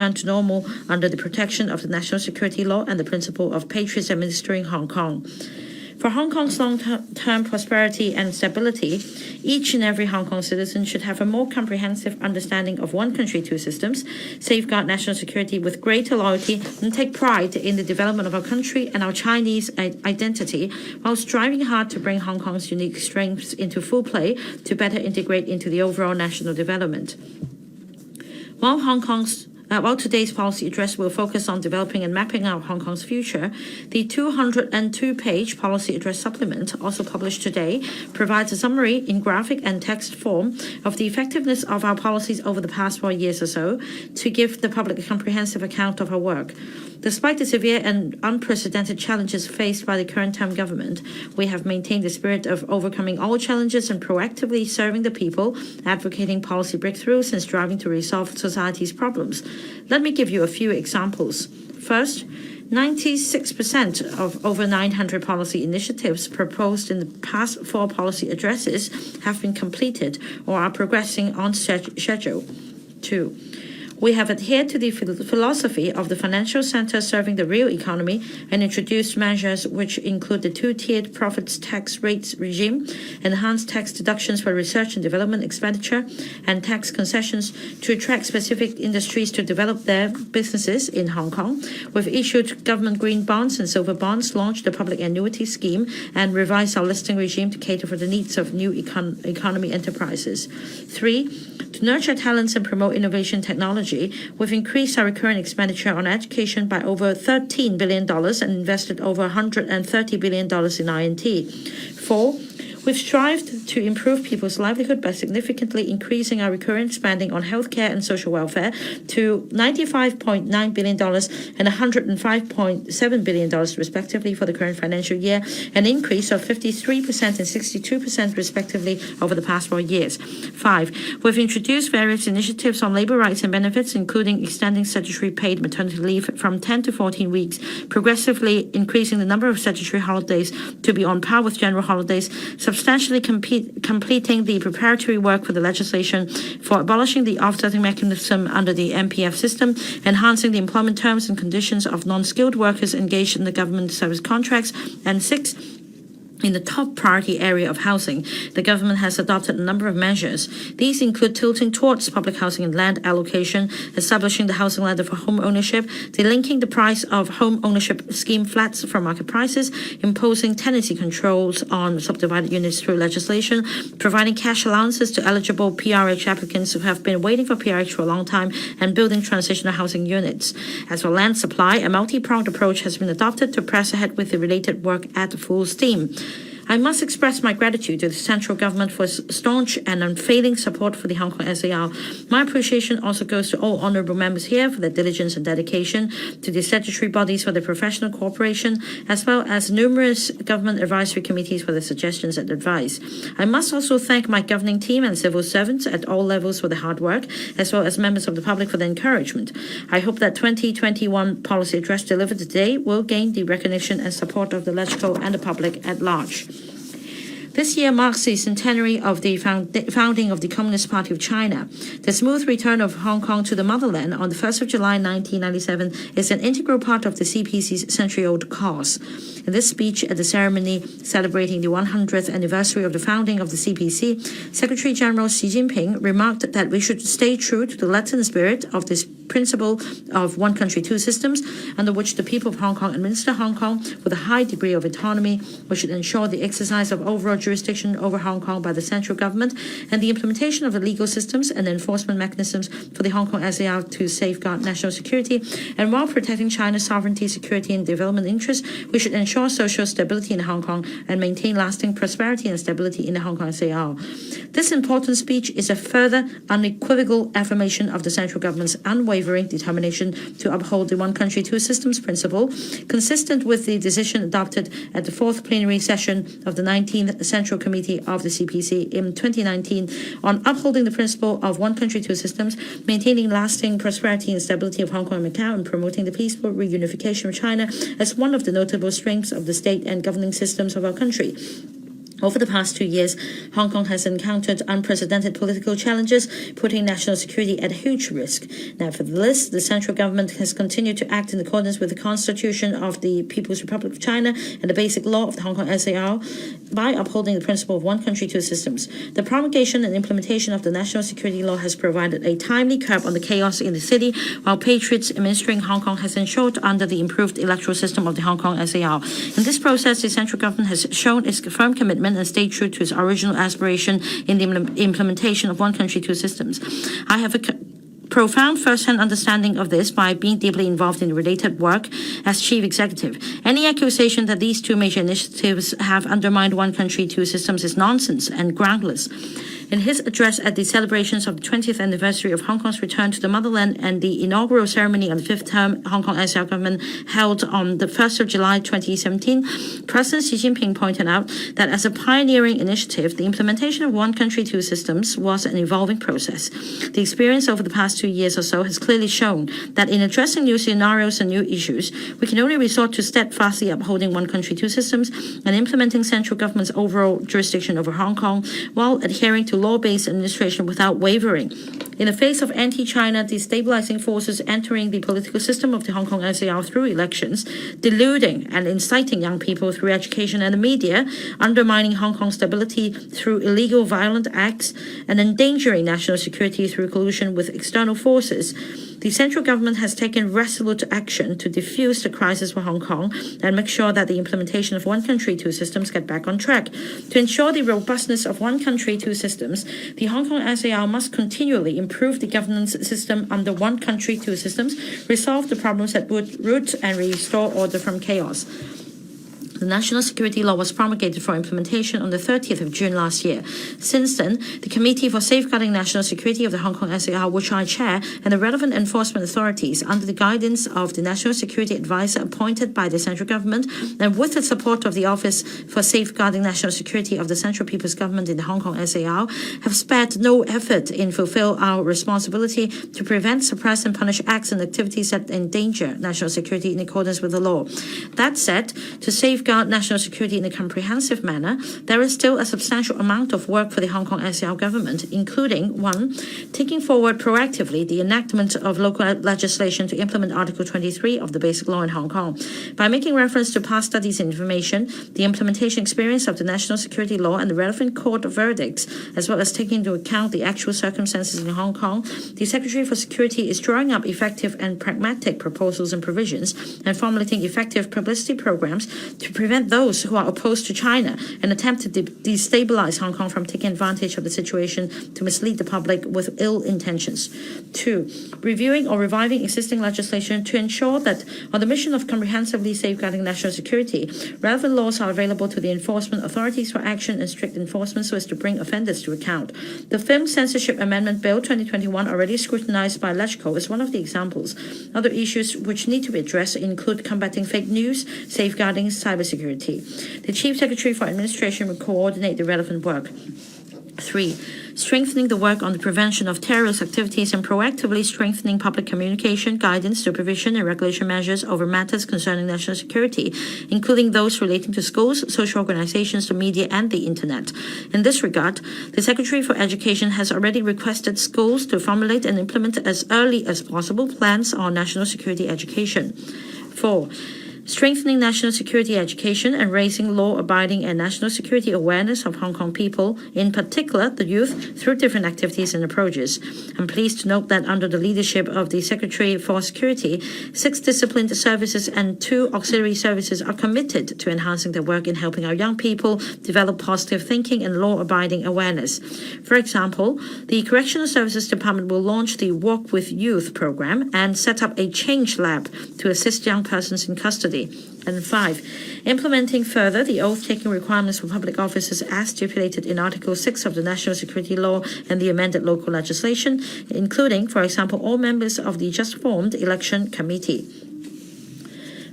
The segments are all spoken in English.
to normal under the protection of the national security law and the principle of patriots administering Hong Kong. For Hong Kong's long-term prosperity and stability, each and every Hong Kong citizen should have a more comprehensive understanding of one country, two systems, safeguard national security with greater loyalty, and take pride in the development of our country and our Chinese identity, while striving hard to bring Hong Kong's unique strengths into full play to better integrate into the overall national development. While today's policy address will focus on developing and mapping out Hong Kong's future, the 202-page policy address supplement, also published today, provides a summary in graphic and text form of the effectiveness of our policies over the past 4 years or so to give the public a comprehensive account of our work. Despite the severe and unprecedented challenges faced by the current term government, we have maintained the spirit of overcoming all challenges and proactively serving the people, advocating policy breakthroughs and striving to resolve society's problems. Let me give you a few examples. First, 96% of over 900 policy initiatives proposed in the past 4 policy addresses have been completed or are progressing on schedule. 2. We have adhered to the philosophy of the financial center serving the real economy and introduced measures which include the 2-tiered profits tax rates regime, enhanced tax deductions for research and development expenditure, and tax concessions to attract specific industries to develop their businesses in Hong Kong. We've issued government green bonds and silver bonds, launched a public annuity scheme, and revised our listing regime to cater for the needs of new economy enterprises. 3. To nurture talents and promote innovation technology, we've increased our recurrent expenditure on education by over $13 billion and invested over $130 billion in R&D. 4. We've strived to improve people's livelihood by significantly increasing our recurrent spending on healthcare and social welfare to $95.9 billion and $105.7 billion, respectively, for the current financial year, an increase of 53% and 62%, respectively, over the past 4 years. 5. We've introduced various initiatives on labor rights and benefits, including extending statutory paid maternity leave from 10 to 14 weeks, progressively increasing the number of statutory holidays to be on par with general holidays, substantially completing the preparatory work for the legislation for abolishing the offsetting mechanism under the MPF system, enhancing the employment terms and conditions of non-skilled workers engaged in the government service contracts, and 6. In the top priority area of housing, the government has adopted a number of measures. These include tilting towards public housing and land allocation, establishing the housing ladder for home ownership, delinking the price of home ownership scheme flats from market prices, imposing tenancy controls on subdivided units through legislation, providing cash allowances to eligible PRH applicants who have been waiting for PRH for a long time, and building transitional housing units. As for land supply, a multi-pronged approach has been adopted to press ahead with the related work at full steam. I must express my gratitude to the central government for its staunch and unfailing support for the Hong Kong SAR. My appreciation also goes to all honourable members here for their diligence and dedication, to the statutory bodies for their professional cooperation, as well as numerous government advisory committees for their suggestions and advice. I must also thank my governing team and civil servants at all levels for their hard work, as well as members of the public for their encouragement. I hope that 2021 policy address delivered today will gain the recognition and support of the Electoral and the public at large. This year marks the centenary of the founding of the Communist Party of China. The smooth return of Hong Kong to the motherland on the 1st of July 1997 is an integral part of the CPC's century-old cause. In this speech at the ceremony celebrating the 100th anniversary of the founding of the CPC, Secretary General Xi Jinping remarked that we should stay true to the letter and spirit of this principle of one country, two systems, under which the people of Hong Kong administer Hong Kong with a high degree of autonomy. We should ensure the exercise of overall jurisdiction over Hong Kong by the central government and the implementation of the legal systems and enforcement mechanisms for the Hong Kong SAR to safeguard national security. And while protecting China's sovereignty, security, and development interests, we should ensure social stability in Hong Kong and maintain lasting prosperity and stability in the Hong Kong SAR. This important speech is a further unequivocal affirmation of the central government's unwavering determination to uphold the one country, two systems principle, consistent with the decision adopted at the 4th plenary session of the 19th Central Committee of the CPC in 2019 on upholding the principle of one country, two systems, maintaining lasting prosperity and stability of Hong Kong and Macau, and promoting the peaceful reunification of China as one of the notable strengths of the state and governing systems of our country. Over the past 2 years, Hong Kong has encountered unprecedented political challenges, putting national security at huge risk. Nevertheless, the central government has continued to act in accordance with the Constitution of the People's Republic of China and the basic law of the Hong Kong SAR by upholding the principle of one country, two systems. The promulgation and implementation of the national security law has provided a timely curb on the chaos in the city, while patriots administering Hong Kong has ensured under the improved electoral system of the Hong Kong SAR. In this process, the central government has shown its firm commitment and stayed true to its original aspiration in the implementation of one country, two systems. I have a profound first-hand understanding of this by being deeply involved in related work as chief executive. Any accusation that these two major initiatives have undermined one country, two systems is nonsense and groundless. In his address at the celebrations of the 20th anniversary of Hong Kong's return to the motherland and the inaugural ceremony of the fifth term Hong Kong SAR government held on the 1st of July 2017, President Xi Jinping pointed out that as a pioneering initiative, the implementation of one country, two systems was an evolving process. The experience over the past 2 years or so has clearly shown that in addressing new scenarios and new issues, we can only resort to steadfastly upholding one country, two systems and implementing central government's overall jurisdiction over Hong Kong while adhering to law-based administration without wavering. In the face of anti-China destabilizing forces entering the political system of the Hong Kong SAR through elections, deluding and inciting young people through education and the media, undermining Hong Kong's stability through illegal violent acts, and endangering national security through collusion with external forces, the central government has taken resolute action to defuse the crisis for Hong Kong and make sure that the implementation of one country, two systems get back on track. To ensure the robustness of one country, two systems, the Hong Kong SAR must continually improve the governance system under one country, two systems, resolve the problems at root, and restore order from chaos. The national security law was promulgated for implementation on the 30th of June last year. Since then, the Committee for Safeguarding National Security of the Hong Kong SAR, which I chair, and the relevant enforcement authorities, under the guidance of the National Security Advisor appointed by the central government, and with the support of the Office for Safeguarding National Security of the Central People's Government in the Hong Kong SAR, have spared no effort in fulfill our responsibility to prevent, suppress, and punish acts and activities that endanger national security in accordance with the law. That said, to safeguard national security in a comprehensive manner, there is still a substantial amount of work for the Hong Kong SAR government, including 1. Taking forward proactively the enactment of local legislation to implement Article 23 of the Basic Law in Hong Kong. By making reference to past studies and information, the implementation experience of the national security law and the relevant court verdicts, as well as taking into account the actual circumstances in Hong Kong, the Secretary for Security is drawing up effective and pragmatic proposals and provisions and formulating effective publicity programs to prevent those who are opposed to China and attempt to destabilize Hong Kong from taking advantage of the situation to mislead the public with ill intentions. 2. Reviewing or reviving existing legislation to ensure that on the mission of comprehensively safeguarding national security, relevant laws are available to the enforcement authorities for action and strict enforcement so as to bring offenders to account. The Film Censorship Amendment Bill 2021, already scrutinized by Electoral, is one of the examples. Other issues which need to be addressed include combating fake news, safeguarding cybersecurity. The Chief Secretary for Administration will coordinate the relevant work. 3. Strengthening the work on the prevention of terrorist activities and proactively strengthening public communication, guidance, supervision, and regulation measures over matters concerning national security, including those relating to schools, social organizations, the media, and the Internet. In this regard, the Secretary for Education has already requested schools to formulate and implement as early as possible plans on national security education. 4. Strengthening national security education and raising law-abiding and national security awareness of Hong Kong people, in particular the youth, through different activities and approaches. I'm pleased to note that under the leadership of the Secretary for Security, 6 disciplined services and 2 auxiliary services are committed to enhancing their work in helping our young people develop positive thinking and law-abiding awareness. For example, the Correctional Services Department will launch the Walk with Youth program and set up a Change Lab to assist young persons in custody. And 5, implementing further the oath-taking requirements for public officers as stipulated in Article 6 of the National Security Law and the amended local legislation, including, for example, all members of the just-formed Election Committee.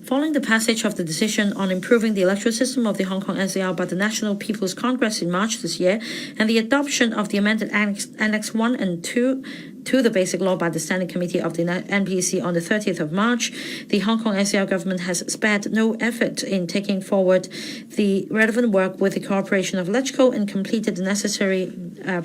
Following the passage of the decision on improving the electoral system of the Hong Kong SAR by the National People's Congress in March this year, and the adoption of the amended Annex 1 and 2 to the Basic Law by the Standing Committee of the NPC on the 30th of March, the Hong Kong SAR government has spared no effort in taking forward the relevant work with the cooperation of Electoral and completed the necessary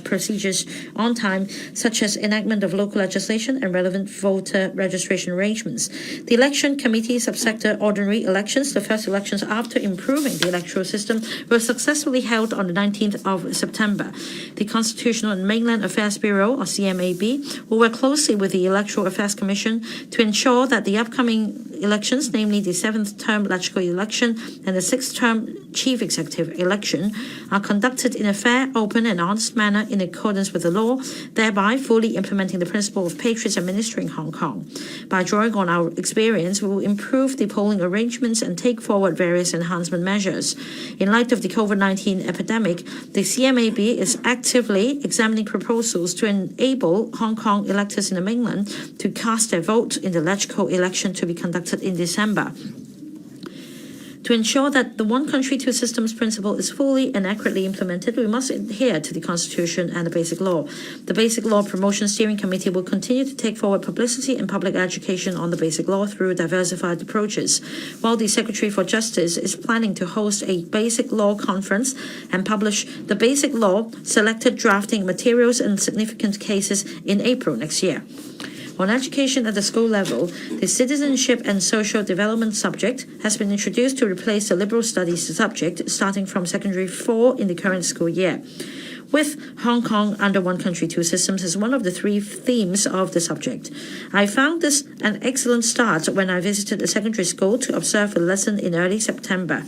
procedures on time, such as enactment of local legislation and relevant voter registration arrangements. The Election Committee subsector ordinary elections, the first elections after improving the electoral system, were successfully held on the 19th of September. The Constitutional and Mainland Affairs Bureau, or CMAB, will work closely with the Electoral Affairs Commission to ensure that the upcoming elections, namely the 7th term legislative election and the 6th term chief executive election, are conducted in a fair, open and honest manner in accordance with the law, thereby fully implementing the principle of patriots administering Hong Kong. By drawing on our experience, we will improve the polling arrangements and take forward various enhancement measures. In light of the COVID-19 epidemic, the CMAB is actively examining proposals to enable Hong Kong electors in the mainland to cast their vote in the legislative election to be conducted in December. To ensure that the one country, two systems principle is fully and accurately implemented, we must adhere to the Constitution and the Basic Law. The Basic Law Promotion Steering Committee will continue to take forward publicity and public education on the Basic Law through diversified approaches, while the Secretary for Justice is planning to host a Basic Law conference and publish the Basic Law selected drafting materials in significant cases in April next year. On education at the school level, the citizenship and social development subject has been introduced to replace the liberal studies subject starting from secondary 4 in the current school year. With Hong Kong under one country, two systems as one of the three themes of the subject. I found this an excellent start when I visited a secondary school to observe a lesson in early September.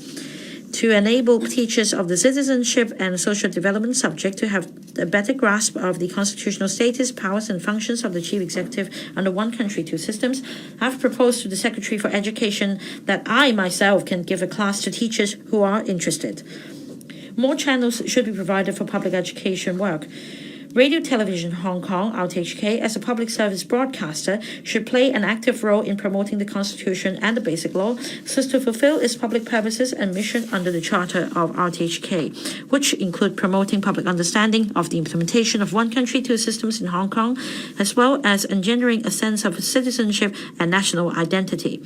To enable teachers of the citizenship and social development subject to have a better grasp of the constitutional status, powers and functions of the chief executive under one country, two systems, I've proposed to the Secretary for Education that I myself can give a class to teachers who are interested. More channels should be provided for public education work. Radio Television Hong Kong, RTHK, as a public service broadcaster, should play an active role in promoting the Constitution and the Basic Law so as to fulfill its public purposes and mission under the Charter of RTHK, which include promoting public understanding of the implementation of one country, two systems in Hong Kong, as well as engendering a sense of citizenship and national identity.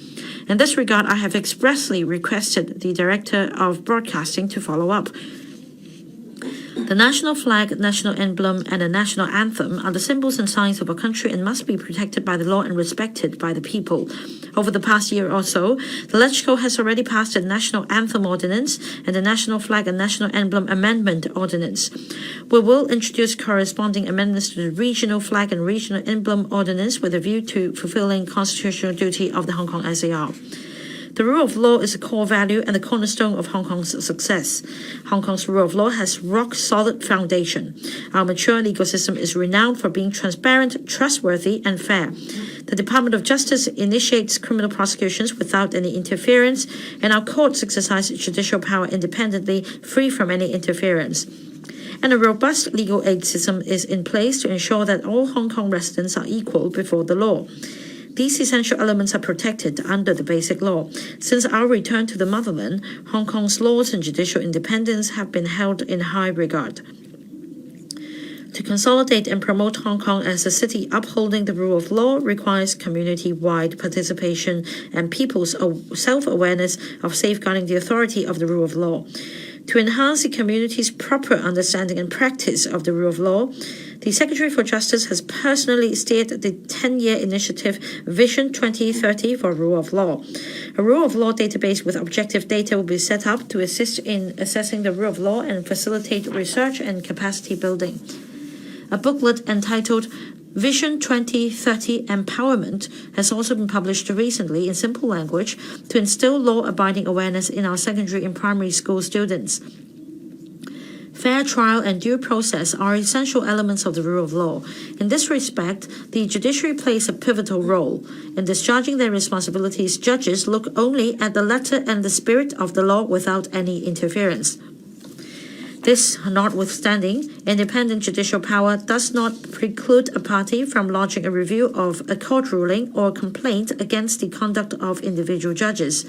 In this regard, I have expressly requested the Director of Broadcasting to follow up. The national flag, national emblem, and the national anthem are the symbols and signs of a country and must be protected by the law and respected by the people. Over the past year or so, the Legislature has already passed the National Anthem Ordinance and the National Flag and National Emblem Amendment Ordinance. We will introduce corresponding amendments to the Regional Flag and Regional Emblem Ordinance with a view to fulfilling constitutional duty of the Hong Kong SAR. The rule of law is a core value and the cornerstone of Hong Kong's success. Hong Kong's rule of law has rock-solid foundation. Our mature legal system is renowned for being transparent, trustworthy, and fair. The Department of Justice initiates criminal prosecutions without any interference, and our courts exercise judicial power independently, free from any interference. And a robust legal aid system is in place to ensure that all Hong Kong residents are equal before the law. These essential elements are protected under the Basic Law. Since our return to the motherland, Hong Kong's laws and judicial independence have been held in high regard. To consolidate and promote Hong Kong as a city upholding the rule of law requires community-wide participation and people's self-awareness of safeguarding the authority of the rule of law. To enhance the community's proper understanding and practice of the rule of law, the Secretary for Justice has personally steered the 10-year initiative Vision 2030 for Rule of Law. A rule of law database with objective data will be set up to assist in assessing the rule of law and facilitate research and capacity building. A booklet entitled Vision 2030 Empowerment has also been published recently in simple language to instill law-abiding awareness in our secondary and primary school students. Fair trial and due process are essential elements of the rule of law. In this respect, the judiciary plays a pivotal role. In discharging their responsibilities, judges look only at the letter and the spirit of the law without any interference. This notwithstanding, independent judicial power does not preclude a party from lodging a review of a court ruling or complaint against the conduct of individual judges.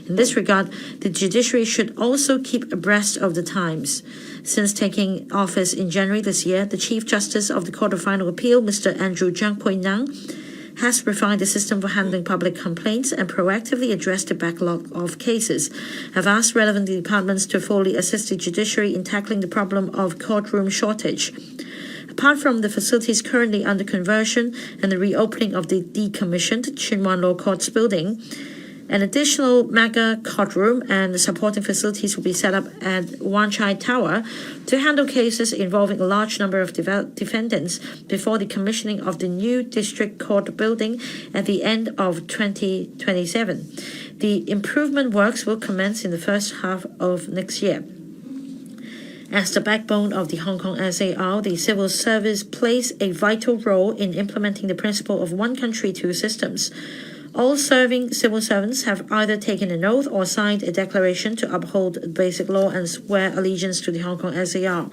In this regard, the judiciary should also keep abreast of the times. Since taking office in January this year, the Chief Justice of the Court of Final Appeal, Mr. Andrew Jiang Pui-Nang, has refined the system for handling public complaints and proactively addressed the backlog of cases. Have asked relevant departments to fully assist the judiciary in tackling the problem of courtroom shortage. Apart from the facilities currently under conversion and the reopening of the decommissioned Tsuen Wan Law Courts building, an additional mega courtroom and supporting facilities will be set up at Wan Chai Tower to handle cases involving a large number of defendants before the commissioning of the new district court building at the end of 2027. The improvement works will commence in the first half of next year. As the backbone of the Hong Kong SAR, the civil service plays a vital role in implementing the principle of one country, two systems. All serving civil servants have either taken an oath or signed a declaration to uphold basic law and swear allegiance to the Hong Kong SAR.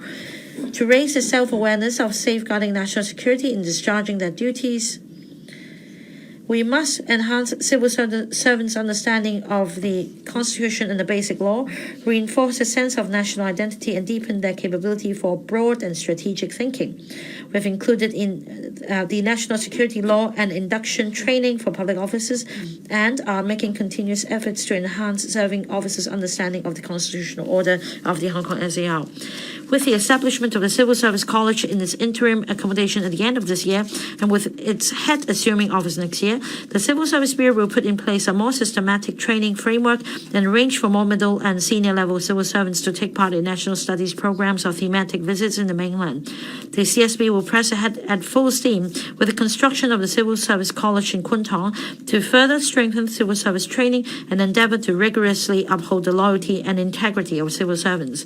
To raise the self-awareness of safeguarding national security in discharging their duties, we must enhance civil servants' understanding of the Constitution and the basic law, reinforce a sense of national identity, and deepen their capability for broad and strategic thinking. We've included in the national security law and induction training for public officers and are making continuous efforts to enhance serving officers' understanding of the constitutional order of the Hong Kong SAR. With the establishment of the Civil Service College in its interim accommodation at the end of this year, and with its head assuming office next year, the Civil Service Bureau will put in place a more systematic training framework and arrange for more middle and senior level civil servants to take part in national studies programs or thematic visits in the mainland. The CSB will press ahead at full steam with the construction of the Civil Service College in Kwun Tong to further strengthen civil service training and endeavor to rigorously uphold the loyalty and integrity of civil servants.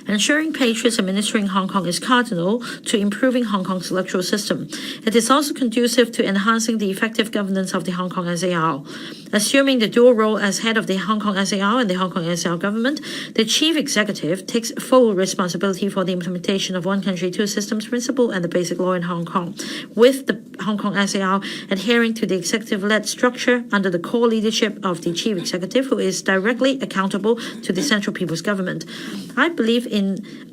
Ensuring patriots administering Hong Kong is cardinal to improving Hong Kong's electoral system. It is also conducive to enhancing the effective governance of the Hong Kong SAR. Assuming the dual role as head of the Hong Kong SAR and the Hong Kong SAR government, the Chief Executive takes full responsibility for the implementation of one country, two systems principle and the basic law in Hong Kong, with the Hong Kong SAR adhering to the executive-led structure under the core leadership of the Chief Executive, who is directly accountable to the Central People's Government. I believe in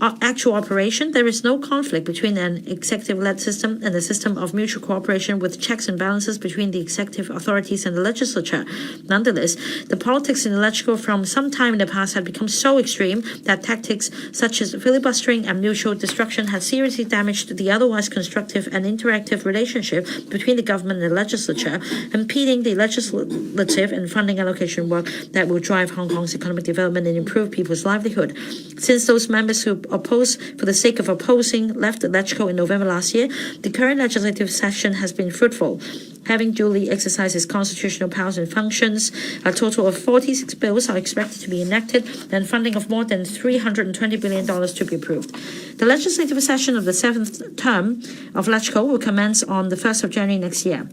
actual operation, there is no conflict between an executive-led system and a system of mutual cooperation with checks and balances between the executive authorities and the legislature. Nonetheless, the politics in Electoral from some time in the past had become so extreme that tactics such as filibustering and mutual destruction had seriously damaged the otherwise constructive and interactive relationship between the government and the legislature, impeding the legislative and funding allocation work that will drive Hong Kong's economic development and improve people's livelihood. Since those members who oppose for the sake of opposing left Electoral in November last year, the current legislative session has been fruitful. Having duly exercised its constitutional powers and functions, a total of 46 bills are expected to be enacted and funding of more than $320 billion to be approved. The legislative session of the 7th term of Electoral will commence on the 1st of January next year.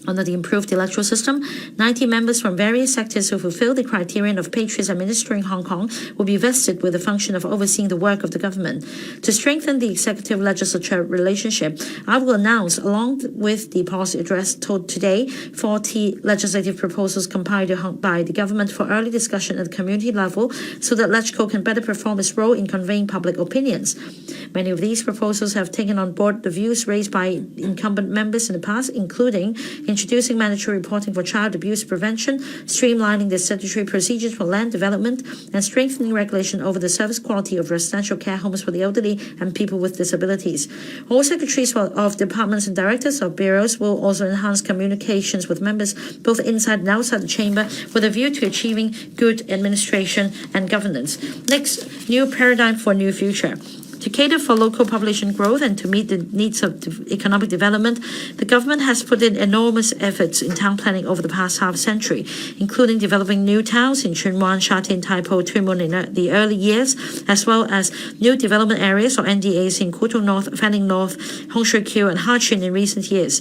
Under the improved electoral system, 90 members from various sectors who fulfill the criterion of patriots administering Hong Kong will be vested with the function of overseeing the work of the government. To strengthen the executive-legislature relationship, I will announce, along with the policy address told today, 40 legislative proposals compiled by the government for early discussion at the community level so that LegCo can better perform its role in conveying public opinions. Many of these proposals have taken on board the views raised by incumbent members in the past, including introducing mandatory reporting for child abuse prevention, streamlining the statutory procedures for land development, and strengthening regulation over the service quality of residential care homes for the elderly and people with disabilities. All secretaries of departments and directors of bureaus will also enhance communications with members both inside and outside the chamber with a view to achieving good administration and governance. Next, new paradigm for new future. To cater for local population growth and to meet the needs of economic development, the government has put in enormous efforts in town planning over the past half-century, including developing new towns in Tsuen Wan, Sha Tin, Tai Po, Tuen Mun in the early years, as well as new development areas or NDAs in Kwu Tung North, Fanning North, Hung Shui Kiu, and Ha Tsuen in recent years.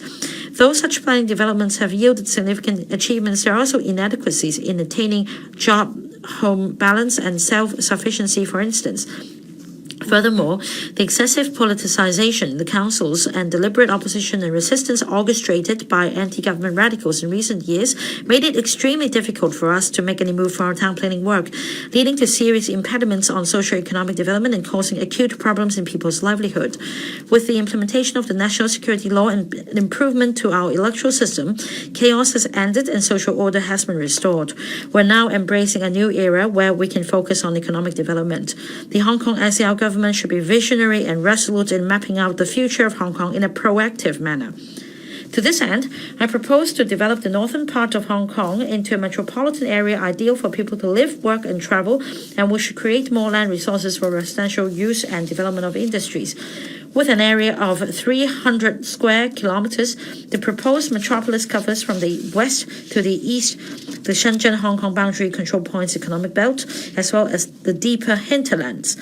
Though such planning developments have yielded significant achievements, there are also inadequacies in attaining job-home balance and self-sufficiency, for instance. Furthermore, the excessive politicization in the councils and deliberate opposition and resistance orchestrated by anti-government radicals in recent years made it extremely difficult for us to make any move for our town planning work, leading to serious impediments on socio-economic development and causing acute problems in people's livelihood. With the implementation of the national security law and improvement to our electoral system, chaos has ended and social order has been restored. We're now embracing a new era where we can focus on economic development. The Hong Kong SAR government should be visionary and resolute in mapping out the future of Hong Kong in a proactive manner. To this end, I propose to develop the northern part of Hong Kong into a metropolitan area ideal for people to live, work and travel, and we should create more land resources for residential use and development of industries. With an area of 300 square kilometers, the proposed metropolis covers from the west to the east the Shenzhen-Hong Kong boundary control points economic belt, as well as the deeper hinterlands.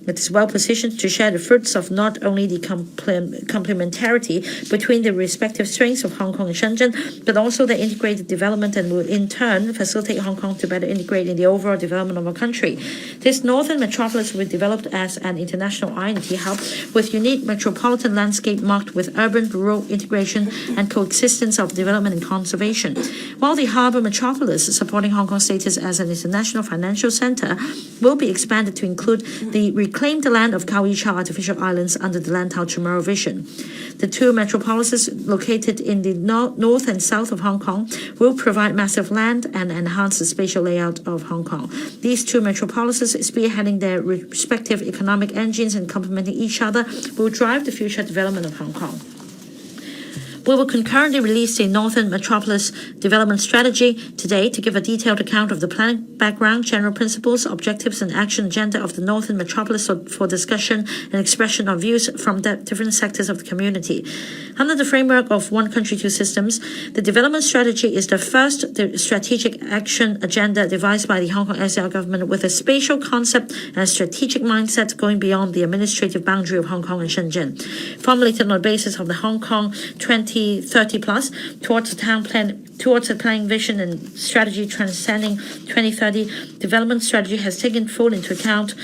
It is well positioned to share the fruits of not only the complementarity between the respective strengths of Hong Kong and Shenzhen, but also the integrated development and will in turn facilitate Hong Kong to better integrate in the overall development of our country. This northern metropolis will be developed as an international I&T hub with unique metropolitan landscape marked with urban-rural integration and coexistence of development and conservation. While the harbour metropolis, supporting Hong Kong's status as an international financial centre, will be expanded to include the reclaimed land of Kaoicha Artificial Islands under the Lantau Tomorrow Vision. The two metropolises located in the north and south of Hong Kong will provide massive land and enhance the spatial layout of Hong Kong. These two metropolises, spearheading their respective economic engines and complementing each other, will drive the future development of Hong Kong. We will concurrently release the Northern Metropolis Development Strategy today to give a detailed account of the planning background, general principles, objectives, and action agenda of the Northern Metropolis for discussion and expression of views from the different sectors of the community. Under the framework of One Country, Two Systems, the development strategy is the first strategic action agenda devised by the Hong Kong SAR government with a spatial concept and a strategic mindset going beyond the administrative boundary of Hong Kong and Shenzhen. Formulated on the basis of the Hong Kong 2030 plus towards a planning vision and strategy transcending 2030, development strategy has taken full into account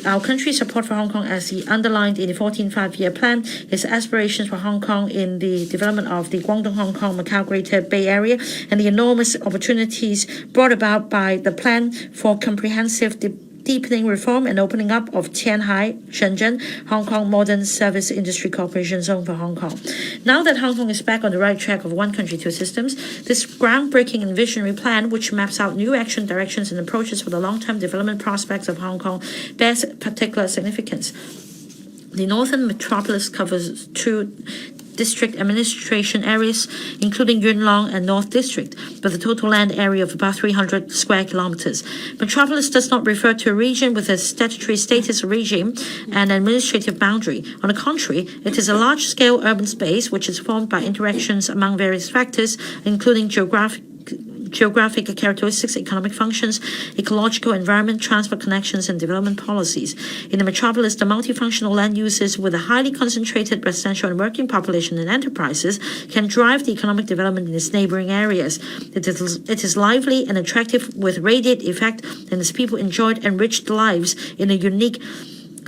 our country's support for Hong Kong as he underlined in the 14th five-year plan, his aspirations for Hong Kong in the development of the Guangdong, Hong Kong, Macau Greater Bay Area, and the enormous opportunities brought about by the plan for comprehensive deepening reform and opening up of Tianhai, Shenzhen, Hong Kong Modern Service Industry Cooperation Zone for Hong Kong. Now that Hong Kong is back on the right track of One Country, Two Systems, this groundbreaking and visionary plan, which maps out new action directions and approaches for the long-term development prospects of Hong Kong, bears particular significance. The Northern Metropolis covers two district administration areas, including Yuen Long and North District, with a total land area of about 300 square kilometers. Metropolis does not refer to a region with a statutory status regime and administrative boundary. On the contrary, it is a large-scale urban space which is formed by interactions among various factors, including geographic characteristics, economic functions, ecological environment, transport connections, and development policies. In the metropolis, the multifunctional land uses with a highly concentrated residential and working population and enterprises can drive the economic development in its neighboring areas. It is lively and attractive with radiant effect, and its people enjoyed enriched lives in a unique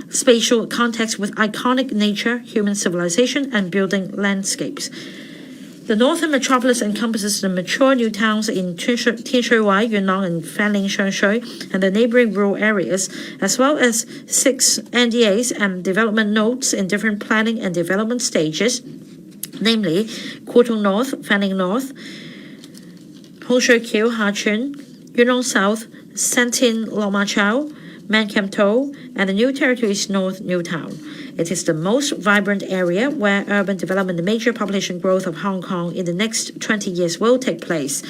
spatial context with iconic nature, human civilization, and building landscapes. The Northern Metropolis encompasses the mature new towns in Tianshui, Yuen Long, and Fanling, Shengshui, and the neighboring rural areas, as well as 6 NDAs and development nodes in different planning and development stages, namely Kutong North, Fanling North, Hongshui Kiu, Hachun, Yuen Long South, Santin Lo Ma Chau, Man Kam To, and the New Territories North New Town. It is the most vibrant area where urban development and major population growth of Hong Kong in the next 20 years will take place.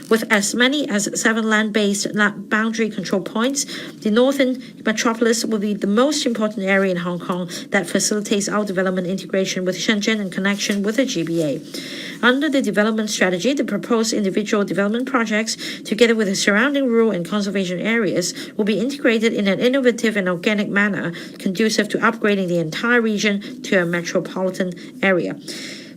With as many as 7 land-based boundary control points, the Northern Metropolis will be the most important area in Hong Kong that facilitates our development integration with Shenzhen and connection with the GBA. Under the development strategy, the proposed individual development projects, together with the surrounding rural and conservation areas, will be integrated in an innovative and organic manner, conducive to upgrading the entire region to a metropolitan area.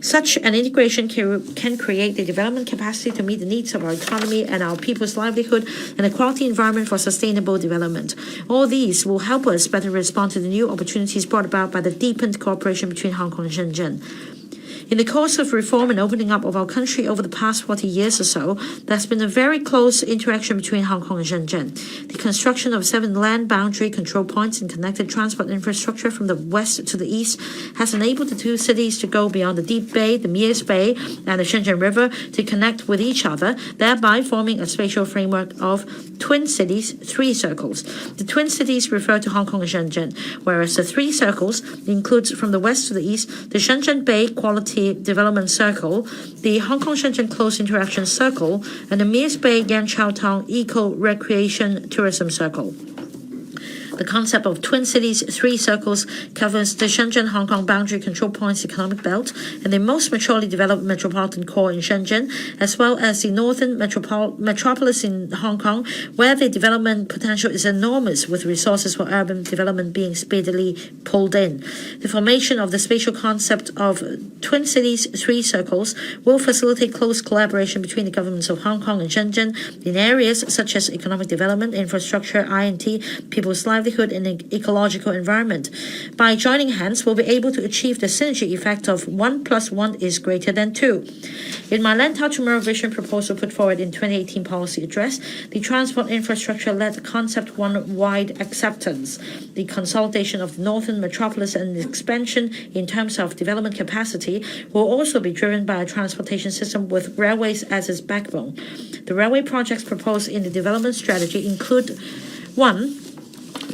Such an integration can create the development capacity to meet the needs of our economy and our people's livelihood and a quality environment for sustainable development. All these will help us better respond to the new opportunities brought about by the deepened cooperation between Hong Kong and Shenzhen. In the course of reform and opening up of our country over the past 40 years or so, there's been a very close interaction between Hong Kong and Shenzhen. The construction of 7 land boundary control points and connected transport infrastructure from the west to the east has enabled the two cities to go beyond the Deep Bay, the Mears Bay, and the Shenzhen River to connect with each other, thereby forming a spatial framework of twin cities, 3 circles. The twin cities refer to Hong Kong and Shenzhen, whereas the 3 circles includes from the west to the east the Shenzhen Bay Quality Development Circle, the Hong Kong-Shenzhen Close Interaction Circle, and the Mears Bay Yanqiao Town Eco-Recreation Tourism Circle. The concept of twin cities, 3 circles covers the Shenzhen-Hong Kong boundary control points economic belt and the most maturely developed metropolitan core in Shenzhen, as well as the northern metropolis in Hong Kong, where the development potential is enormous with resources for urban development being speedily pulled in. The formation of the spatial concept of twin cities, 3 circles will facilitate close collaboration between the governments of Hong Kong and Shenzhen in areas such as economic development, infrastructure, I&T, people's livelihood, and ecological environment. By joining hands, we'll be able to achieve the synergy effect of 1 + 1 is greater than 2. In my Land How Tomorrow vision proposal put forward in 2018 policy address, the transport infrastructure led concept won wide acceptance. The consolidation of the northern metropolis and the expansion in terms of development capacity will also be driven by a transportation system with railways as its backbone. The railway projects proposed in the development strategy include 1.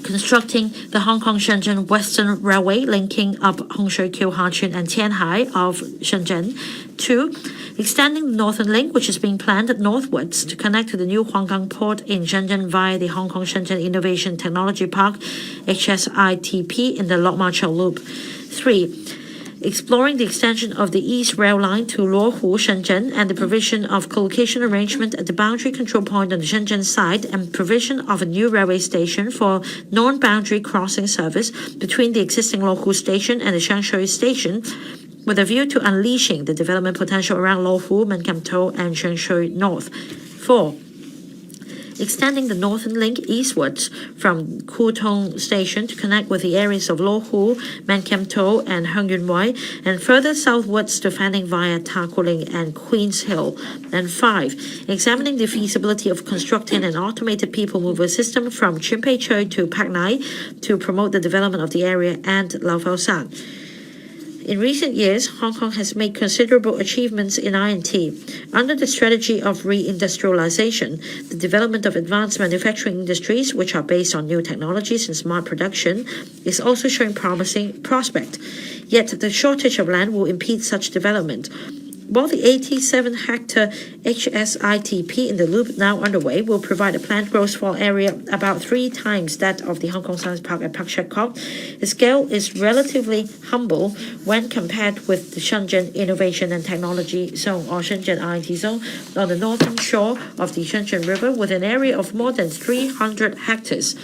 Constructing the Hong Kong-Shenzhen Western Railway linking up Hongshui, Kyohachun, and Tianhai of Shenzhen. 2. Extending the Northern Link, which is being planned northwards to connect to the new Huanggang Port in Shenzhen via the Hong Kong-Shenzhen Innovation Technology Park, HSITP, in the Lok Ma Chau Loop. 3. Exploring the extension of the East Rail Line to Luohu, Shenzhen, and the provision of co-location arrangement at the boundary control point on the Shenzhen side, and provision of a new railway station for non-boundary crossing service between the existing Luohu station and the Shanshui station, with a view to unleashing the development potential around Luohu, Menkamto, and Shanshui North. 4. Extending the Northern Link eastwards from Kutong Station to connect with the areas of Luohu, Menkamto, and Hengyunwai, and further southwards to Fanning via Takuling and Queens Hill. And 5. Examining the feasibility of constructing an automated people mover system from Chimpei Choi to Pak Nai to promote the development of the area and Lau Fau San. In recent years, Hong Kong has made considerable achievements in I&T. Under the strategy of reindustrialization, the development of advanced manufacturing industries, which are based on new technologies and smart production, is also showing promising prospect. Yet the shortage of land will impede such development. While the 87-hectare HSITP in the loop now underway will provide a planned gross floor area about 3 times that of the Hong Kong Science Park at Pak Shek Kok, the scale is relatively humble when compared with the Shenzhen Innovation and Technology Zone, or Shenzhen I&T Zone, on the northern shore of the Shenzhen River with an area of more than 300 hectares.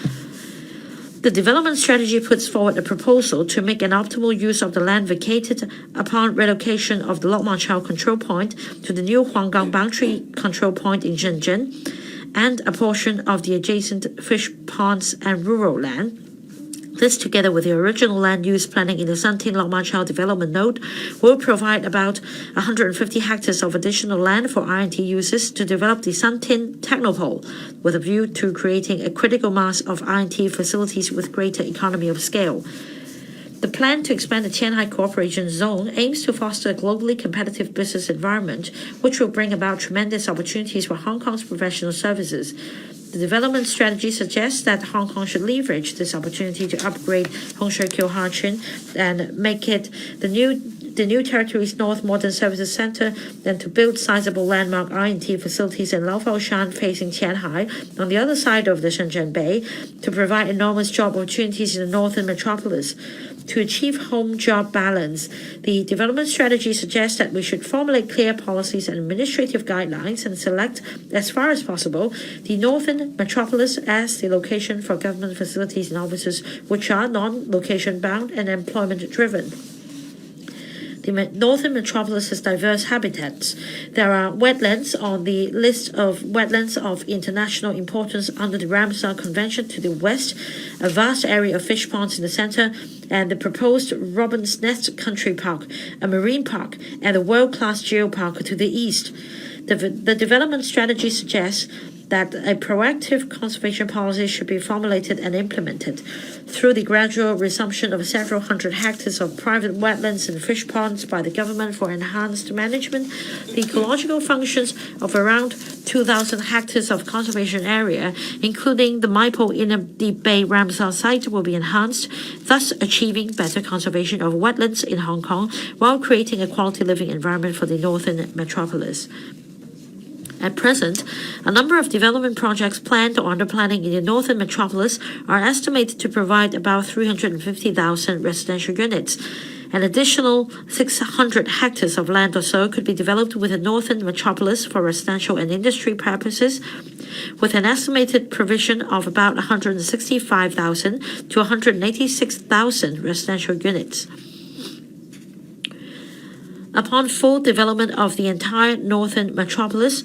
The development strategy puts forward a proposal to make an optimal use of the land vacated upon relocation of the Lok Ma Chau control point to the new Huanggang boundary control point in Shenzhen, and a portion of the adjacent fish ponds and rural land. This, together with the original land use planning in the Santin Lok Ma Chau development node, will provide about 150 hectares of additional land for I&T uses to develop the Santin Technopole, with a view to creating a critical mass of I&T facilities with greater economy of scale. The plan to expand the Tianhai Cooperation Zone aims to foster a globally competitive business environment, which will bring about tremendous opportunities for Hong Kong's professional services. The development strategy suggests that Hong Kong should leverage this opportunity to upgrade Hongshui Kyohachun and make it the new territory's North Modern Services Center, and to build sizable landmark I&T facilities in Lau Fau Shan facing Tianhai on the other side of the Shenzhen Bay to provide enormous job opportunities in the northern metropolis. To achieve home-job balance, the development strategy suggests that we should formulate clear policies and administrative guidelines and select, as far as possible, the northern metropolis as the location for government facilities and offices which are non-location bound and employment-driven. The northern metropolis has diverse habitats. There are wetlands on the list of wetlands of international importance under the Ramsar Convention to the west, a vast area of fish ponds in the center, and the proposed Robin's Nest Country Park, a marine park, and a world-class geopark to the east. The development strategy suggests that a proactive conservation policy should be formulated and implemented through the gradual resumption of several hundred hectares of private wetlands and fish ponds by the government for enhanced management. The ecological functions of around 2,000 hectares of conservation area, including the Maipo Inner Deep Bay Ramsar site, will be enhanced, thus achieving better conservation of wetlands in Hong Kong while creating a quality living environment for the northern metropolis. At present, a number of development projects planned or under planning in the northern metropolis are estimated to provide about 350,000 residential units. An additional 600 hectares of land or so could be developed with the northern metropolis for residential and industry purposes, with an estimated provision of about 165,000 to 186,000 residential units. Upon full development of the entire northern metropolis,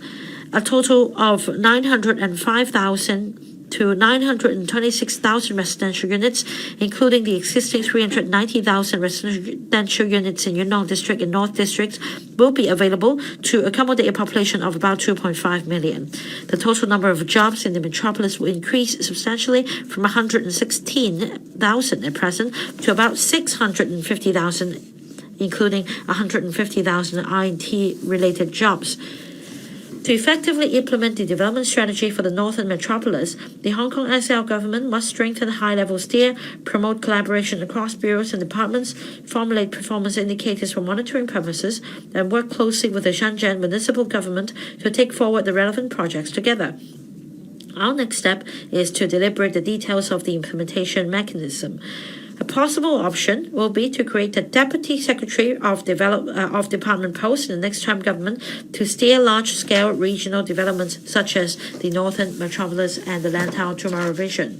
a total of 905,000 to 926,000 residential units, including the existing 390,000 residential units in Yunnan District and North District, will be available to accommodate a population of about 2.5 million. The total number of jobs in the metropolis will increase substantially from 116,000 at present to about 650,000, including 150,000 IT-related jobs. To effectively implement the development strategy for the northern metropolis, the Hong Kong SL government must strengthen high-level steer, promote collaboration across bureaus and departments, formulate performance indicators for monitoring purposes, and work closely with the Shenzhen municipal government to take forward the relevant projects together. Our next step is to deliberate the details of the implementation mechanism. A possible option will be to create a Deputy Secretary of Department post in the next term government to steer large-scale regional developments such as the Northern Metropolis and the Lantau Tomorrow Vision.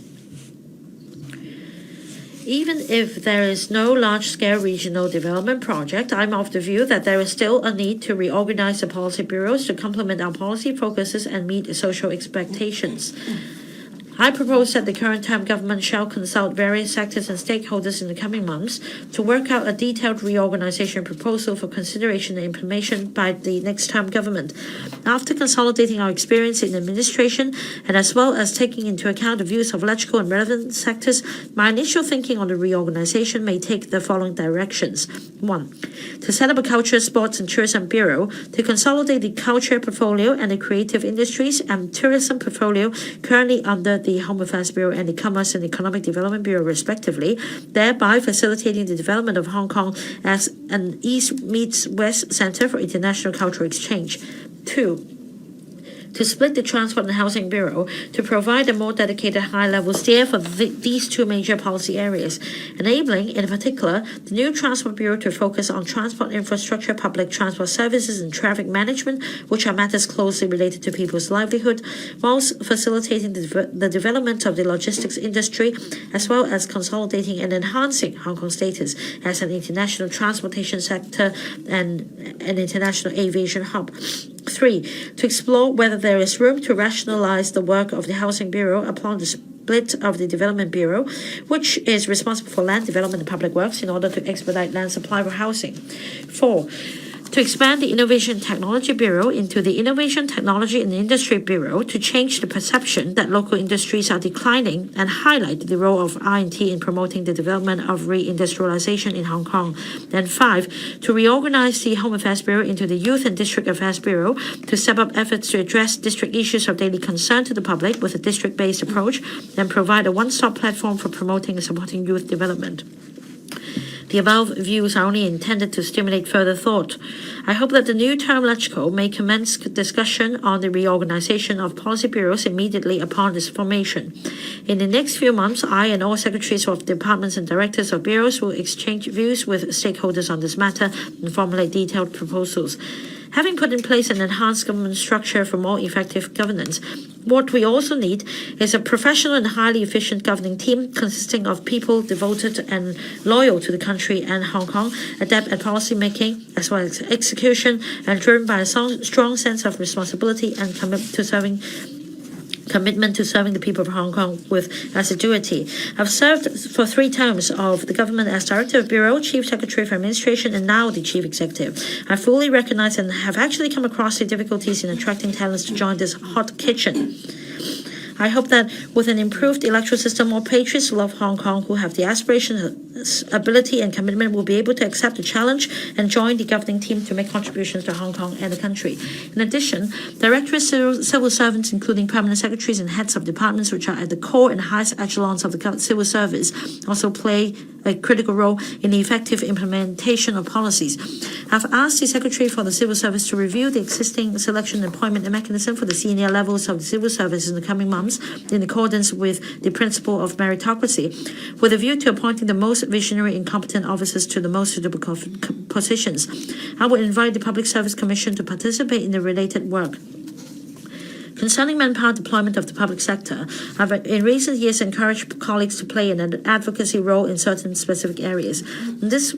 Even if there is no large-scale regional development project, I'm of the view that there is still a need to reorganize the policy bureaus to complement our policy focuses and meet social expectations. I propose that the current term government shall consult various sectors and stakeholders in the coming months to work out a detailed reorganization proposal for consideration and implementation by the next term government. After consolidating our experience in administration and as well as taking into account the views of electoral and relevant sectors, my initial thinking on the reorganization may take the following directions. 1. To set up a Culture, Sports and Tourism Bureau to consolidate the culture portfolio and the creative industries and tourism portfolio currently under the Home Affairs Bureau and the Commerce and Economic Development Bureau respectively, thereby facilitating the development of Hong Kong as an East meets West center for international cultural exchange. 2. To split the Transport and Housing Bureau to provide a more dedicated high-level steer for these two major policy areas, enabling, in particular, the new Transport Bureau to focus on transport infrastructure, public transport services, and traffic management, which are matters closely related to people's livelihood, whilst facilitating the development of the logistics industry, as well as consolidating and enhancing Hong Kong's status as an international transportation sector and an international aviation hub. 3. To explore whether there is room to rationalize the work of the Housing Bureau upon the split of the Development Bureau, which is responsible for land development and public works in order to expedite land supply for housing. 4. To expand the Innovation Technology Bureau into the Innovation Technology and Industry Bureau to change the perception that local industries are declining and highlight the role of R&T in promoting the development of reindustrialization in Hong Kong. And 5. To reorganize the Home Affairs Bureau into the Youth and District Affairs Bureau to step up efforts to address district issues of daily concern to the public with a district-based approach and provide a one-stop platform for promoting and supporting youth development. The above views are only intended to stimulate further thought. I hope that the new term Electoral may commence discussion on the reorganization of policy bureaus immediately upon its formation. In the next few months, I and all secretaries of departments and directors of bureaus will exchange views with stakeholders on this matter and formulate detailed proposals. Having put in place an enhanced government structure for more effective governance, What we also need is a professional and highly efficient governing team consisting of people devoted and loyal to the country and Hong Kong, adept at policy making as well as execution, and driven by a strong sense of responsibility and commitment to serving the people of Hong Kong with assiduity. I've served for 3 terms of the government as Director of Bureau, Chief Secretary for Administration, and now the Chief Executive. I fully recognize and have actually come across the difficulties in attracting talents to join this hot kitchen. I hope that with an improved electoral system, more patriots who love Hong Kong, who have the aspiration, ability, and commitment, will be able to accept the challenge and join the governing team to make contributions to Hong Kong and the country. In addition, directors, civil servants, including permanent secretaries and heads of departments, which are at the core and highest echelons of the civil service, also play a critical role in the effective implementation of policies. I've asked the Secretary for the Civil Service to review the existing selection and appointment mechanism for the senior levels of the civil service in the coming months in accordance with the principle of meritocracy, with a view to appointing the most visionary and competent officers to the most suitable positions. I will invite the Public Service Commission to participate in the related work. Concerning manpower deployment of the public sector, I've in recent years encouraged colleagues to play an advocacy role in certain specific areas. In this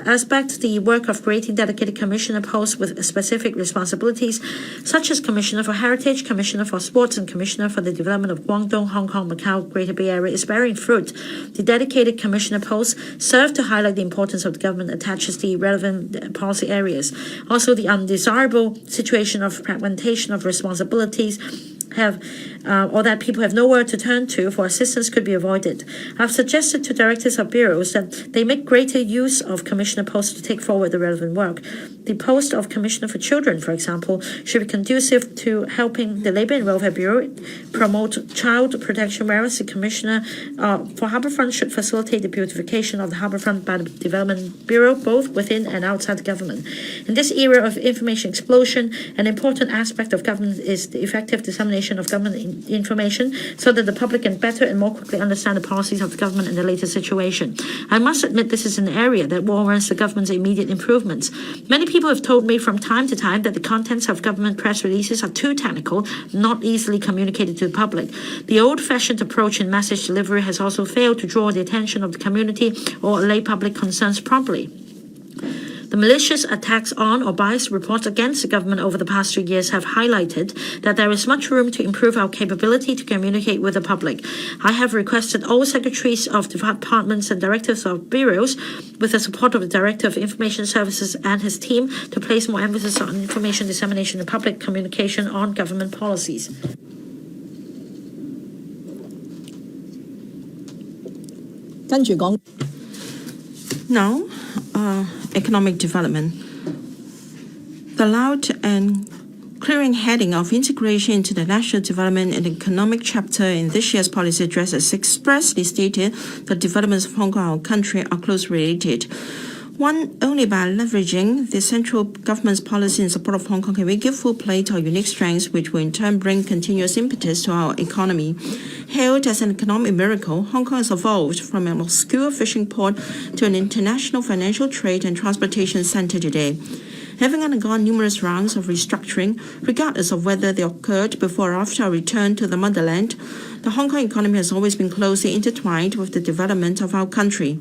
aspect, the work of creating dedicated commissioner posts with specific responsibilities, such as Commissioner for Heritage, Commissioner for Sports, and Commissioner for the Development of Guangdong, Hong Kong, Macau, Greater Bay Area, is bearing fruit. The dedicated commissioner posts serve to highlight the importance of the government attaches the relevant policy areas. Also, the undesirable situation of fragmentation of responsibilities or that people have nowhere to turn to for assistance could be avoided. I've suggested to directors of bureaus that they make greater use of commissioner posts to take forward the relevant work. The post of Commissioner for Children, for example, should be conducive to helping the Labour and Welfare Bureau promote child protection, whereas the Commissioner for Harborfront should facilitate the beautification of the Harborfront by the Development Bureau, both within and outside the government. In this era of information explosion, an important aspect of government is the effective dissemination of government information so that the public can better and more quickly understand the policies of the government in the latest situation. I must admit this is an area that warrants the government's immediate improvements. Many people have told me from time to time that the contents of government press releases are too technical, not easily communicated to the public. The old-fashioned approach in message delivery has also failed to draw the attention of the community or allay public concerns promptly. The malicious attacks on or biased reports against the government over the past 2 years have highlighted that there is much room to improve our capability to communicate with the public. I have requested all secretaries of departments and directors of bureaus, with the support of the Director of Information Services and his team, to place more emphasis on information dissemination and public communication on government policies. Now, economic development. The loud and clearing heading of integration into the national development and economic chapter in this year's policy address has expressly stated that developments of Hong Kong, our country, are closely related. Only by leveraging the central government's policy in support of Hong Kong can we give full play to our unique strengths, which will in turn bring continuous impetus to our economy. Hailed as an economic miracle, Hong Kong has evolved from an obscure fishing port to an international financial trade and transportation center today. Having undergone numerous rounds of restructuring, regardless of whether they occurred before or after our return to the motherland, the Hong Kong economy has always been closely intertwined with the development of our country.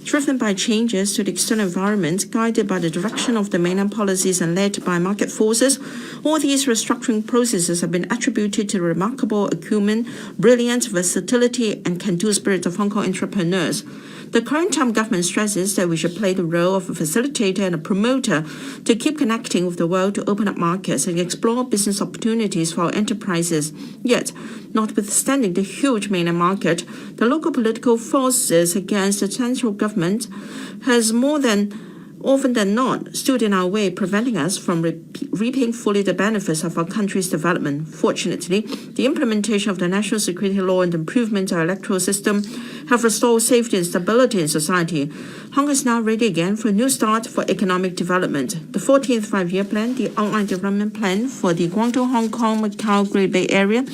Driven by changes to the external environment, guided by the direction of the mainland policies and led by market forces, all these restructuring processes have been attributed to the remarkable acumen, brilliance, versatility, and can-do spirit of Hong Kong entrepreneurs. The current time government stresses that we should play the role of a facilitator and a promoter to keep connecting with the world, to open up markets and explore business opportunities for our enterprises. Yet, notwithstanding the huge mainland market, the local political forces against the central government has more often than not stood in our way, preventing us from reaping fully the benefits of our country's development. Fortunately, the implementation of the national security law and improvement of our electoral system have restored safety and stability in society. Hong Kong is now ready again for a new start for economic development. The 14th Five-Year Plan, the Outline Development Plan for the Guangdong, Hong Kong, Macau, Greater Bay Area,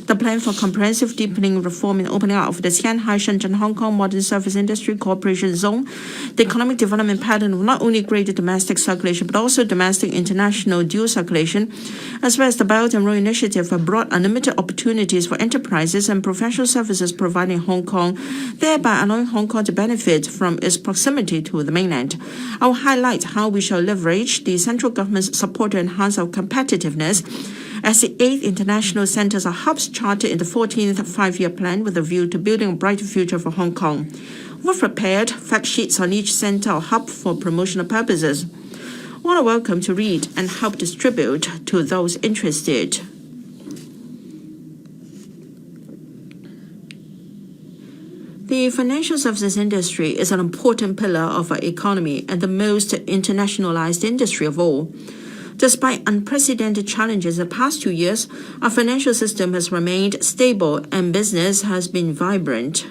the plan for comprehensive deepening reform and opening up of the Shanghai-Shenzhen-Hong Kong Modern Service Industry Cooperation Zone, the economic development pattern of not only greater domestic circulation but also domestic international dual circulation, as well as the Belt and Road Initiative have brought unlimited opportunities for enterprises and professional services provided in Hong Kong, thereby allowing Hong Kong to benefit from its proximity to the mainland. I will highlight how we shall leverage the central government's support to enhance our competitiveness as the 8th international centers or hubs charted in the 14th five-year plan with a view to building a brighter future for Hong Kong. We've prepared fact sheets on each center or hub for promotional purposes. All are welcome to read and help distribute to those interested. The financial services industry is an important pillar of our economy and the most internationalized industry of all. Despite unprecedented challenges in the past 2 years, our financial system has remained stable and business has been vibrant.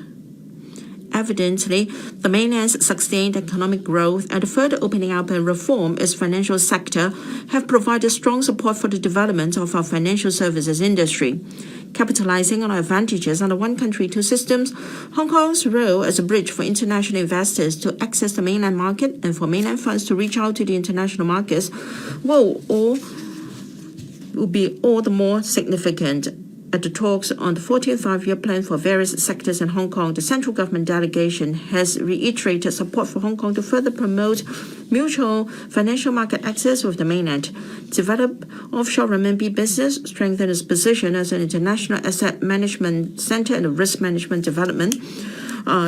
Evidently, the mainland's sustained economic growth and the further opening up and reform its financial sector have provided strong support for the development of our financial services industry. Capitalizing on our advantages under one country, two systems, Hong Kong's role as a bridge for international investors to access the mainland market and for mainland funds to reach out to the international markets will be all the more significant. At the talks on the 14th five-year plan for various sectors in Hong Kong, the central government delegation has reiterated support for Hong Kong to further promote mutual financial market access with the mainland, develop offshore renminbi business, strengthen its position as an international asset management center and risk management development,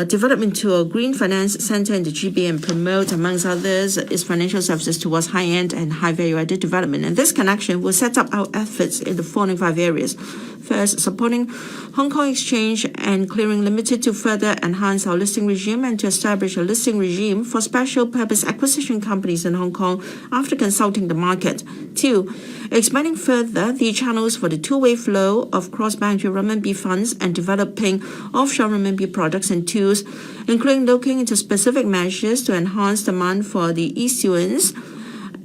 development to a green finance center in the GBA and promote, amongst others, its financial services towards high-end and high-value-added development. And this connection will set up our efforts in the following 5 areas. First, supporting Hong Kong Exchange and Clearing Limited to further enhance our listing regime and to establish a listing regime for special purpose acquisition companies in Hong Kong after consulting the market. 2, expanding further the channels for the two-way flow of cross-boundary renminbi funds and developing offshore renminbi products and tools, including looking into specific measures to enhance demand for the issuance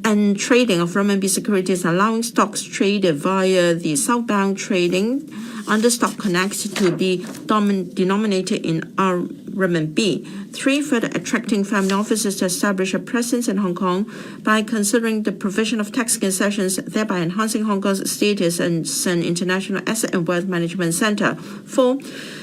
and trading of renminbi securities, allowing stocks traded via the southbound trading under Stock Connect to be denominated in renminbi. 3, further attracting family offices to establish a presence in Hong Kong by considering the provision of tax concessions, thereby enhancing Hong Kong's status as an international asset and wealth management center. 4,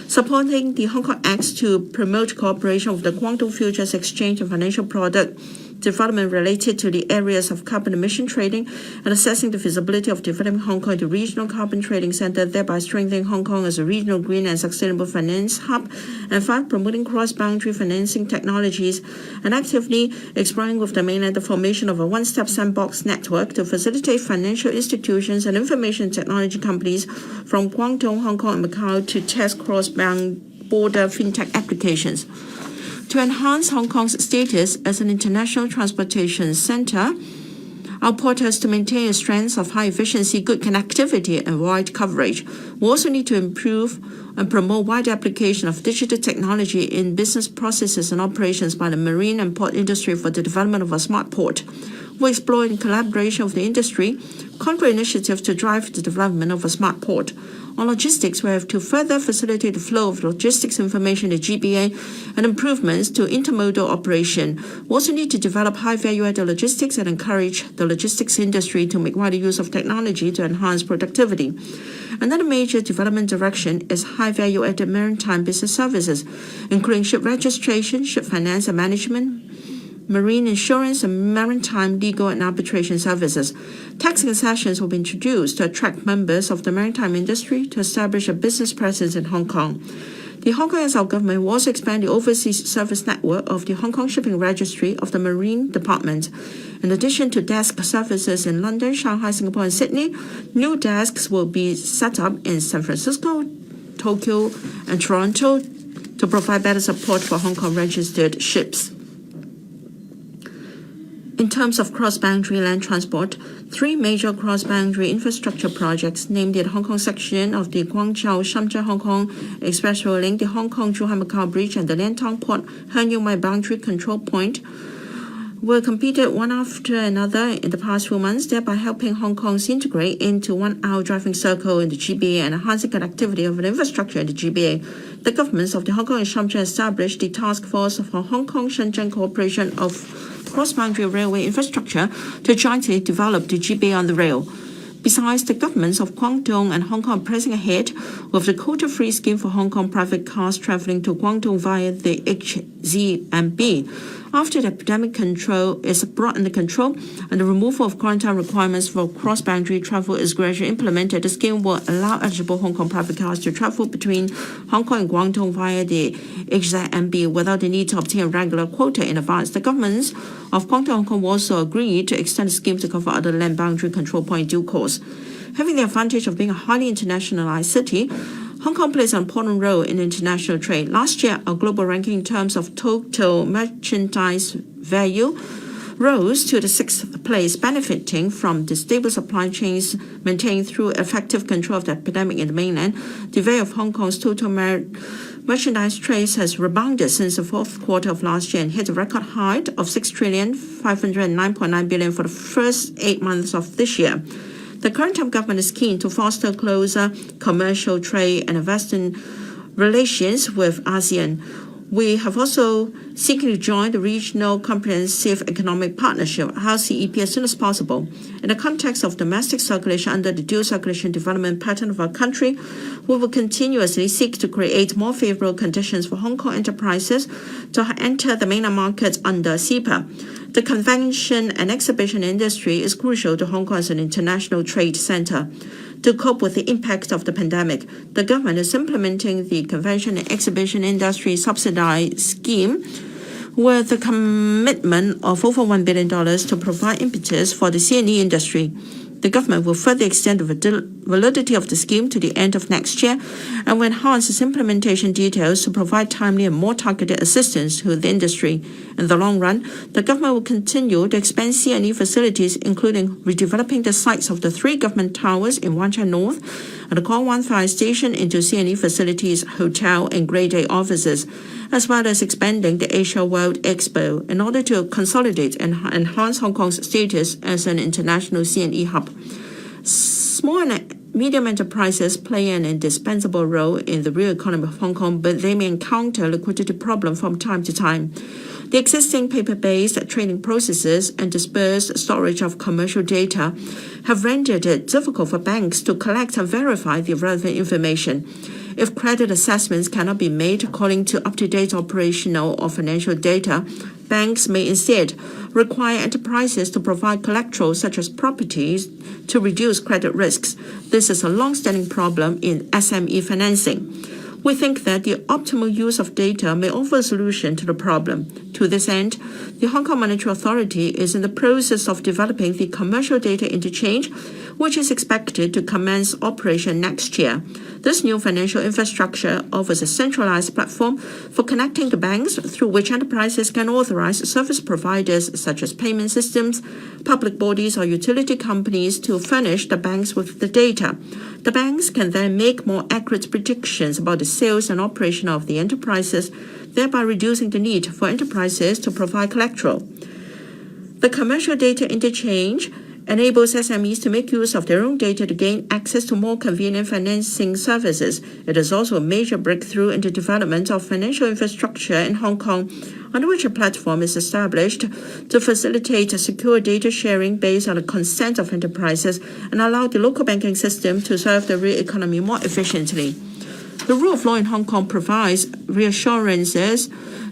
supporting the Hong Kong Acts to promote cooperation with the Guangdong Futures Exchange and financial product development related to the areas of carbon emission trading and assessing the feasibility of developing Hong Kong into a regional carbon trading center, thereby strengthening Hong Kong as a regional green and sustainable finance hub. And 5, promoting cross-boundary financing technologies and actively exploring with the mainland the formation of a one-stop sandbox network to facilitate financial institutions and information technology companies from Guangdong, Hong Kong, and Macau to test cross-border fintech applications. To enhance Hong Kong's status as an international transportation center, our port has to maintain a strength of high efficiency, good connectivity, and wide coverage. We also need to improve and promote wide application of digital technology in business processes and operations by the marine and port industry for the development of a smart port. We explore in collaboration with the industry concrete initiatives to drive the development of a smart port. On logistics, we have to further facilitate the flow of logistics information in the GBA and improvements to intermodal operation. We also need to develop high-value-added logistics and encourage the logistics industry to make wider use of technology to enhance productivity. Another major development direction is high-value-added maritime business services, including ship registration, ship finance and management, marine insurance, and maritime legal and arbitration services. Tax concessions will be introduced to attract members of the maritime industry to establish a business presence in Hong Kong. The Hong Kong SL government will also expand the overseas service network of the Hong Kong Shipping Registry of the Marine Department. In addition to desk services in London, Shanghai, Singapore, and Sydney, new desks will be set up in San Francisco, Tokyo, and Toronto to provide better support for Hong Kong registered ships. In terms of cross-boundary land transport, 3 major cross-boundary infrastructure projects, namely the Hong Kong section of the Guangzhou-Shenzhen-Hong Kong Expressway link, the Hong Kong-Zhuhai-Macau Bridge, and the Lantong Port Hanyumai Boundary Control Point, were completed one after another in the past few months, thereby helping Hong Kong's integrate into 1 hour driving circle in the GBA and enhancing connectivity of an infrastructure in the GBA. The governments of the Hong Kong and Shenzhen established the Task Force for Hong Kong-Shenzhen Cooperation of Cross-Boundary Railway Infrastructure to jointly develop the GBA on the rail. Besides, the governments of Guangdong and Hong Kong are pressing ahead with the quota-free scheme for Hong Kong private cars traveling to Guangdong via the HKFP. After the epidemic control is brought under control and the removal of quarantine requirements for cross-boundary travel is gradually implemented, the scheme will allow eligible Hong Kong private cars to travel between Hong Kong and Guangdong via the HKFP without the need to obtain a regular quota in advance. The governments of Guangdong and Hong Kong will also agreed to extend the scheme to cover other land boundary control points in due course. Having the advantage of being a highly internationalized city, Hong Kong plays an important role in international trade. Last year, our global ranking in terms of total merchandise value rose to the 6th place, benefiting from the stable supply chains maintained through effective control of the epidemic in the mainland. The value of Hong Kong's total merchandise trade has rebounded since the fourth quarter of last year and hit a record high of $6,509.9 billion for the first 8 months of this year. The current term government is keen to foster closer commercial trade and investment relations with ASEAN. We have also seeking to join the Regional Comprehensive Economic Partnership, RCEP, as soon as possible. In the context of domestic circulation under the dual circulation development pattern of our country, we will continuously seek to create more favorable conditions for Hong Kong enterprises to enter the mainland market under CEPA. The convention and exhibition industry is crucial to Hong Kong as an international trade center. To cope with the impact of the pandemic, the government is implementing the convention and exhibition industry subsidy scheme with a commitment of over $1 billion to provide impetus for the C&E industry. The government will further extend the validity of the scheme to the end of next year and will enhance its implementation details to provide timely and more targeted assistance to the industry. In the long run, the government will continue to expand C&E facilities, including redeveloping the sites of the 3 government towers in Wan Chai North and the Kwong Wan Fire Station into C&E facilities, hotel and Grade A offices, as well as expanding the Asia World Expo in order to consolidate and enhance Hong Kong's status as an international C&E hub. Small and medium enterprises play an indispensable role in the real economy of Hong Kong, but they may encounter liquidity problems from time to time. The existing paper-based trading processes and dispersed storage of commercial data have rendered it difficult for banks to collect and verify the relevant information. If credit assessments cannot be made according to up-to-date operational or financial data, banks may instead require enterprises to provide collateral such as properties to reduce credit risks. This is a long-standing problem in SME financing. We think that the optimal use of data may offer a solution to the problem. To this end, the Hong Kong Monetary Authority is in the process of developing the commercial data interchange, which is expected to commence operation next year. This new financial infrastructure offers a centralized platform for connecting the banks through which enterprises can authorize service providers such as payment systems, public bodies or utility companies to furnish the banks with the data. The banks can then make more accurate predictions about the sales and operation of the enterprises, thereby reducing the need for enterprises to provide collateral. The commercial data interchange enables SMEs to make use of their own data to gain access to more convenient financing services. It is also a major breakthrough in the development of financial infrastructure in Hong Kong, under which a platform is established to facilitate secure data sharing based on the consent of enterprises and allow the local banking system to serve the real economy more efficiently. The rule of law in Hong Kong provides reassurances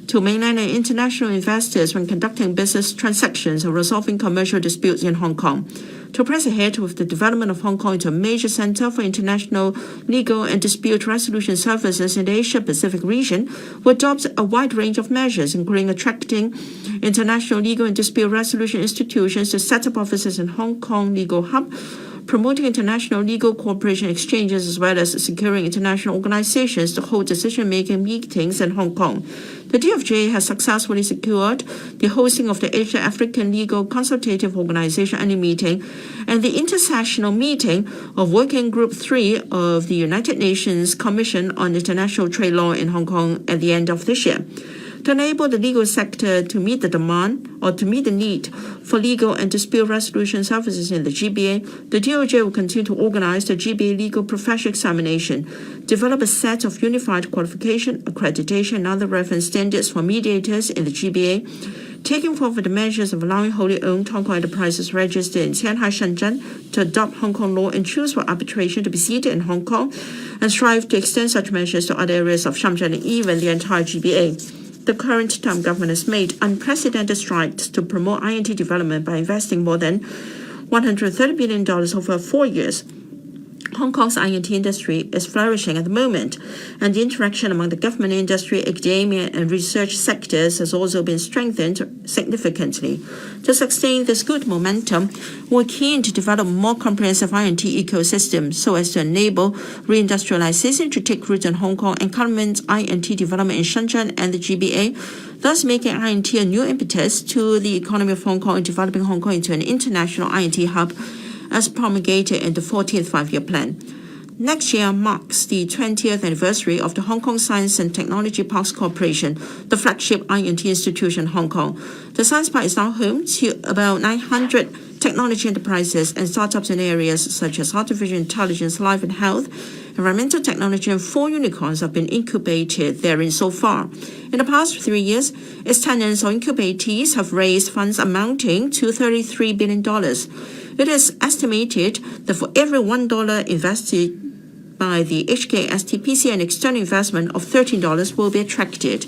to mainland and international investors when conducting business transactions or resolving commercial disputes in Hong Kong. To press ahead with the development of Hong Kong into a major center for international legal and dispute resolution services in the Asia-Pacific region, we adopt a wide range of measures, including attracting international legal and dispute resolution institutions to set up offices in Hong Kong Legal Hub, promoting international legal cooperation exchanges, as well as securing international organizations to hold decision-making meetings in Hong Kong. The DFJ has successfully secured the hosting of the Asia-African Legal Consultative Organization annual meeting and the intersessional meeting of Working Group 3 of the United Nations Commission on International Trade Law in Hong Kong at the end of this year. To enable the legal sector to meet the demand or to meet the need for legal and dispute resolution services in the GBA, the DOJ will continue to organize the GBA legal professional examination, develop a set of unified qualification, accreditation, and other reference standards for mediators in the GBA, taking forward the measures of allowing wholly owned Hong Kong enterprises registered in Shanghai, Shenzhen to adopt Hong Kong law and choose for arbitration to be seated in Hong Kong, and strive to extend such measures to other areas of Shenzhen and even the entire GBA. The current term government has made unprecedented strides to promote INT development by investing more than $130 billion over 4 years. Hong Kong's INT industry is flourishing at the moment, and the interaction among the government, industry, academia, and research sectors has also been strengthened significantly. To sustain this good momentum, we're keen to develop a more comprehensive INT ecosystem so as to enable reindustrialization to take root in Hong Kong and complement INT development in Shenzhen and the GBA, thus making INT a new impetus to the economy of Hong Kong and developing Hong Kong into an international INT hub as promulgated in the 14th Five-Year Plan. Next year marks the 20th anniversary of the Hong Kong Science and Technology Parks Corporation, the flagship INT institution in Hong Kong. The Science Park is now home to about 900 technology enterprises and startups in areas such as artificial intelligence, life and health, environmental technology, and 4 unicorns have been incubated therein so far. In the past 3 years, its tenants or incubatees have raised funds amounting to $33 billion. It is estimated that for every $1 invested by the HKFP, an external investment of $13 will be attracted.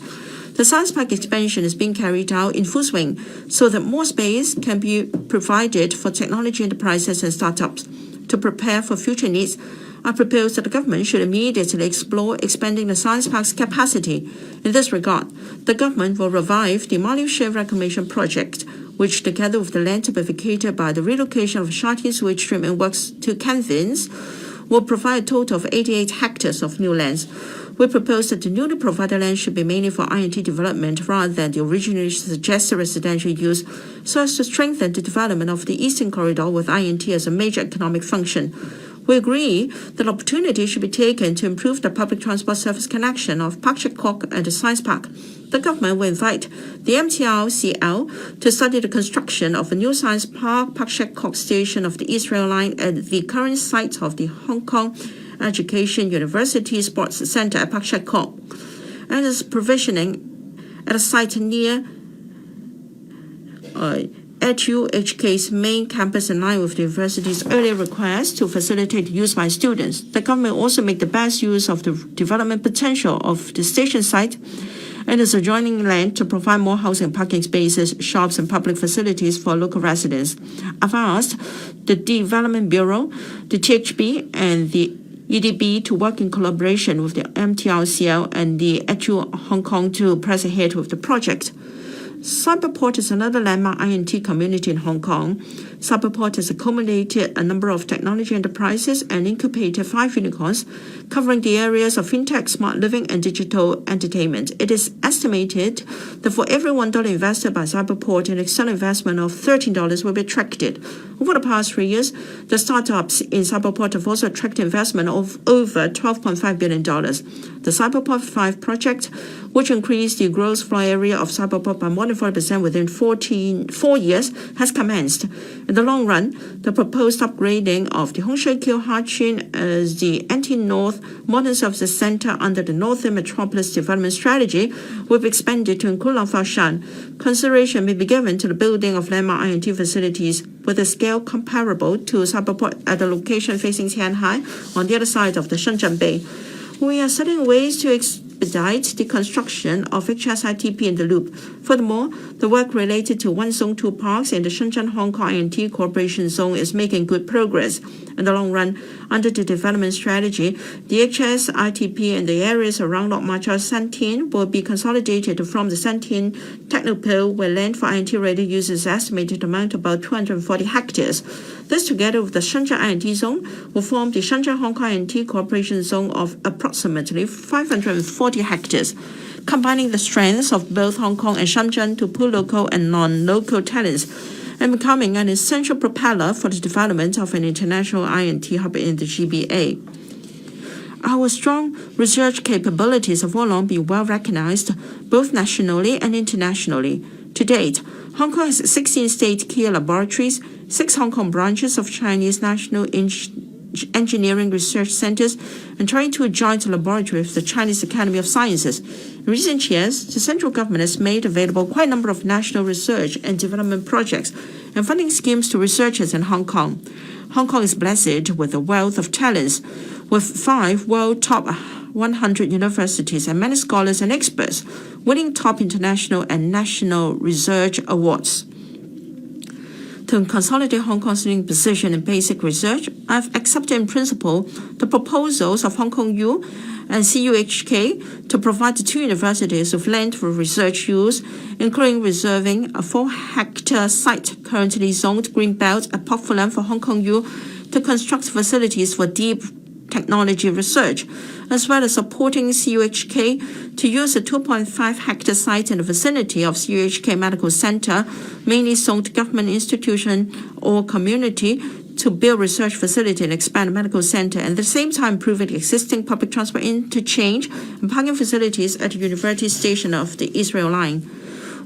The Science Park expansion is being carried out in full swing so that more space can be provided for technology enterprises and startups. To prepare for future needs, I propose that the government should immediately explore expanding the Science Park's capacity. In this regard, the government will revive the Maliu Share Reclamation Project, which, together with the land to be vacated by the relocation of Sha-Tin sewage treatment works to Canvins, will provide a total of 88 hectares of new lands. We propose that the newly provided land should be mainly for INT development rather than the originally suggested residential use, so as to strengthen the development of the Eastern Corridor with INT as a major economic function. We agree that opportunity should be taken to improve the public transport service connection of Pak Shek Kok and the Science Park. The government will invite the MTRCL to study the construction of a new Science Park Pak Shek Kok station of the East Rail Line at the current site of the Hong Kong Education University Sports Centre at Pak Shek Kok, and is provisioning at a site near HK's main campus in line with the university's earlier request to facilitate use by students. The government will also make the best use of the development potential of the station site and its adjoining land to provide more housing, parking spaces, shops, and public facilities for local residents. I've asked the Development Bureau, the THB, and the EDB to work in collaboration with the MTRCL and the HU Hong Kong to press ahead with the project. Cyberport is another landmark INT community in Hong Kong. Cyberport has accumulated a number of technology enterprises and incubated 5 unicorns, covering the areas of fintech, smart living, and digital entertainment. It is estimated that for every $1 invested by Cyberport, an external investment of $13 will be attracted. Over the past 3 years, the startups in Cyberport have also attracted investment of over $12.5 billion. The Cyberport 5 project, which increased the gross floor area of Cyberport by more than 40% within 4 years, has commenced. In the long run, the proposed upgrading of the Hong Shou Kiu Hachin as the Anti-North Modern Services Center under the Northern Metropolis Development Strategy will be expanded to include Long Fao Shan. Consideration may be given to the building of landmark INT facilities with a scale comparable to Cyberport at a location facing Tianhai on the other side of the Shenzhen Bay. We are studying ways to expedite the construction of HSITP in the loop. Furthermore, the work related to One Zone 2 parks in the Shenzhen-Hong Kong INT Cooperation Zone is making good progress. In the long run, under the development strategy, the HSITP and the areas around Lok Ma Chau Santin will be consolidated to form the Santin Technopole, where land for INT-ready use is estimated to amount to about 240 hectares. This, together with the Shenzhen INT Zone, will form the Shenzhen-Hong Kong INT Cooperation Zone of approximately 540 hectares, combining the strengths of both Hong Kong and Shenzhen to pull local and non-local talents, and becoming an essential propeller for the development of an international INT hub in the GBA. Our strong research capabilities have all along been well recognized, both nationally and internationally. To date, Hong Kong has 16 state key laboratories, 6 Hong Kong branches of Chinese National Engineering Research Centers, and 22 joint laboratories with the Chinese Academy of Sciences. In recent years, the central government has made available quite a number of national research and development projects and funding schemes to researchers in Hong Kong. Hong Kong is blessed with a wealth of talents, with 5 world top 100 universities and many scholars and experts winning top international and national research awards. To consolidate Hong Kong's leading position in basic research, I've accepted in principle the proposals of Hong Kong U and CUHK to provide the 2 universities with land for research use, including reserving a 4-hectare site currently zoned Greenbelt at Pok Fu Lam for Hong Kong U to construct facilities for deep technology research, as well as supporting CUHK to use a 2.5-hectare site in the vicinity of CUHK Medical Center, mainly zoned government institution or community, to build research facility and expand a medical center, and at the same time improving the existing public transport interchange and parking facilities at the University Station of the Israel Line.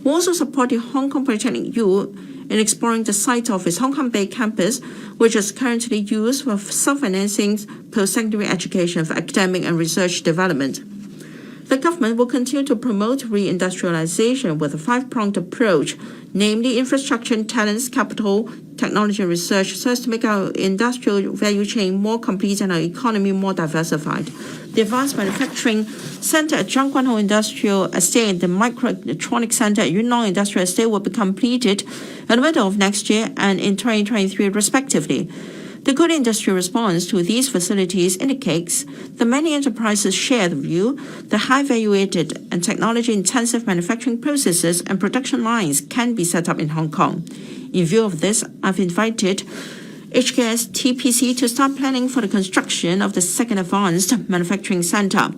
We also supported Hong Kong Polytechnic U in exploring the site of its Hong Kong Bay campus, which is currently used for self-financing post-secondary education for academic and research development. The government will continue to promote reindustrialization with a 5-pronged approach, namely infrastructure, talents, capital, technology, and research, so as to make our industrial value chain more complete and our economy more diversified. The Advanced Manufacturing Center at Zhang Guanhong Industrial Estate and the Microelectronics Center at Yunlong Industrial Estate will be completed in the middle of next year and in 2023, respectively. The good industry response to these facilities indicates that many enterprises share the view that high-value-added and technology-intensive manufacturing processes and production lines can be set up in Hong Kong. In view of this, I've invited HKSTPC to start planning for the construction of the second advanced manufacturing center.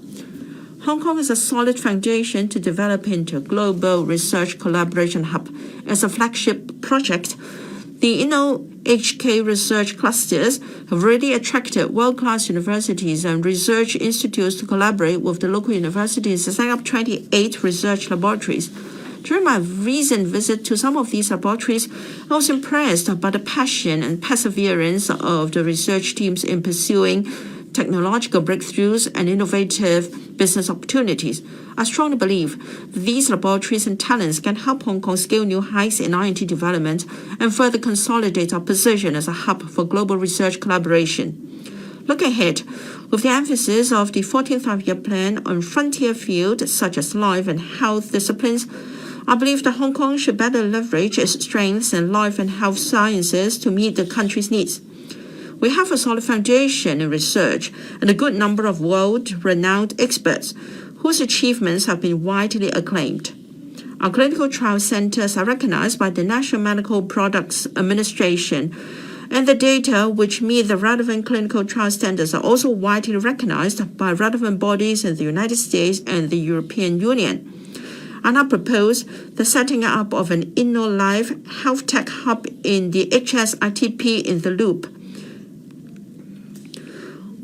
Hong Kong has a solid foundation to develop into a global research collaboration hub. As a flagship project, the HK research clusters have already attracted world-class universities and research institutes to collaborate with the local universities to set up 28 research laboratories. During my recent visit to some of these laboratories, I was impressed by the passion and perseverance of the research teams in pursuing technological breakthroughs and innovative business opportunities. I strongly believe these laboratories and talents can help Hong Kong scale new heights in R&D development and further consolidate our position as a hub for global research collaboration. Looking ahead, with the emphasis of the 14th Five-Year Plan on frontier fields such as life and health disciplines, I believe that Hong Kong should better leverage its strengths in life and health sciences to meet the country's needs. We have a solid foundation in research and a good number of world-renowned experts whose achievements have been widely acclaimed. Our clinical trial centers are recognized by the National Medical Products Administration, and the data which meet the relevant clinical trial standards are also widely recognized by relevant bodies in the United States and the European Union. I now propose the setting up of an InnoLife health tech hub in the HSITP in the Loop.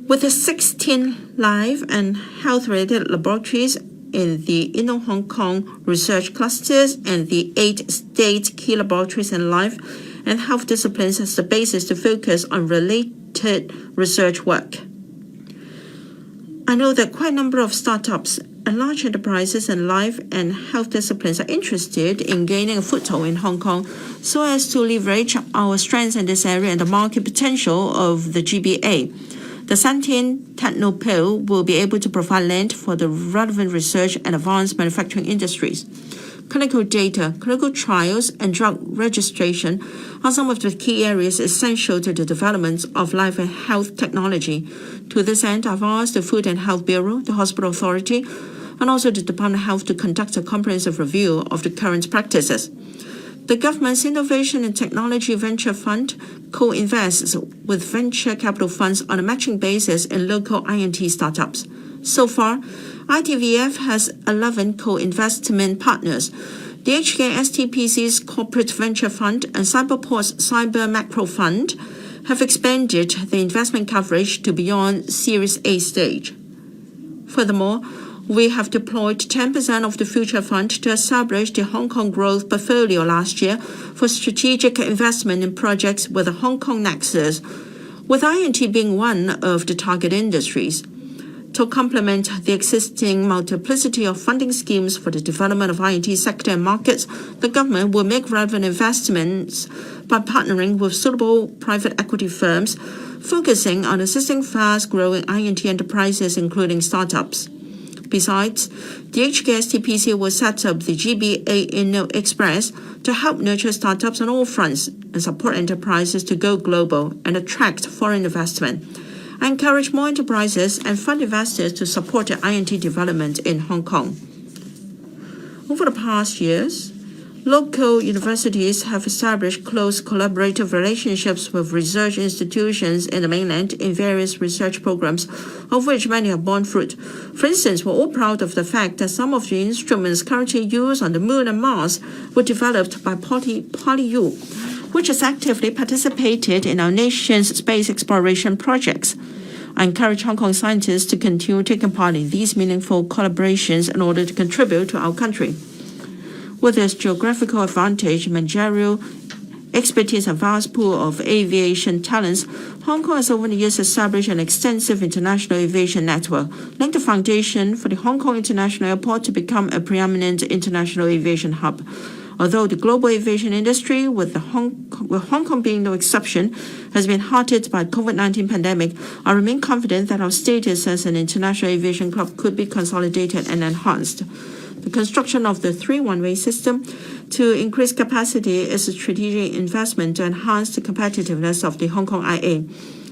With the 16 life and health-related laboratories in the Inno-Hong Kong research clusters and the 8 state key laboratories in life and health disciplines as the basis to focus on related research work. I know that quite a number of startups and large enterprises in life and health disciplines are interested in gaining a foothold in Hong Kong so as to leverage our strengths in this area and the market potential of the GBA. The Santian Technopole will be able to provide land for the relevant research and advanced manufacturing industries. Clinical data, clinical trials, and drug registration are some of the key areas essential to the development of life and health technology. To this end, I've asked the Food and Health Bureau, the Hospital Authority, and also the Department of Health to conduct a comprehensive review of the current practices. The government's Innovation and Technology Venture Fund co-invests with venture capital funds on a matching basis in local INT startups. So far, ITVF has 11 co-investment partners. The HKSTPC's Corporate Venture Fund and Cyberport's Cyber Macro Fund have expanded the investment coverage to beyond Series A stage. Furthermore, We have deployed 10% of the Future Fund to establish the Hong Kong Growth Portfolio last year for strategic investment in projects with a Hong Kong nexus, with INT being one of the target industries. To complement the existing multiplicity of funding schemes for the development of INT sector and markets, the government will make relevant investments by partnering with suitable private equity firms, focusing on assisting fast-growing INT enterprises, including startups. Besides, the HKSTPC will set up the GBA Inno Express to help nurture startups on all fronts and support enterprises to go global and attract foreign investment. I encourage more enterprises and fund investors to support the INT development in Hong Kong. Over the past years, local universities have established close collaborative relationships with research institutions in the mainland in various research programs, of which many have borne fruit. For instance, we're all proud of the fact that some of the instruments currently used on the Moon and Mars were developed by PolyU, which has actively participated in our nation's space exploration projects. I encourage Hong Kong scientists to continue taking part in these meaningful collaborations in order to contribute to our country. With its geographical advantage, managerial expertise, and vast pool of aviation talents, Hong Kong has over the years established an extensive international aviation network, laying the foundation for the Hong Kong International Airport to become a preeminent international aviation hub. Although the global aviation industry, with Hong Kong being no exception, has been hard hit by the COVID-19 pandemic, I remain confident that our status as an international aviation club could be consolidated and enhanced. The construction of the 3-one-way system to increase capacity is a strategic investment to enhance the competitiveness of the Hong Kong IA.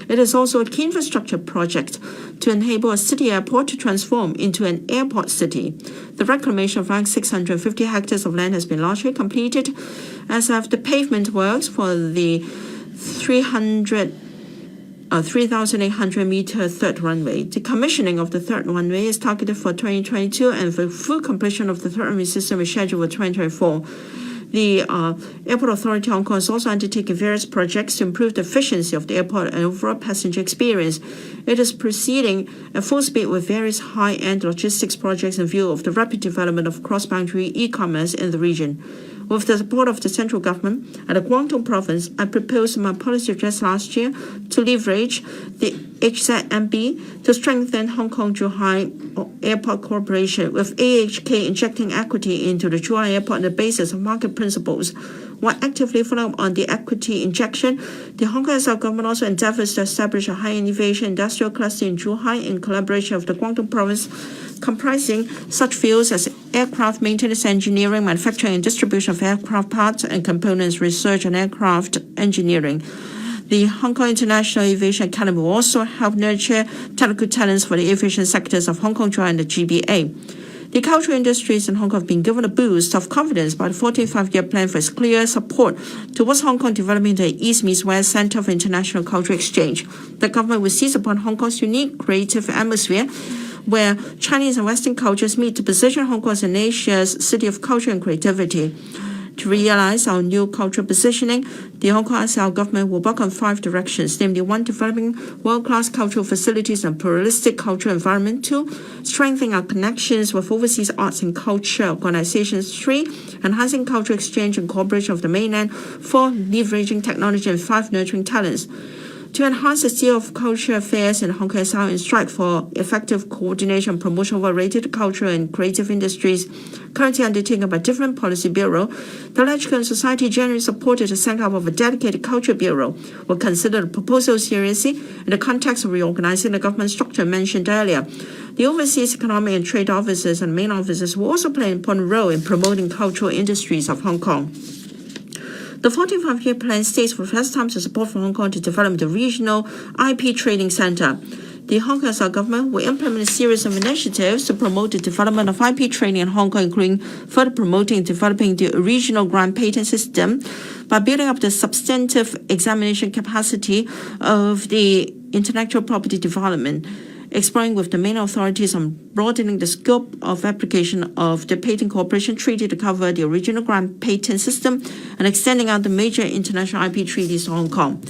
It is also a key infrastructure project to enable a city airport to transform into an airport city. The reclamation of around 650 hectares of land has been largely completed, as have the pavement works for the 3,800-meter third runway. The commissioning of the third runway is targeted for 2022, and the full completion of the third runway system is scheduled for 2024. The Airport Authority of Hong Kong is also undertaking various projects to improve the efficiency of the airport and overall passenger experience. It is proceeding at full speed with various high-end logistics projects in view of the rapid development of cross-boundary e-commerce in the region. With the support of the central government and the Guangdong province, I proposed in my policy address last year to leverage the HZMB to strengthen Hong Kong-Zhuhai Airport Corporation, with AHK injecting equity into the Zhuhai Airport on the basis of market principles. While actively following up on the equity injection, the Hong Kong SL government also endeavors to establish a high innovation industrial cluster in Zhuhai in collaboration with the Guangdong province, comprising such fields as aircraft maintenance engineering, manufacturing and distribution of aircraft parts and components, research and aircraft engineering. The Hong Kong International Aviation Academy will also help nurture technical talents for the aviation sectors of Hong Kong, Zhuhai and the GBA. The cultural industries in Hong Kong have been given a boost of confidence by the 14th Five-Year Plan for its clear support towards Hong Kong developing the East meets West Centre of International Cultural Exchange. The government will seize upon Hong Kong's unique creative atmosphere, where Chinese and Western cultures meet, to position Hong Kong as an Asia's city of culture and creativity. To realize our new cultural positioning, the Hong Kong SL government will work on 5 directions, namely 1, developing world-class cultural facilities and pluralistic cultural environment; 2, strengthening our connections with overseas arts and culture organizations; 3, enhancing cultural exchange and cooperation of the mainland; 4, leveraging technology; and 5, nurturing talents. To enhance the seal of culture affairs in Hong Kong SL and strive for effective coordination and promotion of related cultural and creative industries currently undertaken by different policy bureaux, the Electoral and Society generally supported the setting up of a dedicated culture bureau. Will consider the proposal seriously in the context of reorganizing the government structure mentioned earlier. The overseas economic and trade offices and main offices will also play an important role in promoting cultural industries of Hong Kong. The 14th Five-Year Plan states for the first time to support for Hong Kong to develop the regional IP trading center. The Hong Kong SL government will implement a series of initiatives to promote the development of IP trading in Hong Kong, including further promoting and developing the regional grand patent system by building up the substantive examination capacity of the intellectual property development, exploring with the main authorities on broadening the scope of application of the Patent Cooperation Treaty to cover the original grand patent system, and extending out the major international IP treaties to Hong Kong.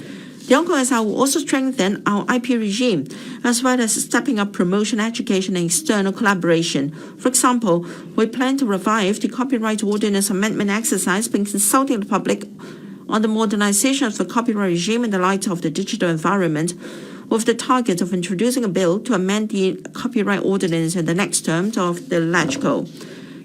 The Hong Kong SI will also strengthen our IP regime, as well as stepping up promotion, education, and external collaboration. For example, we plan to revive the Copyright Ordinance Amendment exercise by consulting the public on the modernization of the copyright regime in the light of the digital environment, with the target of introducing a bill to amend the Copyright Ordinance in the next term of the Electoral.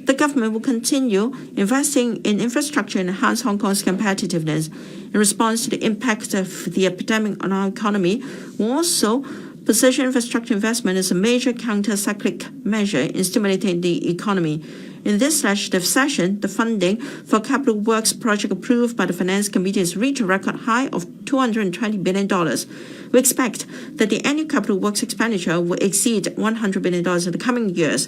The government will continue investing in infrastructure and enhance Hong Kong's competitiveness. In response to the impact of the epidemic on our economy, we'll also position infrastructure investment as a major counter-cyclic measure in stimulating the economy. In this legislative session, the funding for capital works project approved by the Finance Committee has reached a record high of $220 billion. We expect that the annual capital works expenditure will exceed $100 billion in the coming years.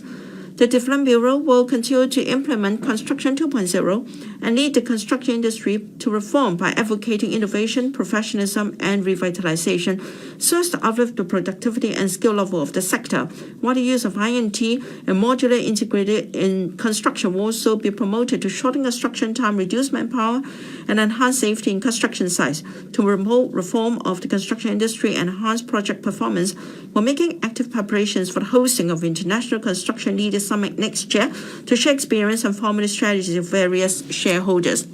The Development Bureau will continue to implement Construction 2.0 and lead the construction industry to reform by advocating innovation, professionalism, and revitalization so as to uplift the productivity and skill level of the sector, while the use of INT and modular integrated in construction will also be promoted to shorten construction time, reduce manpower, and enhance safety in construction sites. To promote reform of the construction industry and enhance project performance, we're making active preparations for the hosting of International Construction Leaders Summit next year to share experience and formulate strategies with various shareholders.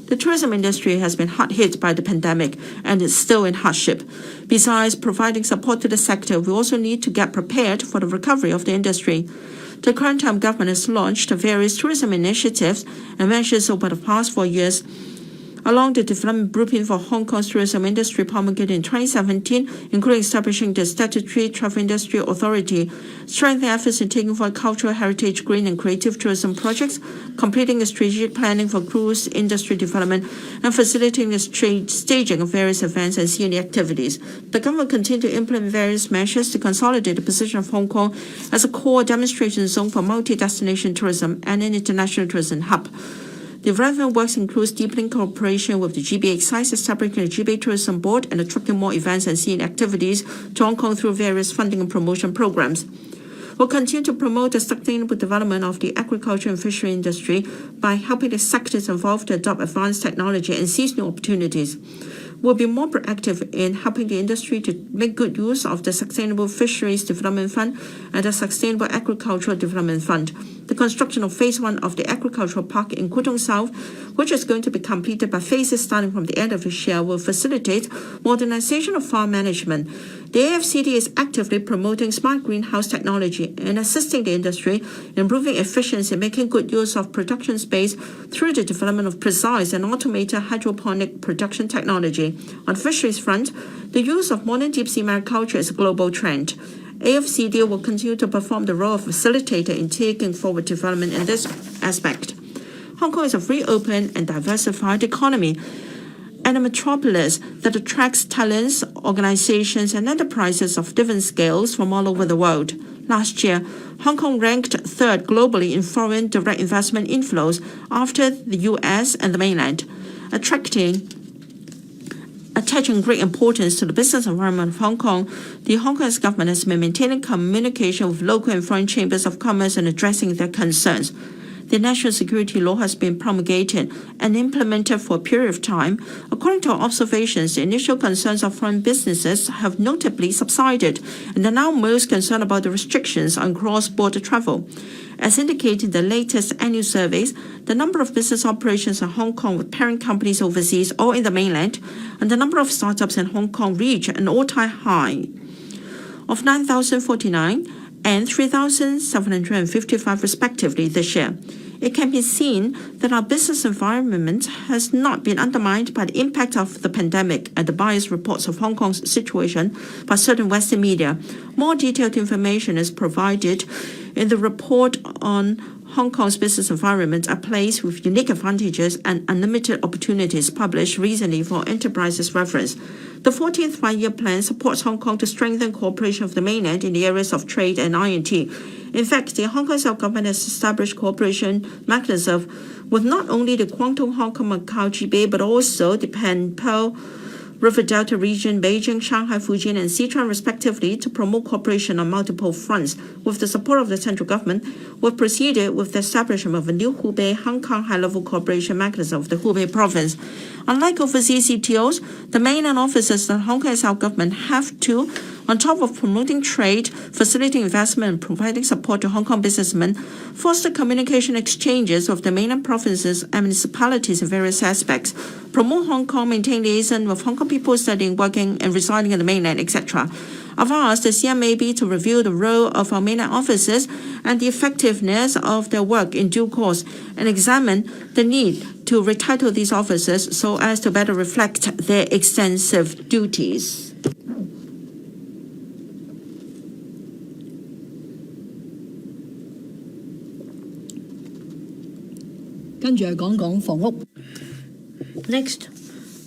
The tourism industry has been hard hit by the pandemic and is still in hardship. Besides providing support to the sector, we also need to get prepared for the recovery of the industry. The current time government has launched various tourism initiatives and measures over the past 4 years. Along the development blueprint for Hong Kong's tourism industry promulgated in 2017, including establishing the Statutory Travel Industry Authority, strengthening efforts in taking forward cultural heritage, green and creative tourism projects, completing the strategic planning for cruise industry development, and facilitating the staging of various events and CNE activities. The government will continue to implement various measures to consolidate the position of Hong Kong as a core demonstration zone for multi-destination tourism and an international tourism hub. The relevant works includes deepening cooperation with the GBA Excise, establishing the GBA Tourism Board, and attracting more events and scene activities to Hong Kong through various funding and promotion programs. We'll continue to promote the sustainable development of the agriculture and fishery industry by helping the sectors involved to adopt advanced technology and seize new opportunities. We'll be more proactive in helping the industry to make good use of the Sustainable Fisheries Development Fund and the Sustainable Agricultural Development Fund. The construction of Phase 1 of the Agricultural Park in Kutong South, which is going to be completed by phases starting from the end of this year, will facilitate modernization of farm management. The AFCD is actively promoting smart greenhouse technology and assisting the industry, improving efficiency and making good use of production space through the development of precise and automated hydroponic production technology. On the fisheries front, the use of modern deep-sea mariculture is a global trend. AFCD will continue to perform the role of facilitator in taking forward development in this aspect. Hong Kong is a free, open, and diversified economy, and a metropolis that attracts talents, organizations, and enterprises of different scales from all over the world. Last year, Hong Kong ranked third globally in foreign direct investment inflows after the US and the mainland, attaching great importance to the business environment of Hong Kong. The Hong Kong government has been maintaining communication with local and foreign chambers of commerce and addressing their concerns. The national security law has been promulgated and implemented for a period of time. According to our observations, the initial concerns of foreign businesses have notably subsided and are now most concerned about the restrictions on cross-border travel. As indicated in the latest annual surveys, the number of business operations in Hong Kong with parent companies overseas or in the mainland and the number of startups in Hong Kong reached an all-time high of 9,049 and 3,755 respectively this year. It can be seen that our business environment has not been undermined by the impact of the pandemic and the biased reports of Hong Kong's situation by certain Western media. More detailed information is provided in the report on Hong Kong's business environment, a place with unique advantages and unlimited opportunities, published recently for Enterprise's reference. The 14th Five-Year Plan supports Hong Kong to strengthen cooperation with the mainland in the areas of trade and INT. In fact, the Hong Kong self-government has established cooperation mechanism with not only the Guangdong Hong Kong Macau GBA, but also the Pan Pearl River Delta region, Beijing, Shanghai, Fujian, and Sichuan respectively to promote cooperation on multiple fronts. With the support of the central government, we've proceeded with the establishment of a new Hubei Hong Kong high-level cooperation mechanism of the Hubei province. Unlike overseas CTOs, the mainland offices of the Hong Kong and South government have to, on top of promoting trade, facilitating investment, and providing support to Hong Kong businessmen, foster communication exchanges with the mainland provinces and municipalities in various aspects, promote Hong Kong, maintain liaison with Hong Kong people studying, working, and residing in the mainland, etc. Of ours, the CM may be to review the role of our mainland offices and the effectiveness of their work in due course and examine the need to retitle these officers so as to better reflect their extensive duties. 跟住係講講房屋。 Next,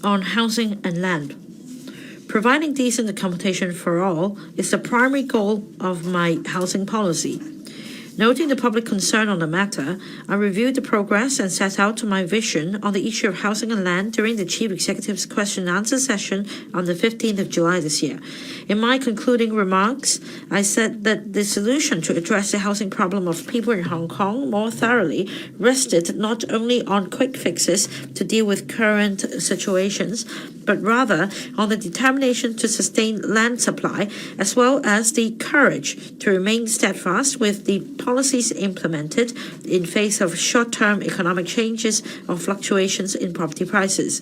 on housing and land. Providing decent accommodation for all is the primary goal of my housing policy. Noting the public concern on the matter, I reviewed the progress and set out my vision on the issue of housing and land during the Chief Executive's question and answer session on the 15th of July this year. In my concluding remarks, I said that the solution to address the housing problem of people in Hong Kong more thoroughly rested not only on quick fixes to deal with current situations, but rather on the determination to sustain land supply, as well as the courage to remain steadfast with the policies implemented in face of short-term economic changes or fluctuations in property prices.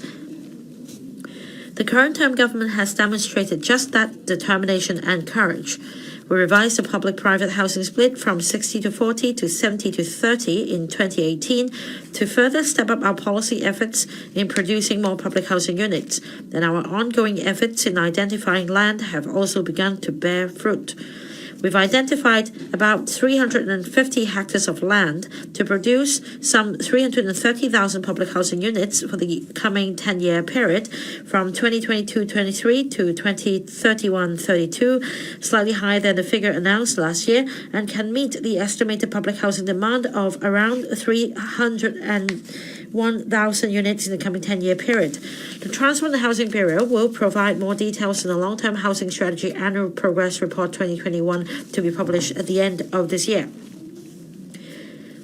The current term government has demonstrated just that determination and courage. We revised the public-private housing split from 60-40 to 70-30 in 2018 to further step up our policy efforts in producing more public housing units, and our ongoing efforts in identifying land have also begun to bear fruit. We've identified about 350 hectares of land to produce some 330,000 public housing units for the coming 10-year period from 2022-23 to 2031-32, slightly higher than the figure announced last year, and can meet the estimated public housing demand of around 301,000 units in the coming 10-year period. The Transport and Housing Bureau will provide more details in the Long-Term Housing Strategy Annual Progress Report 2021 to be published at the end of this year.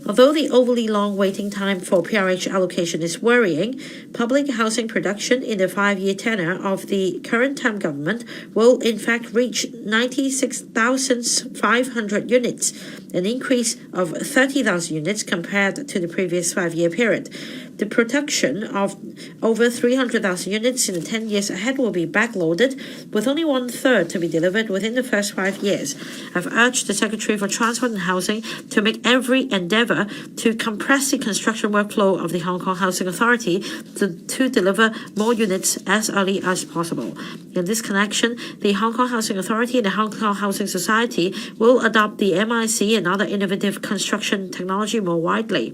Although the overly long waiting time for PRH allocation is worrying, public housing production in the 5-year tenure of the current term government will in fact reach 96,500 units, an increase of 30,000 units compared to the previous 5-year period. The production of over 300,000 units in the 10 years ahead will be backloaded, with only 1/3 to be delivered within the first 5 years. I've urged the Secretary for Transport and Housing to make every endeavour to compress the construction workflow of the Hong Kong Housing Authority to deliver more units as early as possible. In this connection, the Hong Kong Housing Authority and the Hong Kong Housing Society will adopt the MIC and other innovative construction technology more widely.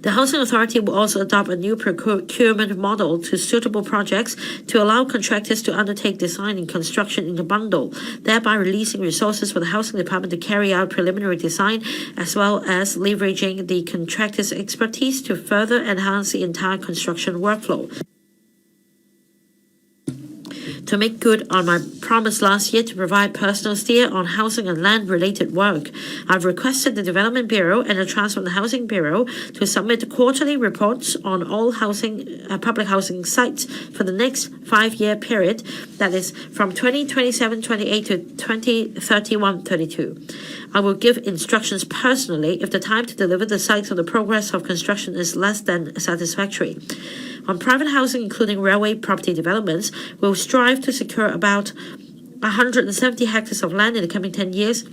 The Housing Authority will also adopt a new procurement model to suitable projects to allow contractors to undertake design and construction in a bundle, thereby releasing resources for the Housing Department to carry out preliminary design, as well as leveraging the contractor's expertise to further enhance the entire construction workflow. To make good on my promise last year to provide personal steer on housing and land-related work, I've requested the Development Bureau and the Transport and Housing Bureau to submit quarterly reports on all public housing sites for the next 5-year period, that is from 2027-28 to 2031-32. I will give instructions personally if the time to deliver the sites or the progress of construction is less than satisfactory. On private housing, including railway property developments, we'll strive to secure about 170 hectares of land in the coming 10 years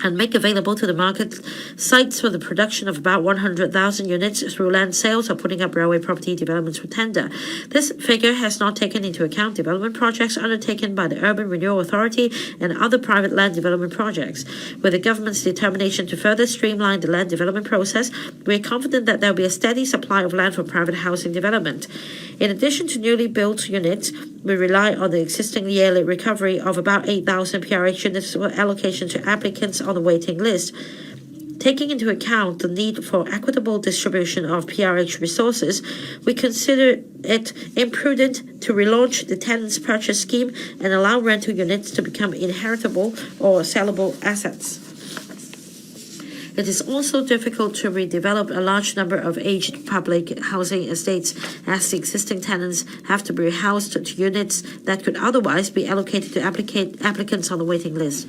and make available to the market sites for the production of about 100,000 units through land sales or putting up railway property developments for tender. This figure has not taken into account development projects undertaken by the Urban Renewal Authority and other private land development projects. With the government's determination to further streamline the land development process, we are confident that there will be a steady supply of land for private housing development. In addition to newly built units, we rely on the existing yearly recovery of about 8,000 PRH units for allocation to applicants on the waiting list. Taking into account the need for equitable distribution of PRH resources, we consider it imprudent to relaunch the tenants' purchase scheme and allow rental units to become inheritable or sellable assets. It is also difficult to redevelop a large number of aged public housing estates, as the existing tenants have to be rehoused to units that could otherwise be allocated to applicants on the waiting list.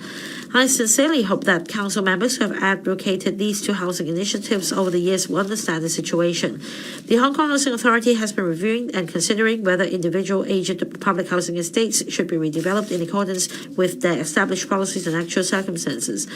I sincerely hope that council members who have advocated these two housing initiatives over the years will understand the situation. The Hong Kong Housing Authority has been reviewing and considering whether individual aged public housing estates should be redeveloped in accordance with their established policies and actual circumstances.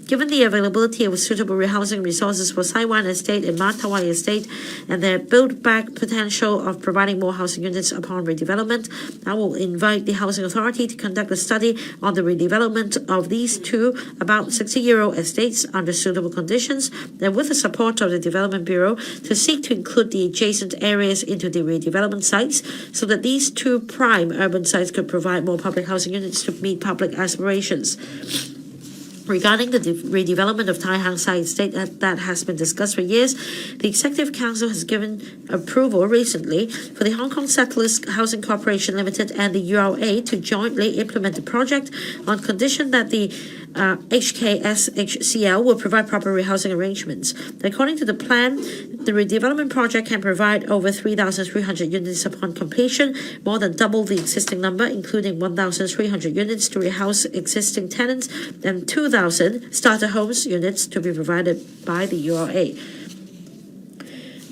Given the availability of suitable rehousing resources for Sai Wan Estate and Ma Tawai Estate and their build-back potential of providing more housing units upon redevelopment, I will invite the Housing Authority to conduct a study on the redevelopment of these two about 60-year-old estates under suitable conditions, and with the support of the Development Bureau, to seek to include the adjacent areas into the redevelopment sites so that these two prime urban sites could provide more public housing units to meet public aspirations. Regarding the redevelopment of Tai Hang Sai Estate that has been discussed for years, the Executive Council has given approval recently for the Hong Kong Settlers Housing Corporation Limited and the URA to jointly implement the project on condition that the HKSHCL will provide proper rehousing arrangements. According to the plan, the redevelopment project can provide over 3,300 units upon completion, more than double the existing number, including 1,300 units to rehouse existing tenants and 2,000 starter homes units to be provided by the URA.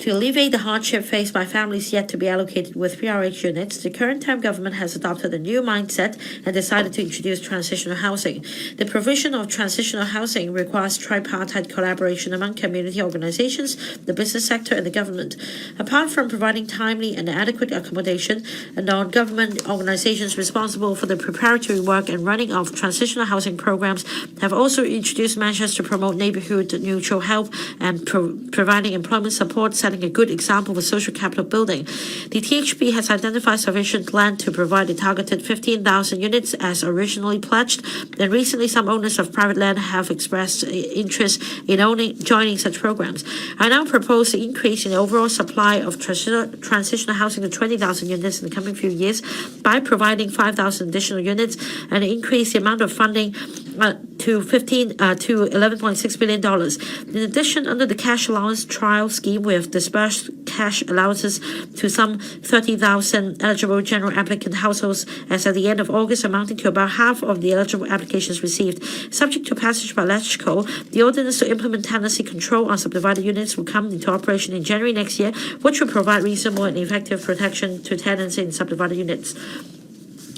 To alleviate the hardship faced by families yet to be allocated with PRH units, the current time government has adopted a new mindset and decided to introduce transitional housing. The provision of transitional housing requires tripartite collaboration among community organizations, the business sector, and the government. Apart from providing timely and adequate accommodation, non-government organizations responsible for the preparatory work and running of transitional housing programs have also introduced measures to promote neighborhood-neutral health and providing employment support, setting a good example for social capital building. The THB has identified sufficient land to provide a targeted 15,000 units as originally pledged, and recently some owners of private land have expressed interest in joining such programs. I now propose the increase in the overall supply of transitional housing to 20,000 units in the coming few years by providing 5,000 additional units and increase the amount of funding to $11.6 billion. In addition, under the cash allowance trial scheme, we have dispersed cash allowances to some 30,000 eligible general applicant households as at the end of August, amounting to about half of the eligible applications received. Subject to passage by Electoral, the ordinance to implement tenancy control on subdivided units will come into operation in January next year, which will provide reasonable and effective protection to tenants in subdivided units.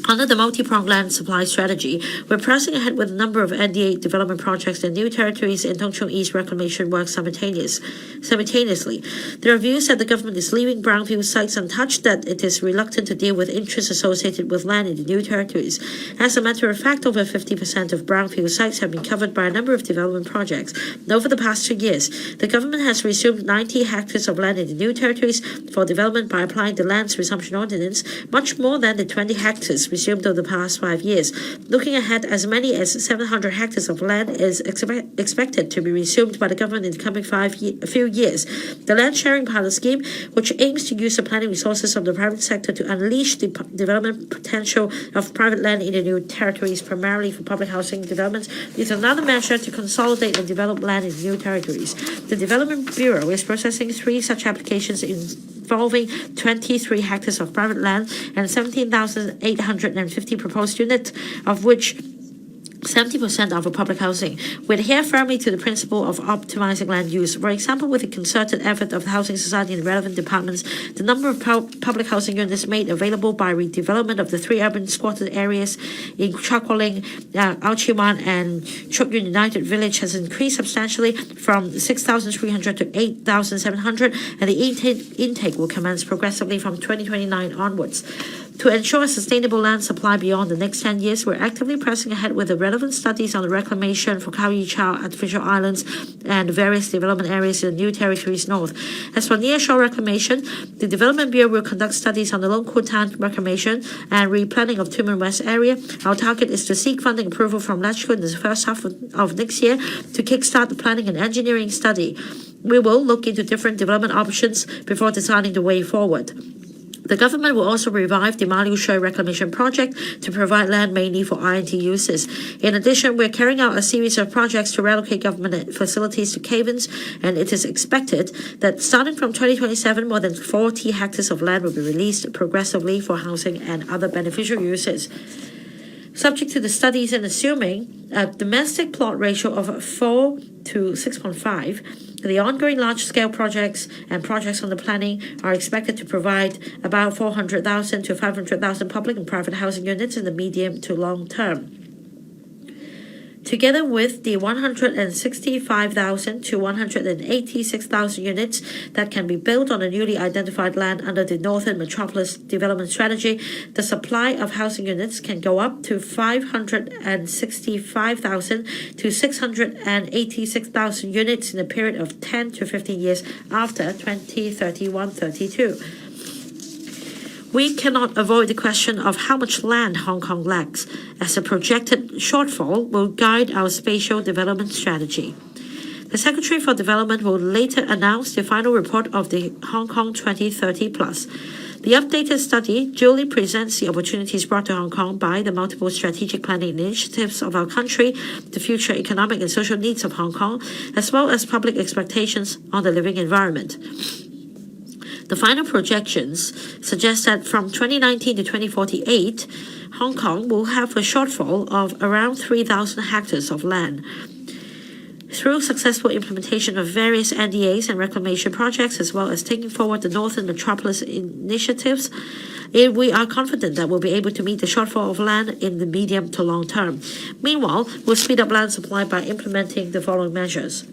Under the multi-pronged land supply strategy, we're pressing ahead with a number of NDA development projects in new territories and Tung Chung East reclamation work simultaneously. There are views that the government is leaving brownfield sites untouched, that it is reluctant to deal with interests associated with land in the new territories. As a matter of fact, over 50% of brownfield sites have been covered by a number of development projects. Over the past 2 years, the government has resumed 90 hectares of land in the new territories for development by applying the Lands Resumption Ordinance, much more than the 20 hectares resumed over the past 5 years. Looking ahead, as many as 700 hectares of land is expected to be resumed by the government in the coming few years. The land sharing pilot scheme, which aims to use the planning resources of the private sector to unleash the development potential of private land in the new territories, primarily for public housing developments, is another measure to consolidate and develop land in new territories. The Development Bureau is processing 3 such applications involving 23 hectares of private land and 17,850 proposed units, of which 70% are for public housing. We adhere firmly to the principle of optimizing land use. For example, with the concerted effort of the Housing Society and relevant departments, the number of public housing units made available by redevelopment of the 3 urban squatted areas in Chua Kwa Ling, Ao Chi Wan, and Chuk Yuen United Village has increased substantially from 6,300 to 8,700, and the intake will commence progressively from 2029 onwards. To ensure a sustainable land supply beyond the next 10 years, we're actively pressing ahead with the relevant studies on the reclamation for Khao Yi Chau artificial islands and various development areas in the New Territories North. As for nearshore reclamation, the Development Bureau will conduct studies on the Long Kutan reclamation and replanning of Tumen West area. Our target is to seek funding approval from Electoral in the first half of next year to kickstart the planning and engineering study. We will look into different development options before deciding the way forward. The government will also revive the Ma Liu Shui reclamation project to provide land mainly for INT uses. In addition, we're carrying out a series of projects to relocate government facilities to cavens, and it is expected that starting from 2027, more than 40 hectares of land will be released progressively for housing and other beneficial uses. Subject to the studies and assuming a domestic plot ratio of 4 to 6.5, the ongoing large-scale projects and projects on the planning are expected to provide about 400,000 to 500,000 public and private housing units in the medium to long term. Together with the 165,000 to 186,000 units that can be built on the newly identified land under the Northern Metropolis Development Strategy, the supply of housing units can go up to 565,000 to 686,000 units in a period of 10 to 15 years after 2031-32. We cannot avoid the question of how much land Hong Kong lacks, as a projected shortfall will guide our spatial development strategy. The Secretary for Development will later announce the final report of the Hong Kong 2030 Plus. The updated study duly presents the opportunities brought to Hong Kong by the multiple strategic planning initiatives of our country, the future economic and social needs of Hong Kong, as well as public expectations on the living environment. The final projections suggest that from 2019 to 2048, Hong Kong will have a shortfall of around 3,000 hectares of land. Through successful implementation of various NDAs and reclamation projects, as well as taking forward the Northern Metropolis initiatives, we are confident that we'll be able to meet the shortfall of land in the medium to long term. Meanwhile, we'll speed up land supply by implementing the following measures.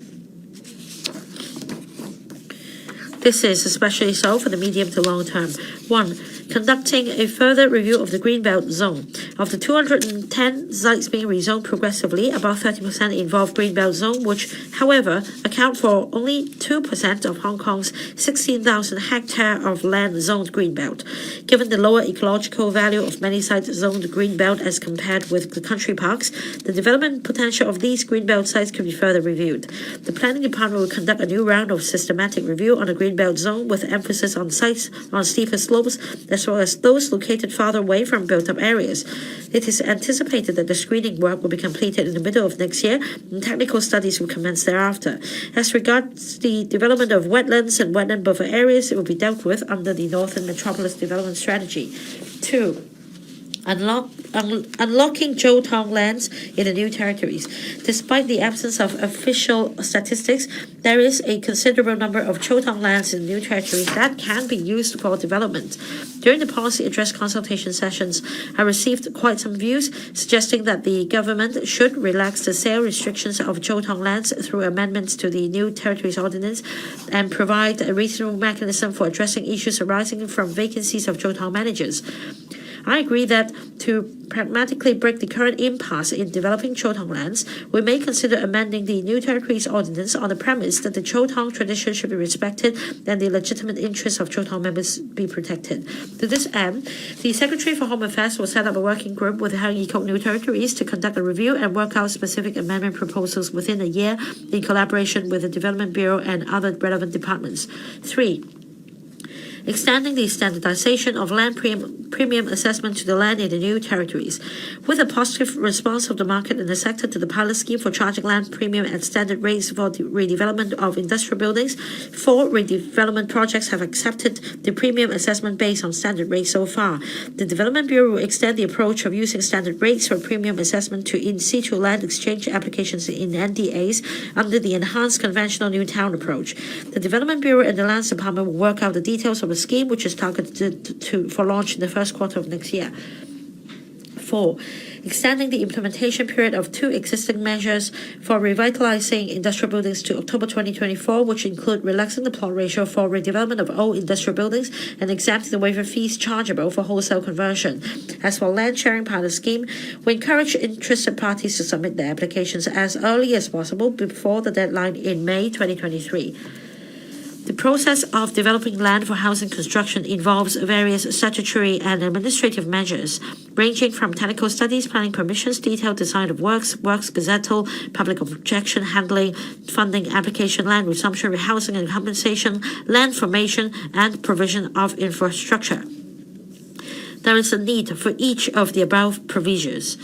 This is especially so for the medium to long term. 1. Conducting a further review of the Greenbelt zone. Of the 210 sites being rezoned progressively, about 30% involve Greenbelt zone, which, however, account for only 2% of Hong Kong's 16,000 hectare of land zoned Greenbelt. Given the lower ecological value of many sites zoned Greenbelt as compared with the country parks, the development potential of these Greenbelt sites could be further reviewed. The Planning Department will conduct a new round of systematic review on the Greenbelt zone with emphasis on sites on steeper slopes, as well as those located farther away from built-up areas. It is anticipated that the screening work will be completed in the middle of next year, and technical studies will commence thereafter. As regards the development of wetlands and wetland buffer areas, it will be dealt with under the Northern Metropolis Development Strategy. 2. Unlocking Zhou Tong lands in the new territories. Despite the absence of official statistics, there is a considerable number of Zhou Tong lands in the new territories that can be used for development. During the policy address consultation sessions, I received quite some views suggesting that the government should relax the sale restrictions of Zhou Tong lands through amendments to the new territories ordinance and provide a reasonable mechanism for addressing issues arising from vacancies of Zhou Tong managers. I agree that to pragmatically break the current impasse in developing Zhou Tong lands, we may consider amending the New Territories Ordinance on the premise that the Zhou Tong tradition should be respected and the legitimate interests of Zhou Tong members be protected. To this end, the Secretary for Home Affairs will set up a working group with the Hang Yi Kok New Territories to conduct a review and work out specific amendment proposals within a year in collaboration with the Development Bureau and other relevant departments. 3. Extending the standardization of land premium assessment to the land in the new territories. With a positive response of the market and the sector to the pilot scheme for charging land premium at standard rates for the redevelopment of industrial buildings, 4 redevelopment projects have accepted the premium assessment based on standard rates so far. The Development Bureau will extend the approach of using standard rates for premium assessment to in situ land exchange applications in NDAs under the enhanced conventional new town approach. The Development Bureau and the Lands Department will work out the details of a scheme which is targeted for launch in the first quarter of next year. 4. extending the implementation period of 2 existing measures for revitalizing industrial buildings to October 2024, which include relaxing the plot ratio for redevelopment of old industrial buildings and exempting the waiver fees chargeable for wholesale conversion. As for land sharing pilot scheme, we encourage interested parties to submit their applications as early as possible before the deadline in May 2023. The process of developing land for housing construction involves various statutory and administrative measures, ranging from technical studies, planning permissions, detailed design of works gazettal, public objection handling, funding, application, land resumption, rehousing and compensation, land formation, and provision of infrastructure. There is a need for each of the above provisions.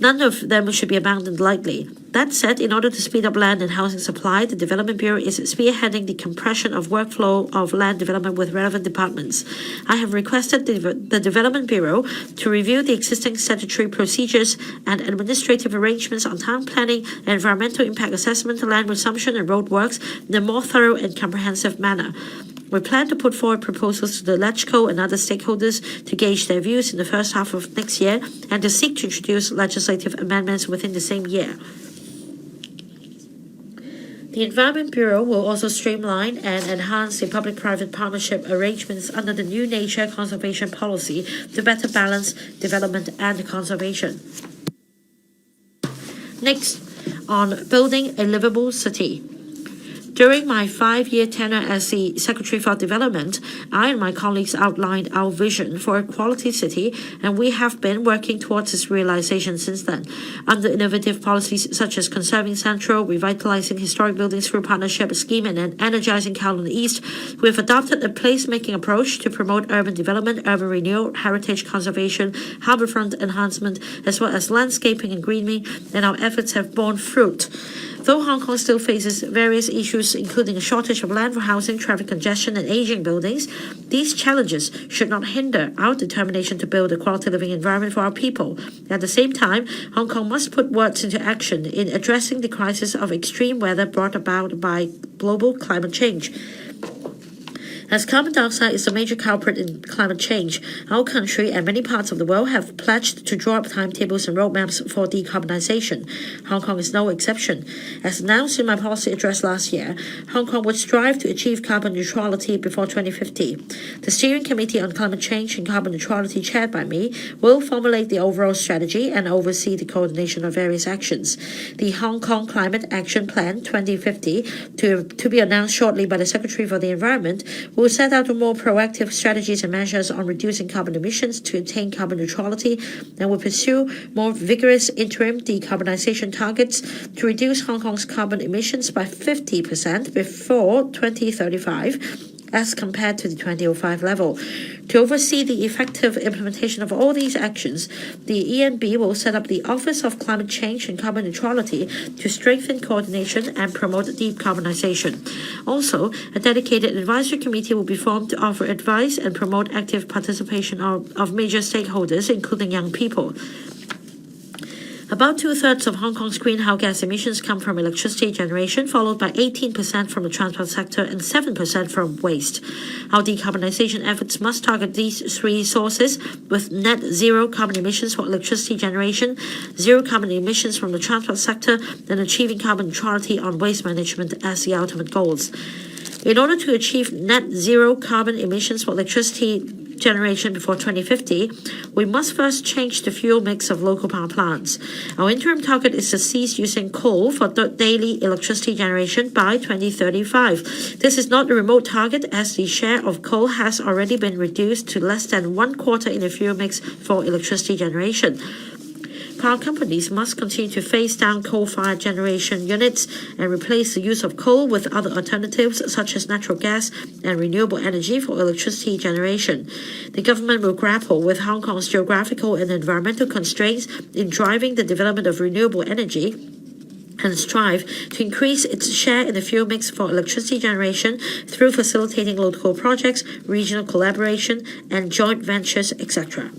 None of them should be abandoned lightly. That said, in order to speed up land and housing supply, the Development Bureau is spearheading the compression of workflow of land development with relevant departments. I have requested the Development Bureau to review the existing statutory procedures and administrative arrangements on town planning, environmental impact assessment, land resumption, and road works in a more thorough and comprehensive manner. We plan to put forward proposals to the LegCo and other stakeholders to gauge their views in the first half of next year and to seek to introduce legislative amendments within the same year. The Environment Bureau will also streamline and enhance the public-private partnership arrangements under the new nature conservation policy to better balance development and conservation. Next, on building a livable city. During my 5-year tenure as the Secretary for Development, I and my colleagues outlined our vision for a quality city, and we have been working towards its realization since then. Under innovative policies such as conserving Central, revitalizing historic buildings through partnership scheme, and energizing Kowloon East, we have adopted a place-making approach to promote urban development, urban renewal, heritage conservation, Harborfront enhancement, as well as landscaping and greening, and our efforts have borne fruit. Though Hong Kong still faces various issues, including a shortage of land for housing, traffic congestion, and aging buildings, these challenges should not hinder our determination to build a quality living environment for our people. At the same time, Hong Kong must put words into action in addressing the crisis of extreme weather brought about by global climate change. As carbon dioxide is a major culprit in climate change, our country and many parts of the world have pledged to draw up timetables and roadmaps for decarbonization. Hong Kong is no exception. As announced in my policy address last year, Hong Kong would strive to achieve carbon neutrality before 2050. The Steering Committee on Climate Change and Carbon Neutrality, chaired by me, will formulate the overall strategy and oversee the coordination of various actions. The Hong Kong Climate Action Plan 2050, to be announced shortly by the Secretary for the Environment, will set out more proactive strategies and measures on reducing carbon emissions to attain carbon neutrality, and will pursue more vigorous interim decarbonization targets to reduce Hong Kong's carbon emissions by 50% before 2035 as compared to the 2005 level. To oversee the effective implementation of all these actions, the ENB will set up the Office of Climate Change and Carbon Neutrality to strengthen coordination and promote decarbonization. Also, a dedicated advisory committee will be formed to offer advice and promote active participation of major stakeholders, including young people. About 2/3 of Hong Kong's greenhouse gas emissions come from electricity generation, followed by 18% from the transport sector and 7% from waste. Our decarbonization efforts must target these 3 sources, with net zero carbon emissions for electricity generation, zero carbon emissions from the transport sector, and achieving carbon neutrality on waste management as the ultimate goals. In order to achieve net zero carbon emissions for electricity generation before 2050, we must first change the fuel mix of local power plants. Our interim target is to cease using coal for daily electricity generation by 2035. This is not a remote target, as the share of coal has already been reduced to less than 1/4 in the fuel mix for electricity generation. Power companies must continue to phase down coal-fired generation units and replace the use of coal with other alternatives such as natural gas and renewable energy for electricity generation. The government will grapple with Hong Kong's geographical and environmental constraints in driving the development of renewable energy and strive to increase its share in the fuel mix for electricity generation through facilitating local projects, regional collaboration, and joint ventures, etc.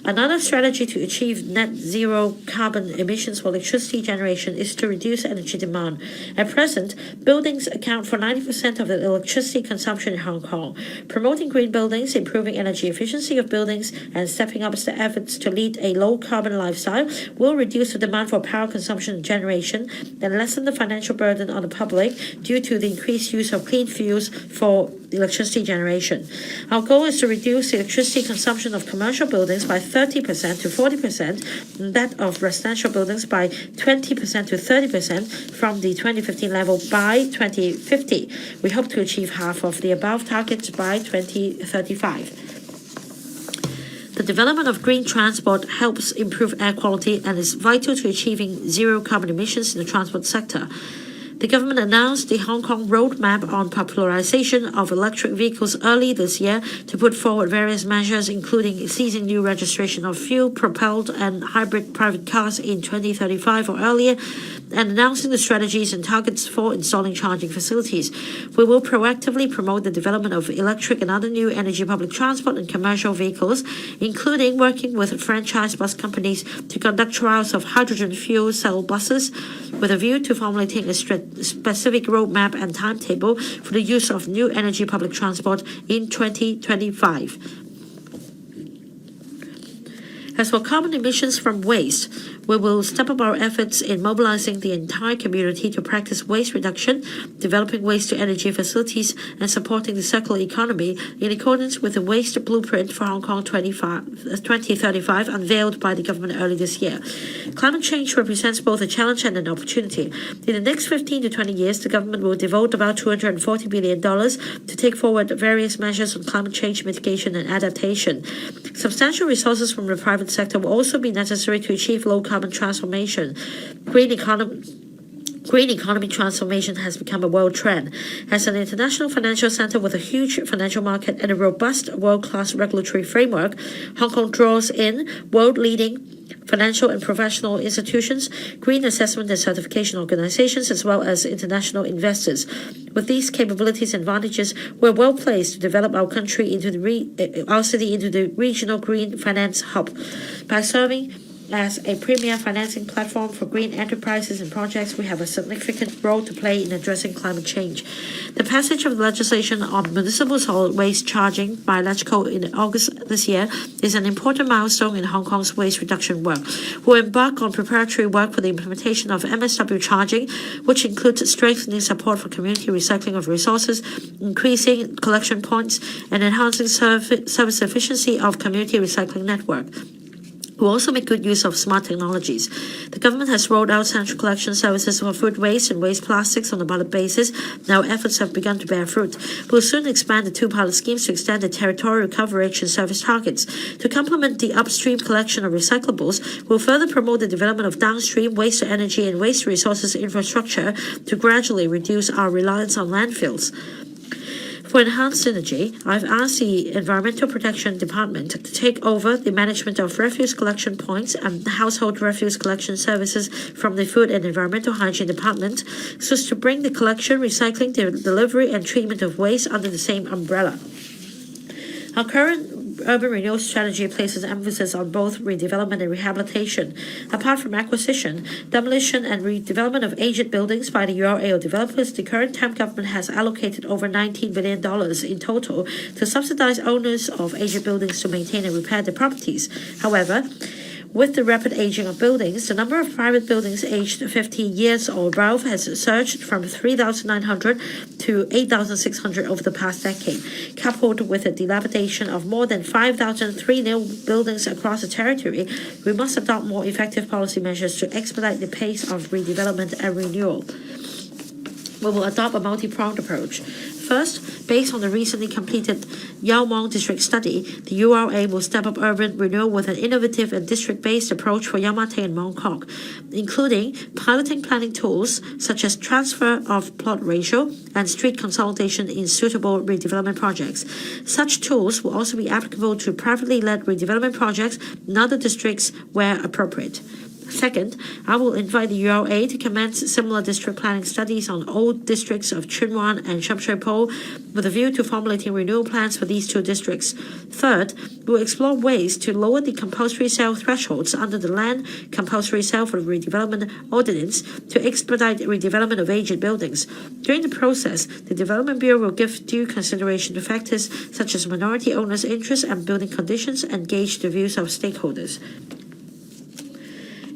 Another strategy to achieve net zero carbon emissions for electricity generation is to reduce energy demand. At present, buildings account for 90% of the electricity consumption in Hong Kong. Promoting green buildings, improving energy efficiency of buildings, and stepping up the efforts to lead a low-carbon lifestyle will reduce the demand for power consumption and generation and lessen the financial burden on the public due to the increased use of clean fuels for electricity generation. Our goal is to reduce the electricity consumption of commercial buildings by 30% to 40%, and that of residential buildings by 20% to 30% from the 2015 level by 2050. We hope to achieve half of the above targets by 2035. The development of green transport helps improve air quality and is vital to achieving zero carbon emissions in the transport sector. The government announced the Hong Kong roadmap on popularization of electric vehicles early this year to put forward various measures, including ceasing new registration of fuel-propelled and hybrid private cars in 2035 or earlier, and announcing the strategies and targets for installing charging facilities. We will proactively promote the development of electric and other new energy public transport and commercial vehicles, including working with franchise bus companies to conduct trials of hydrogen fuel cell buses, with a view to formulating a specific roadmap and timetable for the use of new energy public transport in 2025. As for carbon emissions from waste, we will step up our efforts in mobilizing the entire community to practice waste reduction, developing waste-to-energy facilities, and supporting the circular economy in accordance with the waste blueprint for Hong Kong 2035 unveiled by the government early this year. Climate change represents both a challenge and an opportunity. In the next 15 to 20 years, the government will devote about $240 billion to take forward various measures on climate change mitigation and adaptation. Substantial resources from the private sector will also be necessary to achieve low-carbon transformation. Green economy transformation has become a world trend. As an international financial center with a huge financial market and a robust world-class regulatory framework, Hong Kong draws in world-leading financial and professional institutions, green assessment and certification organizations, as well as international investors. With these capabilities and advantages, we're well placed to develop our country into our city into the regional green finance hub. By serving as a premier financing platform for green enterprises and projects, we have a significant role to play in addressing climate change. The passage of the legislation on municipal solid waste charging by Electoral in August this year is an important milestone in Hong Kong's waste reduction work. We'll embark on preparatory work for the implementation of MSW charging, which includes strengthening support for community recycling of resources, increasing collection points, and enhancing service efficiency of community recycling network. We'll also make good use of smart technologies. The government has rolled out central collection services for food waste and waste plastics on a pilot basis. Now efforts have begun to bear fruit. We'll soon expand the 2 pilot schemes to extend the territorial coverage and service targets. To complement the upstream collection of recyclables, we'll further promote the development of downstream waste-to-energy and waste resources infrastructure to gradually reduce our reliance on landfills. For enhanced synergy, I've asked the Environmental Protection Department to take over the management of refuse collection points and household refuse collection services from the Food and Environmental Hygiene Department, so as to bring the collection, recycling, delivery, and treatment of waste under the same umbrella. Our current urban renewal strategy places emphasis on both redevelopment and rehabilitation. Apart from acquisition, demolition, and redevelopment of aged buildings by the URA developers, the current time government has allocated over $19 billion in total to subsidize owners of aged buildings to maintain and repair their properties. However, with the rapid aging of buildings, the number of private buildings aged 50 years or above has surged from 3,900 to 8,600 over the past decade. Coupled with the dilapidation of more than 5,003 new buildings across the territory, we must adopt more effective policy measures to expedite the pace of redevelopment and renewal. We will adopt a multi-pronged approach. First, based on the recently completed Yau Mong district study, the URA will step up urban renewal with an innovative and district-based approach for Yau Ma Tei and Mong Kok, including piloting planning tools such as transfer of plot ratio and street consolidation in suitable redevelopment projects. Such tools will also be applicable to privately led redevelopment projects in other districts where appropriate. Second, I will invite the URA to commence similar district planning studies on old districts of Tsuen Wan and Sham Shui Po with a view to formulating renewal plans for these two districts. Third, we will explore ways to lower the compulsory sale thresholds under the Land Compulsory Sale for Redevelopment Ordinance to expedite redevelopment of aged buildings. During the process, the Development Bureau will give due consideration to factors such as minority owners' interests and building conditions and gauge the views of stakeholders.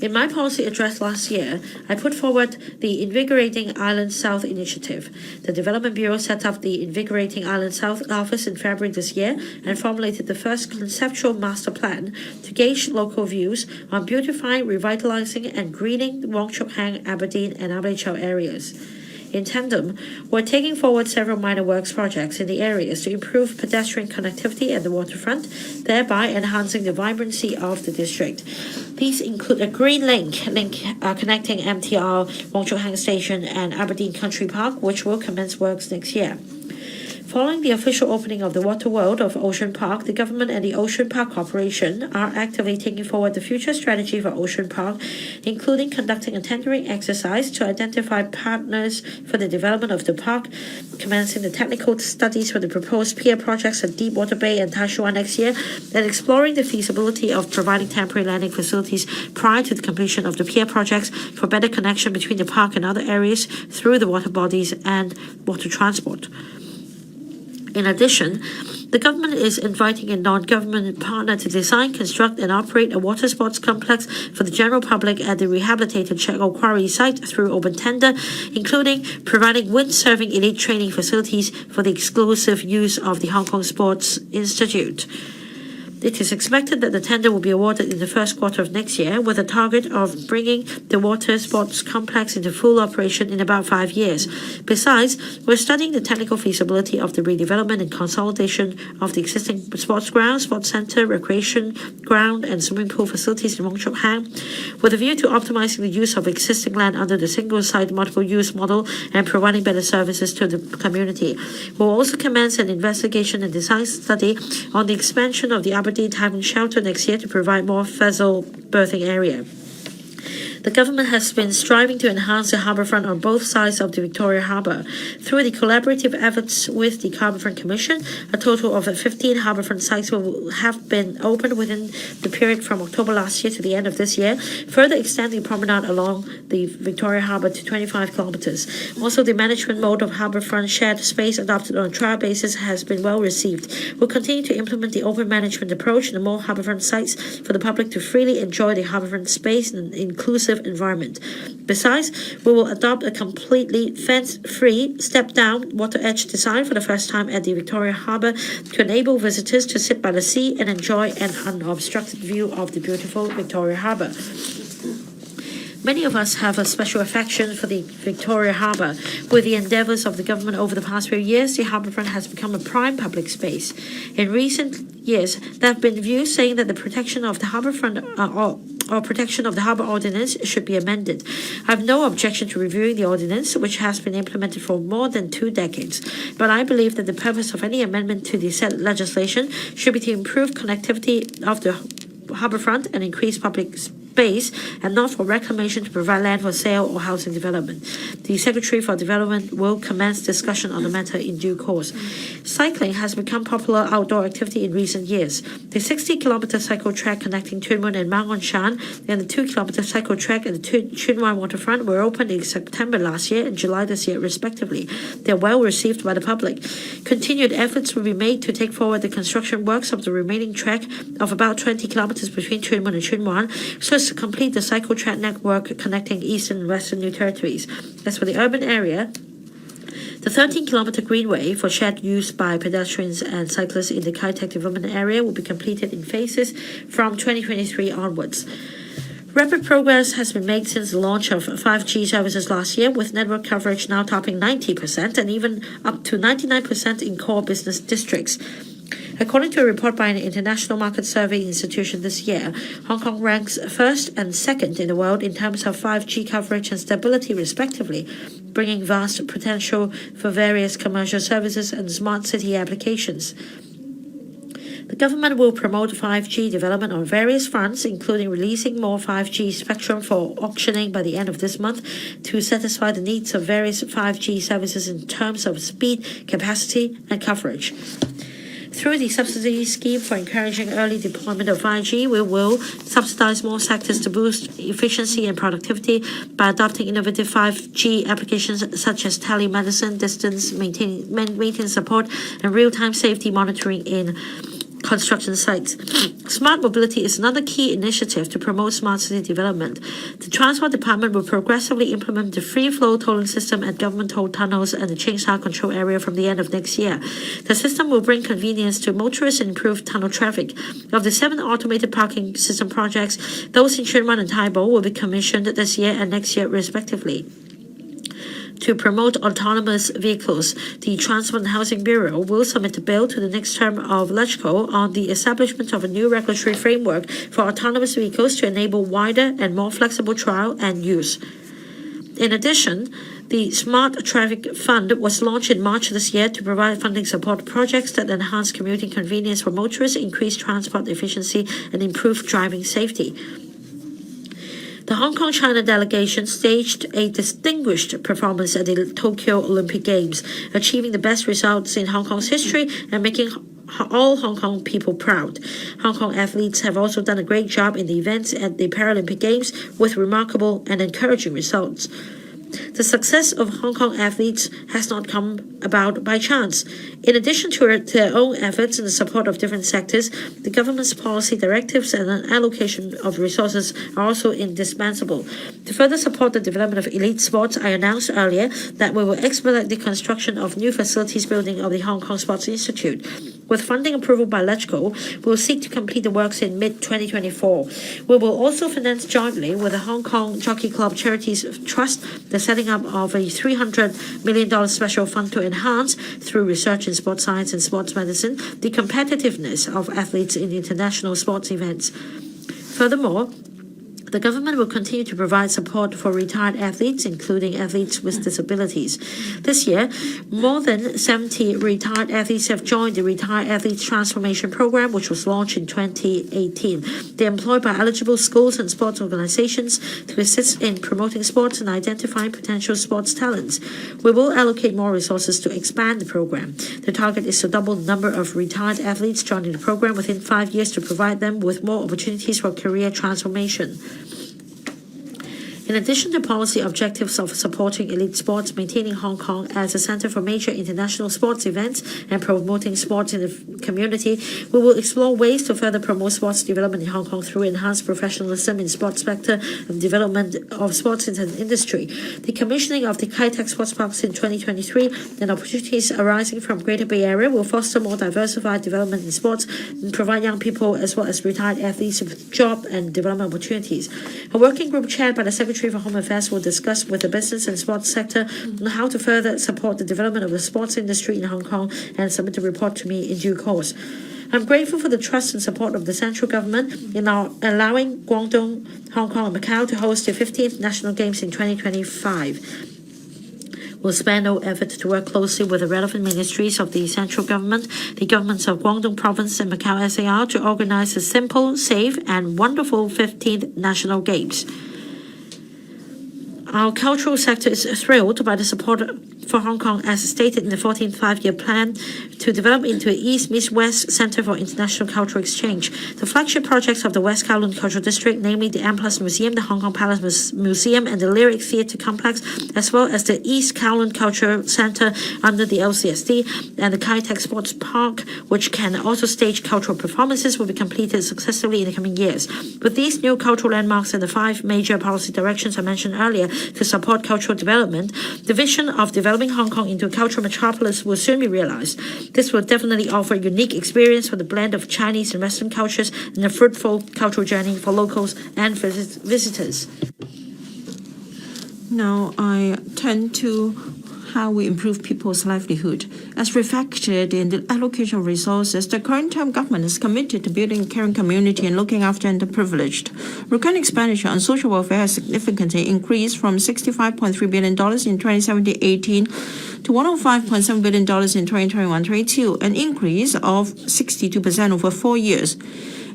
In my policy address last year, I put forward the Invigorating Island South initiative. The Development Bureau set up the Invigorating Island South office in February this year and formulated the first conceptual master plan to gauge local views on beautifying, revitalizing, and greening the Wong Chuk Hang, Aberdeen, and Aviation areas. In tandem, we're taking forward several minor works projects in the areas to improve pedestrian connectivity at the waterfront, thereby enhancing the vibrancy of the district. These include a green link connecting MTR, Wong Chuk Hang Station, and Aberdeen Country Park, which will commence works next year. Following the official opening of the Water World of Ocean Park, the government and the Ocean Park Corporation are actively taking forward the future strategy for Ocean Park, including conducting a tendering exercise to identify partners for the development of the park, commencing the technical studies for the proposed pier projects at Deepwater Bay and Tai Shua next year, and exploring the feasibility of providing temporary landing facilities prior to the completion of the pier projects for better connection between the park and other areas through the water bodies and water transport. In addition, the government is inviting a non-government partner to design, construct, and operate a water sports complex for the general public at the rehabilitated Chego Quarry site through open tender, including providing windsurfing elite training facilities for the exclusive use of the Hong Kong Sports Institute. It is expected that the tender will be awarded in the first quarter of next year, with a target of bringing the water sports complex into full operation in about 5 years. Besides, we're studying the technical feasibility of the redevelopment and consolidation of the existing sports ground, sports center, recreation ground, and swimming pool facilities in Wong Chuk Hang, with a view to optimizing the use of existing land under the single-site multiple-use model and providing better services to the community. We'll also commence an investigation and design study on the expansion of the Aberdeen Tavern Shelter next year to provide more vessel berthing area. The government has been striving to enhance the harbourfront on both sides of the Victoria Harbour. Through the collaborative efforts with the Harborfront Commission, a total of 15 harbourfront sites will have been opened within the period from October last year to the end of this year, further extending promenade along the Victoria Harbour to 25 kilometres. Also, the management mode of harbourfront shared space adopted on a trial basis has been well received. We'll continue to implement the open management approach in more harbourfront sites for the public to freely enjoy the harbourfront space in an inclusive environment. Besides, we will adopt a completely fence-free, step-down, water-edge design for the first time at the Victoria Harbour to enable visitors to sit by the sea and enjoy an unobstructed view of the beautiful Victoria Harbour. Many of us have a special affection for the Victoria Harbour. With the endeavours of the government over the past few years, the harbourfront has become a prime public space. In recent years, there have been views saying that the protection of the harbourfront or protection of the harbour ordinance should be amended. I have no objection to reviewing the ordinance, which has been implemented for more than 2 decades. But I believe that the purpose of any amendment to the said legislation should be to improve connectivity of the harbourfront and increase public space, and not for reclamation to provide land for sale or housing development. The Secretary for Development will commence discussion on the matter in due course. Cycling has become popular outdoor activity in recent years. The 60-kilometre cycle track connecting Tuen Mun and Mang On Shan and the 2-kilometre cycle track at the Tsuen Wan waterfront were opened in September last year and July this year, respectively. They are well received by the public. Continued efforts will be made to take forward the construction works of the remaining track of about 20 kilometres between Tuen Mun and Tsuen Wan, so as to complete the cycle track network connecting eastern and western New Territories. As for the urban area, the 13-kilometre greenway for shared use by pedestrians and cyclists in the Kai-Tak development area will be completed in phases from 2023 onwards. Rapid progress has been made since the launch of 5G services last year, with network coverage now topping 90% and even up to 99% in core business districts. According to a report by an international market survey institution this year, Hong Kong ranks first and second in the world in terms of 5G coverage and stability, respectively, bringing vast potential for various commercial services and smart city applications. The government will promote 5G development on various fronts, including releasing more 5G spectrum for auctioning by the end of this month to satisfy the needs of various 5G services in terms of speed, capacity, and coverage. Through the subsidy scheme for encouraging early deployment of 5G, we will subsidize more sectors to boost efficiency and productivity by adopting innovative 5G applications such as telemedicine, distance maintenance support, and real-time safety monitoring in construction sites. Smart mobility is another key initiative to promote smart city development. The Transport Department will progressively implement the free-flow tolling system at government toll tunnels and the Changsha control area from the end of next year. The system will bring convenience to motorists and improve tunnel traffic. Of the 7 automated parking system projects, those in Chunwan and Taibo will be commissioned this year and next year respectively. To promote autonomous vehicles, the Transport and Housing Bureau will submit a bill to the next term of Electoral on the establishment of a new regulatory framework for autonomous vehicles to enable wider and more flexible trial and use. In addition, the Smart Traffic Fund was launched in March this year to provide funding support to projects that enhance commuting convenience for motorists, increase transport efficiency, and improve driving safety. The Hong Kong-China delegation staged a distinguished performance at the Tokyo Olympic Games, achieving the best results in Hong Kong's history and making all Hong Kong people proud. Hong Kong athletes have also done a great job in the events at the Paralympic Games with remarkable and encouraging results. The success of Hong Kong athletes has not come about by chance. In addition to their own efforts and the support of different sectors, the government's policy directives and an allocation of resources are also indispensable. To further support the development of elite sports, I announced earlier that we will expedite the construction of new facilities building of the Hong Kong Sports Institute. With funding approval by Electoral, we will seek to complete the works in mid-2024. We will also finance jointly with the Hong Kong Jockey Club Charities Trust the setting up of a $300 million special fund to enhance, through research in sports science and sports medicine, the competitiveness of athletes in international sports events. Furthermore, the government will continue to provide support for retired athletes, including athletes with disabilities. This year, more than 70 retired athletes have joined the Retired Athletes Transformation Program, which was launched in 2018. They are employed by eligible schools and sports organizations to assist in promoting sports and identifying potential sports talents. We will allocate more resources to expand the program. The target is to double the number of retired athletes joining the program within 5 years to provide them with more opportunities for career transformation. In addition to policy objectives of supporting elite sports, maintaining Hong Kong as a center for major international sports events, and promoting sports in the community, we will explore ways to further promote sports development in Hong Kong through enhanced professionalism in sports sector and development of sports industry. The commissioning of the Kai-Tak Sports Parks in 2023 and opportunities arising from Greater Bay Area will foster more diversified development in sports and provide young people as well as retired athletes with job and development opportunities. A working group chaired by the Secretary for Home Affairs will discuss with the business and sports sector on how to further support the development of the sports industry in Hong Kong and submit a report to me in due course. I'm grateful for the trust and support of the central government in allowing Guangdong, Hong Kong and Macau to host the 15th National Games in 2025. Will spare no effort to work closely with the relevant ministries of the central government, the governments of Guangdong Province and Macau SAR to organize a simple, safe and wonderful 15th National Games. Our cultural sector is thrilled by the support for Hong Kong as stated in the 14th Five-Year Plan to develop into an East-Meets-West Centre for International Cultural Exchange. The flagship projects of the West Kowloon Cultural District, namely the M+ Museum, the Hong Kong Palace Museum and the Lyric Theatre Complex, as well as the East Kowloon Cultural Centre under the LCSD and the Kai-Tak Sports Park, which can also stage cultural performances, will be completed successfully in the coming years. With these new cultural landmarks and the 5 major policy directions I mentioned earlier to support cultural development, the vision of developing Hong Kong into a cultural metropolis will soon be realized. This will definitely offer a unique experience for the blend of Chinese and Western cultures and a fruitful cultural journey for locals and visitors. Now I turn to how we improve people's livelihood. As reflected in the allocation of resources, the current term government is committed to building a caring community and looking after underprivileged. Recurrent expenditure on social welfare has significantly increased from $65.3 billion in 2017-18 to $105.7 billion in 2021-22, an increase of 62% over 4 years.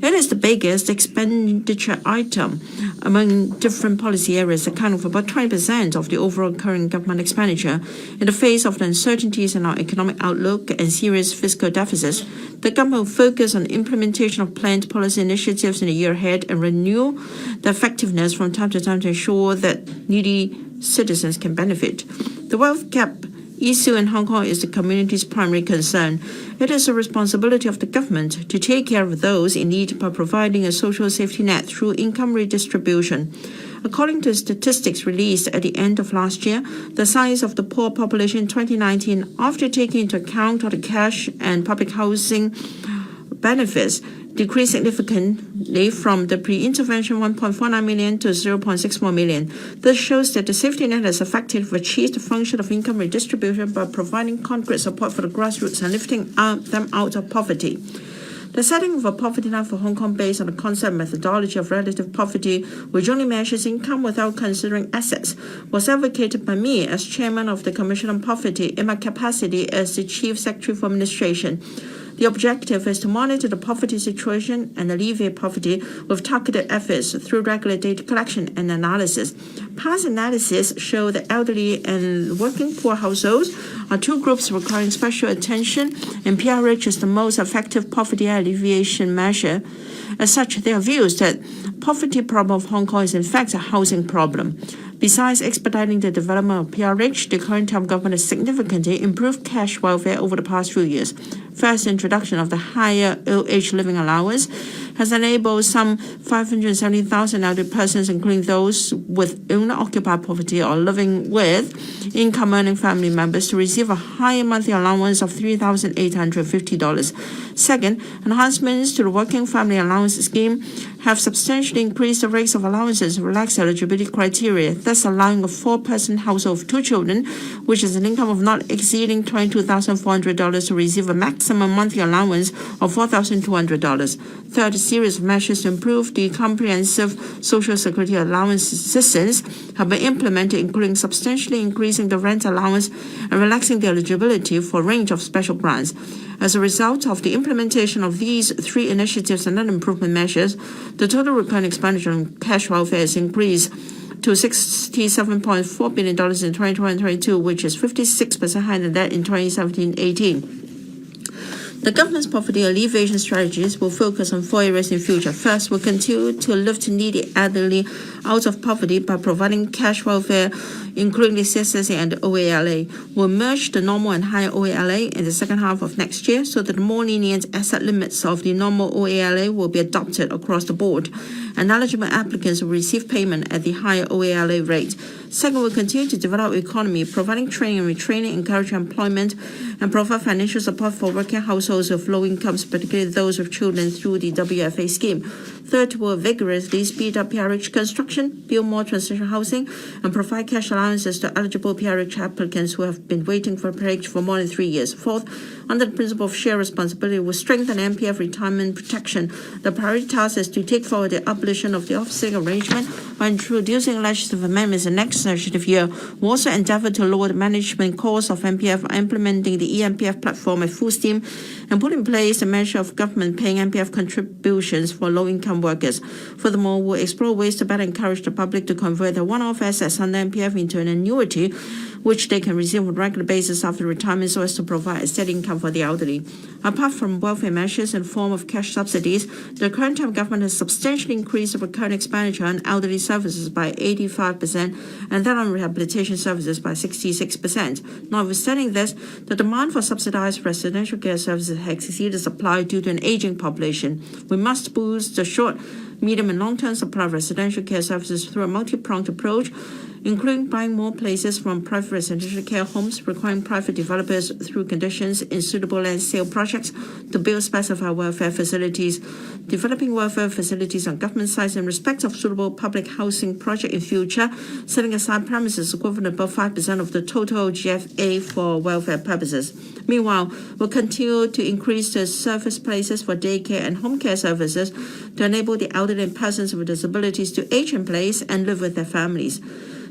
It is the biggest expenditure item among different policy areas, accounting for about 20% of the overall current government expenditure. In the face of the uncertainties in our economic outlook and serious fiscal deficits, the government will focus on the implementation of planned policy initiatives in the year ahead and renew the effectiveness from time to time to ensure that needy citizens can benefit. The wealth gap issue in Hong Kong is the community's primary concern. It is the responsibility of the government to take care of those in need by providing a social safety net through income redistribution. According to statistics released at the end of last year, the size of the poor population in 2019, after taking into account all the cash and public housing benefits, decreased significantly from the pre-intervention 1.49 million to 0.64 million. This shows that the safety net has effectively achieved the function of income redistribution by providing concrete support for the grassroots and lifting them out of poverty. The setting of a poverty line for Hong Kong based on the concept methodology of relative poverty, which only measures income without considering assets, was advocated by me as chairman of the Commission on Poverty in my capacity as the Chief Secretary for Administration. The objective is to monitor the poverty situation and alleviate poverty with targeted efforts through regular data collection and analysis. Past analysis show that elderly and working poor households are two groups requiring special attention, and PRH is the most effective poverty alleviation measure. As such, there are views that poverty problem of Hong Kong is in fact a housing problem. Besides expediting the development of PRH, the current term government has significantly improved cash welfare over the past few years. First, introduction of the higher old-age living allowance has enabled some 570,000 elderly persons, including those with owner-occupied property or living with income-earning family members, to receive a higher monthly allowance of $3,850. Second, enhancements to the Working Family Allowance Scheme have substantially increased the rates of allowances and relaxed eligibility criteria, thus allowing a four-person household of two children, which is an income of not exceeding $22,400, to receive a maximum monthly allowance of $4,200. Third, a series of measures to improve the comprehensive Social Security allowance assistance have been implemented, including substantially increasing the rent allowance and relaxing the eligibility for a range of special grants. As a result of the implementation of these three initiatives and other improvement measures, the total recurrent expenditure on cash welfare has increased to $67.4 billion in 2021-22, which is 56% higher than that in 2017-18. The government's poverty alleviation strategies will focus on four areas in future. First, we'll continue to lift needy elderly out of poverty by providing cash welfare, including the CSSA and the OALA. We'll merge the normal and higher OALA in the second half of next year so that the more lenient asset limits of the normal OALA will be adopted across the board, and eligible applicants will receive payment at the higher OALA rate. Second, we'll continue to develop the economy, providing training and retraining, encouraging employment, and provide financial support for working households with low incomes, particularly those with children, through the WFA scheme. Third, we'll vigorously speed up PRH construction, build more transitional housing, and provide cash allowances to eligible PRH applicants who have been waiting for PRH for more than 3 years. Fourth, under the principle of shared responsibility, we'll strengthen MPF retirement protection. The priority task is to take forward the abolition of the offsetting arrangement by introducing legislative amendments in the next legislative year. We'll also endeavor to lower the management costs of MPF by implementing the eMPF platform at full steam and put in place a measure of government paying MPF contributions for low-income workers. Furthermore, we'll explore ways to better encourage the public to convert their one-off assets under MPF into an annuity, which they can receive on a regular basis after retirement, so as to provide a steady income for the elderly. Apart from welfare measures in the form of cash subsidies, the current term government has substantially increased the recurrent expenditure on elderly services by 85% and that on rehabilitation services by 66%. Notwithstanding this, the demand for subsidized residential care services has exceeded supply due to an aging population. We must boost the short, medium, and long-term supply of residential care services through a multi-pronged approach, including buying more places from private residential care homes, requiring private developers through conditions in suitable land sale projects to build specified welfare facilities, developing welfare facilities on government sites in respect of suitable public housing project in future, setting aside premises equivalent above 5% of the total GFA for welfare purposes. Meanwhile, we'll continue to increase the service places for daycare and home care services to enable the elderly and persons with disabilities to age in place and live with their families.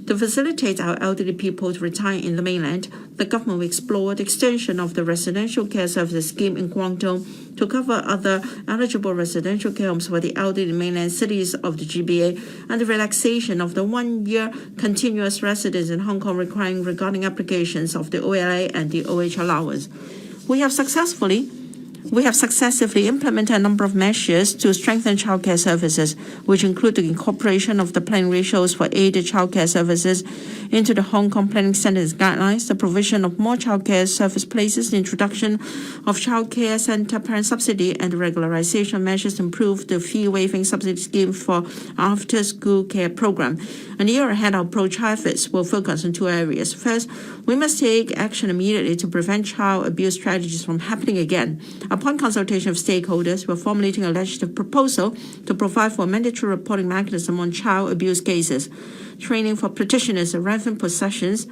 To facilitate our elderly people to retire in the mainland, the government will explore the extension of the residential care services scheme in Guangdong to cover other eligible residential care homes for the elderly in mainland cities of the GBA, and the relaxation of the 1-year continuous residence in Hong Kong regarding applications of the OLA and the OH allowance. We have successively implemented a number of measures to strengthen childcare services, which include the incorporation of the planning ratios for aided childcare services into the Hong Kong Planning Centre's guidelines, the provision of more childcare service places, the introduction of childcare centre parent subsidy, and the regularization measures to improve the fee-waiving subsidy scheme for after-school care program. And the year ahead, our pro-child efforts will focus on 2 areas. First, we must take action immediately to prevent child abuse strategies from happening again. Upon consultation of stakeholders, we're formulating a legislative proposal to provide for a mandatory reporting mechanism on child abuse cases. Training for practitioners and relevant possessions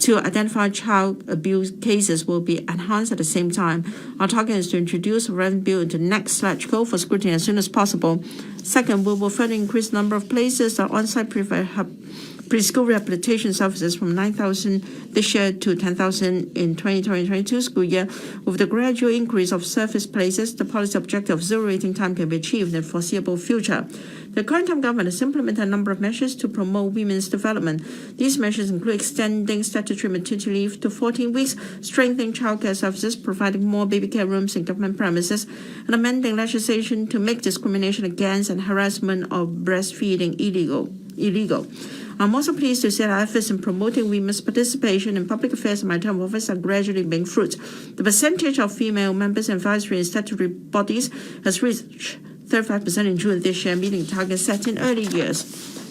to identify child abuse cases will be enhanced at the same time. Our target is to introduce a relevant bill into the next SLAGCO for scrutiny as soon as possible. Second, we will further increase the number of places that on-site preschool rehabilitation services from 9,000 this year to 10,000 in 2020-22 school year. With the gradual increase of service places, the policy objective of zero waiting time can be achieved in the foreseeable future. The current time government has implemented a number of measures to promote women's development. These measures include extending statutory maternity leave to 14 weeks, strengthening childcare services, providing more baby care rooms in government premises, and amending legislation to make discrimination against and harassment of breastfeeding illegal. I'm also pleased to say that efforts in promoting women's participation in public affairs and maritime office are gradually bearing fruit. The percentage of female members in advisory and statutory bodies has reached 35% in June this year, meeting targets set in early years.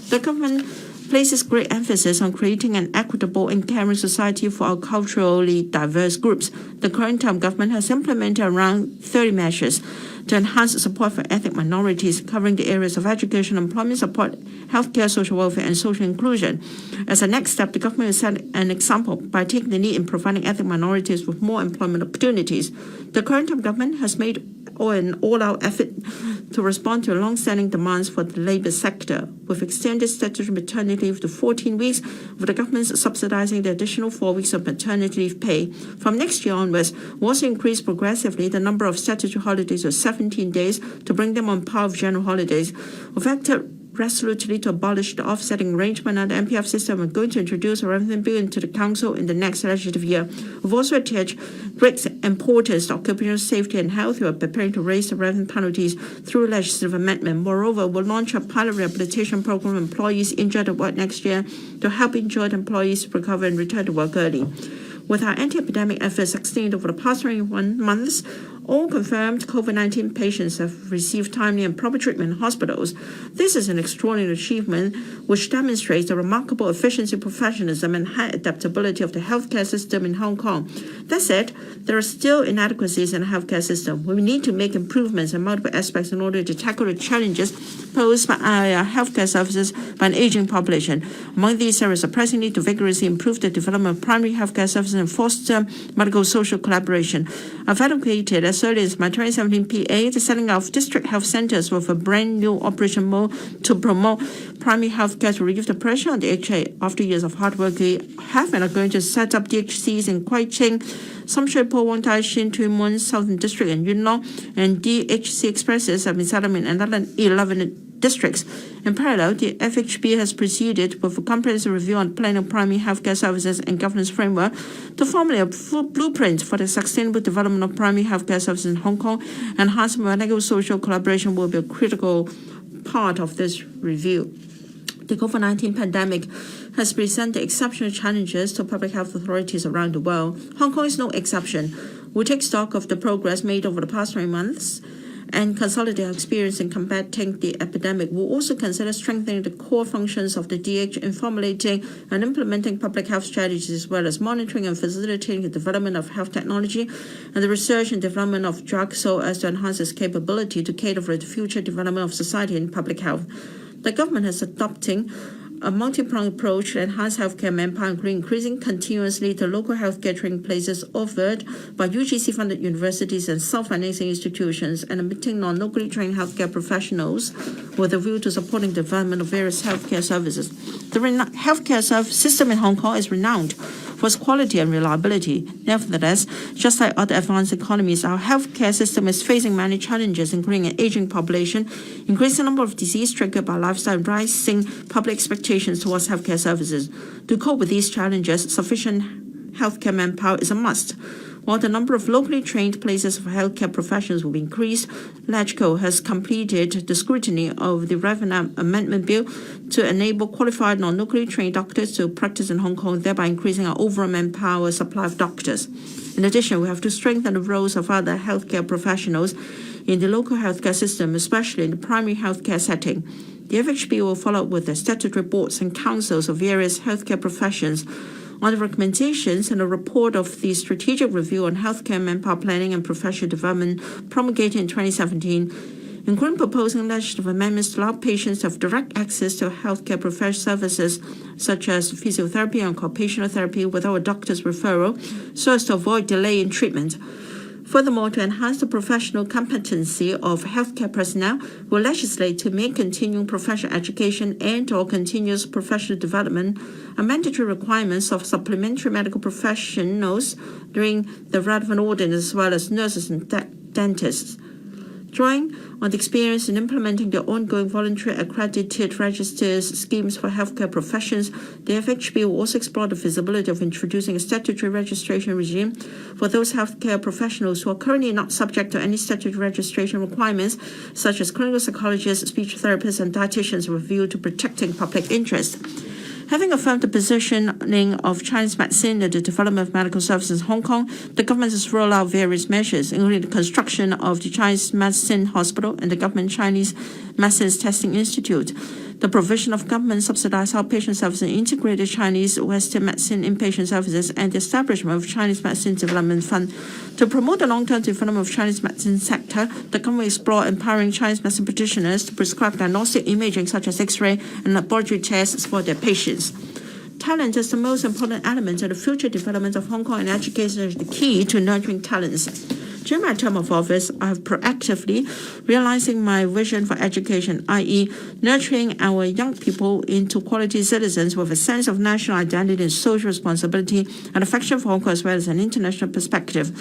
The government places great emphasis on creating an equitable and caring society for our culturally diverse groups. The current term government has implemented around 30 measures to enhance support for ethnic minorities, covering the areas of education, employment support, healthcare, social welfare, and social inclusion. As a next step, the government will set an example by taking the lead in providing ethnic minorities with more employment opportunities. The current term government has made an all-out effort to respond to long-standing demands for the labour sector, with extended statutory maternity leave to 14 weeks, with the government subsidising the additional 4 weeks of maternity leave pay. From next year onwards, we'll also increase progressively the number of statutory holidays to 17 days to bring them on par with general holidays. We've acted resolutely to abolish the offsetting arrangement under the MPF system. We're going to introduce a revenue bill into the Council in the next legislative year. We've also attached great importance to occupational safety and health. We are preparing to raise the revenue penalties through legislative amendment. Moreover, we'll launch a pilot rehabilitation program for employees injured at work next year to help injured employees recover and return to work early. With our anti-epidemic efforts sustained over the past 21 months, all confirmed COVID-19 patients have received timely and proper treatment in hospitals. This is an extraordinary achievement which demonstrates the remarkable efficiency, professionalism, and high adaptability of the healthcare system in Hong Kong. That said, there are still inadequacies in the healthcare system. We need to make improvements in multiple aspects in order to tackle the challenges posed by our healthcare services by an aging population. Among these areas, a pressing need to vigorously improve the development of primary healthcare services and foster medical-social collaboration. I've advocated as early as my 2017 PA the setting of district health centres with a brand new operation mode to promote primary health care to relieve the pressure on the HA. After years of hard work, we have and are going to set up DHCs in Kwai Ching, Sam Shui Po, Wong Tai Shin, Tuen Mun, Southern District, and Yuen Long, and DHC expresses have been set up in another 11 districts. In parallel, the FHB has proceeded with a comprehensive review on planning of primary healthcare services and governance framework to formulate a full blueprint for the sustainable development of primary healthcare services in Hong Kong. Enhancement of medical-social collaboration will be a critical part of this review. The COVID-19 pandemic has presented exceptional challenges to public health authorities around the world. Hong Kong is no exception. We take stock of the progress made over the past 3 months and consolidate our experience in combating the epidemic. We'll also consider strengthening the core functions of the DH in formulating and implementing public health strategies, as well as monitoring and facilitating the development of health technology and the research and development of drugs so as to enhance its capability to cater for the future development of society in public health. The government is adopting a multi-pronged approach to enhance healthcare manpower, increasing continuously the local healthcare training places offered by UGC-funded universities and self-financing institutions, and admitting non-locally trained healthcare professionals with a view to supporting the development of various healthcare services. The healthcare system in Hong Kong is renowned for its quality and reliability. Nevertheless, just like other advanced economies, our healthcare system is facing many challenges, including an aging population, increasing number of diseases triggered by lifestyle, and rising public expectations towards healthcare services. To cope with these challenges, sufficient healthcare manpower is a must. While the number of locally trained places for healthcare professionals will be increased, LegCo has completed the scrutiny of the Revenue Amendment Bill to enable qualified non-locally trained doctors to practice in Hong Kong, thereby increasing our overall manpower supply of doctors. In addition, we have to strengthen the roles of other healthcare professionals in the local healthcare system, especially in the primary healthcare setting. The FHB will follow up with the statutory boards and councils of various healthcare professions on the recommendations and a report of the Strategic Review on Healthcare Manpower Planning and Professional Development promulgated in 2017, including proposing legislative amendments to allow patients to have direct access to healthcare professional services such as physiotherapy and occupational therapy without a doctor's referral, so as to avoid delay in treatment. Furthermore, to enhance the professional competency of healthcare personnel, we'll legislate to make continuing professional education and/or continuous professional development a mandatory requirements of supplementary medical professionals during the relevant ordinance, as well as nurses and dentists. Drawing on the experience in implementing the ongoing voluntary accredited registers schemes for healthcare professions, the FHB will also explore the feasibility of introducing a statutory registration regime for those healthcare professionals who are currently not subject to any statutory registration requirements, such as clinical psychologists, speech therapists, and dietitians, with a view to protecting public interest. Having affirmed the positioning of Chinese medicine in the development of medical services in Hong Kong, the government has rolled out various measures, including the construction of the Chinese Medicine Hospital and the Government Chinese Medicine Testing Institute, the provision of government-subsidized outpatient services and integrated Chinese Western medicine inpatient services, and the establishment of Chinese Medicine Development Fund. To promote the long-term development of Chinese medicine sector, the government will explore empowering Chinese medicine practitioners to prescribe diagnostic imaging such as X-ray and laboratory tests for their patients. Talent is the most important element of the future development of Hong Kong, and education is the key to nurturing talents. During my term of office, I have proactively realizing my vision for education, i.e., nurturing our young people into quality citizens with a sense of national identity and social responsibility and affection for Hong Kong, as well as an international perspective.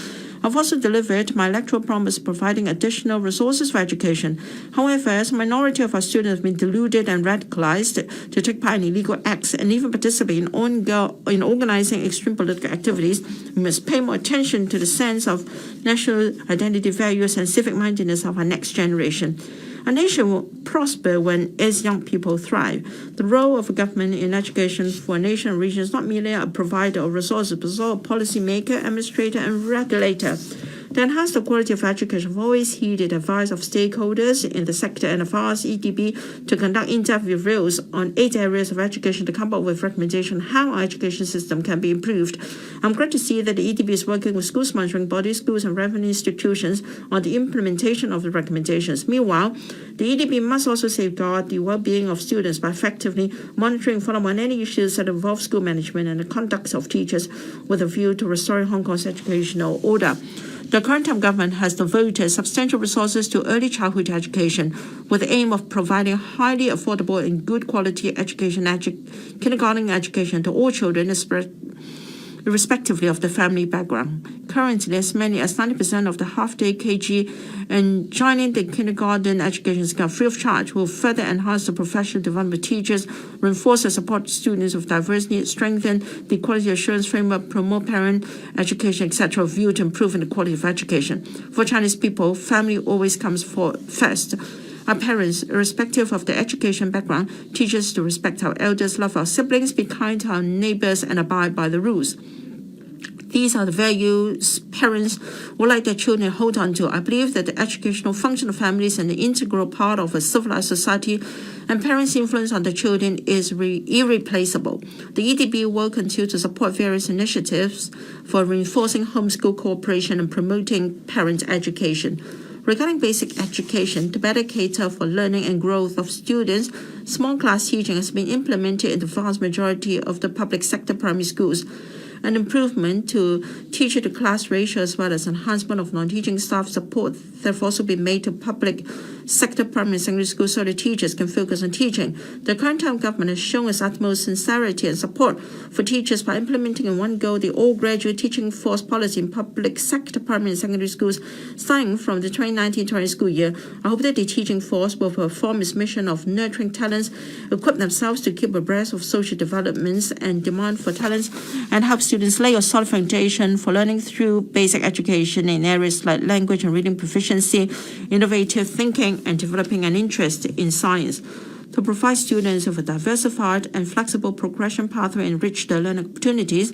I've also delivered my electoral promise providing additional resources for education. However, as a minority of our students have been deluded and radicalized to take part in illegal acts and even participate in organizing extreme political activities, we must pay more attention to the sense of national identity, values, and civic mindedness of our next generation. A nation will prosper when its young people thrive. The role of a government in education for a nation and region is not merely a provider of resources, but also a policymaker, administrator, and regulator. To enhance the quality of education, I've always heeded the advice of stakeholders in the sector and have asked EDB to conduct in-depth reviews on 8 areas of education to come up with recommendations on how our education system can be improved. I'm glad to see that the EDB is working with schools monitoring bodies, schools, and revenue institutions on the implementation of the recommendations. Meanwhile, the EDB must also safeguard the well-being of students by effectively monitoring and following on any issues that involve school management and the conduct of teachers with a view to restoring Hong Kong's educational order. The current time government has devoted substantial resources to early childhood education with the aim of providing highly affordable and good quality education, kindergarten education to all children, irrespectively of the family background. Currently, as many as 90% of the half-day KG and joining the kindergarten education scheme free of charge will further enhance the professional development of teachers, reinforce the support to students with diverse needs, strengthen the quality assurance framework, promote parent education, etc., view to improving the quality of education. For Chinese people, family always comes first. Our parents, irrespective of their education background, teach us to respect our elders, love our siblings, be kind to our neighbors, and abide by the rules. These are the values parents would like their children to hold on to. I believe that the educational function of families is an integral part of a civilized society, and parents' influence on the children is irreplaceable. The EDB will continue to support various initiatives for reinforcing homeschool cooperation and promoting parent education. Regarding basic education, to better cater for learning and growth of students, small class teaching has been implemented in the vast majority of the public sector primary schools. An improvement to teacher-to-class ratio as well as enhancement of non-teaching staff support have also been made to public sector primary and secondary schools so the teachers can focus on teaching. The current time government has shown its utmost sincerity and support for teachers by implementing in one go the all-graduate teaching force policy in public sector primary and secondary schools starting from the 2019-20 school year. I hope that the teaching force will perform its mission of nurturing talents, equip themselves to keep abreast of social developments and demand for talents, and help students lay a solid foundation for learning through basic education in areas like language and reading proficiency, innovative thinking, and developing an interest in science. To provide students with a diversified and flexible progression pathway and enrich their learning opportunities,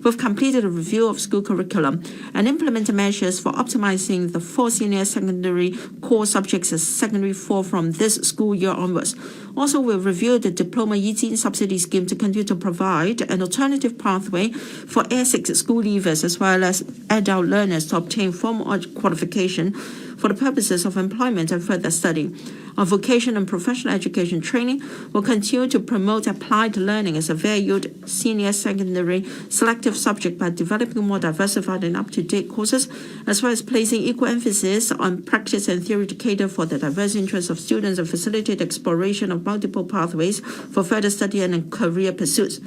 we've completed a review of school curriculum and implemented measures for optimizing the 4 senior secondary core subjects as secondary 4 from this school year onwards. Also, we've reviewed the Diploma Yijin subsidy scheme to continue to provide an alternative pathway for ASIC school leavers as well as adult learners to obtain formal qualification for the purposes of employment and further study. Our vocation and professional education training will continue to promote applied learning as a valued senior secondary selective subject by developing more diversified and up-to-date courses, as well as placing equal emphasis on practice and theory to cater for the diverse interests of students and facilitate exploration of multiple pathways for further study and career pursuits.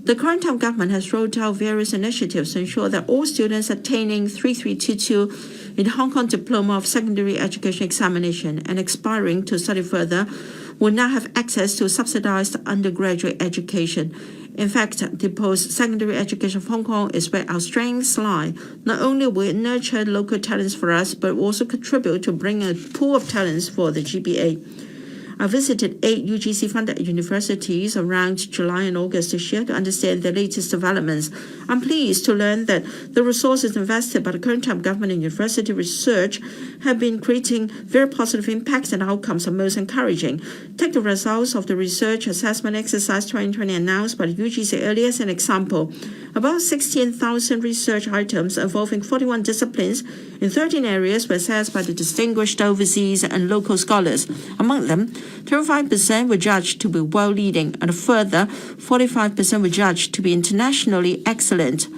The current time government has rolled out various initiatives to ensure that all students attaining 3322 in Hong Kong Diploma of Secondary Education examination and aspiring to study further will now have access to subsidized undergraduate education. In fact, the post-secondary education of Hong Kong is where our strengths lie. Not only will it nurture local talents for us, but will also contribute to bring a pool of talents for the GBA. I visited 8 UGC-funded universities around July and August this year to understand the latest developments. I'm pleased to learn that the resources invested by the current time government in university research have been creating very positive impacts and outcomes are most encouraging. Take the results of the research assessment exercise 2020 announced by the UGC earlier as an example. About 16,000 research items involving 41 disciplines in 13 areas were assessed by the distinguished overseas and local scholars. Among them, 25% were judged to be well-leading, and a further 45% were judged to be internationally excellent.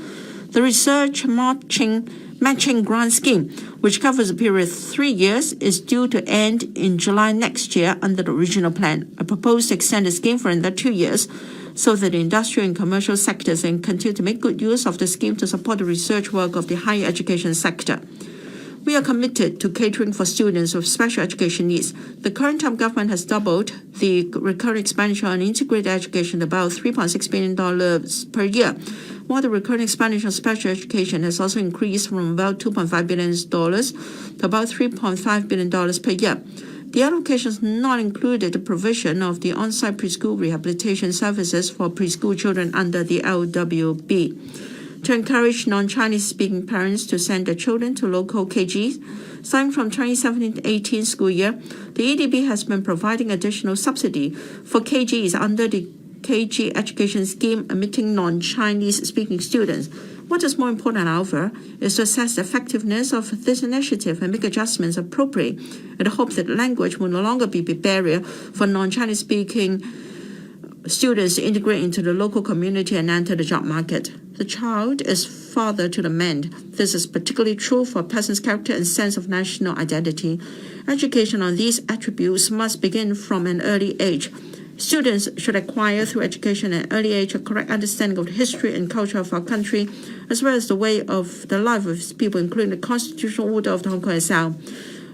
The research matching grant scheme, which covers a period of 3 years, is due to end in July next year under the original plan. I propose to extend the scheme for another 2 years so that the industrial and commercial sectors can continue to make good use of the scheme to support the research work of the higher education sector. We are committed to catering for students with special education needs. The current time government has doubled the recurring expenditure on integrated education to about $3.6 billion per year, while the recurring expenditure on special education has also increased from about $2.5 billion to about $3.5 billion per year. The allocations not included the provision of the on-site preschool rehabilitation services for preschool children under the LWB. To encourage non-Chinese speaking parents to send their children to local KGs, starting from 2017-18 school year, the EDB has been providing additional subsidy for KGs under the KG education scheme admitting non-Chinese speaking students. What is more important, however, is to assess the effectiveness of this initiative and make adjustments appropriate in the hope that language will no longer be a barrier for non-Chinese speaking students to integrate into the local community and enter the job market. The child is father to the man. This is particularly true for a person's character and sense of national identity. Education on these attributes must begin from an early age. Students should acquire through education at an early age a correct understanding of the history and culture of our country, as well as the way of the life of its people, including the constitutional order of the Hong Kong SL.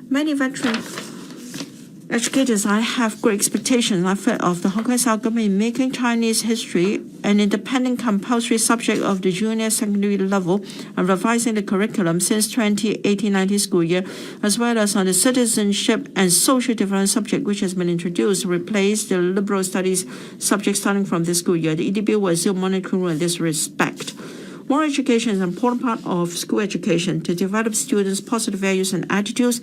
Many veteran educators, I have great expectations of the Hong Kong SL government in making Chinese history an independent compulsory subject of the junior secondary level and revising the curriculum since 2018-19 school year, as well as on the citizenship and social development subject, which has been introduced to replace the liberal studies subject starting from this school year. The EDB will assume monitoring role in this respect. Moral education is an important part of school education. To develop students' positive values and attitudes,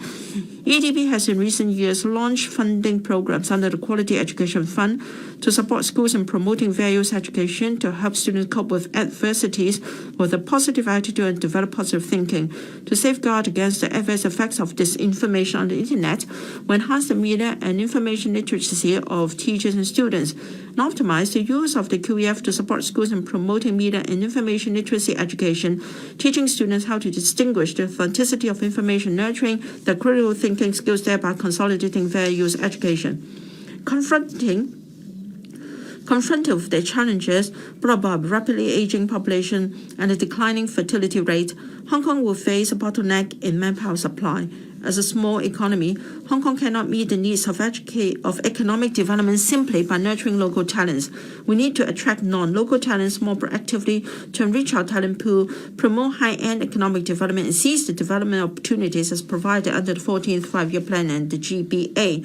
EDB has in recent years launched funding programs under the Quality Education Fund to support schools in promoting values education, to help students cope with adversities with a positive attitude and develop positive thinking, to safeguard against the adverse effects of disinformation on the internet, to enhance the media and information literacy of teachers and students, and optimize the use of the QEF to support schools in promoting media and information literacy education, teaching students how to distinguish the authenticity of information, nurturing the critical thinking skills, thereby consolidating values education. Confronted with the challenges brought by a rapidly aging population and a declining fertility rate, Hong Kong will face a bottleneck in manpower supply. As a small economy, Hong Kong cannot meet the needs of economic development simply by nurturing local talents. We need to attract non-local talents more proactively to enrich our talent pool, promote high-end economic development, and seize the development opportunities as provided under the 14th Five-Year Plan and the GBA.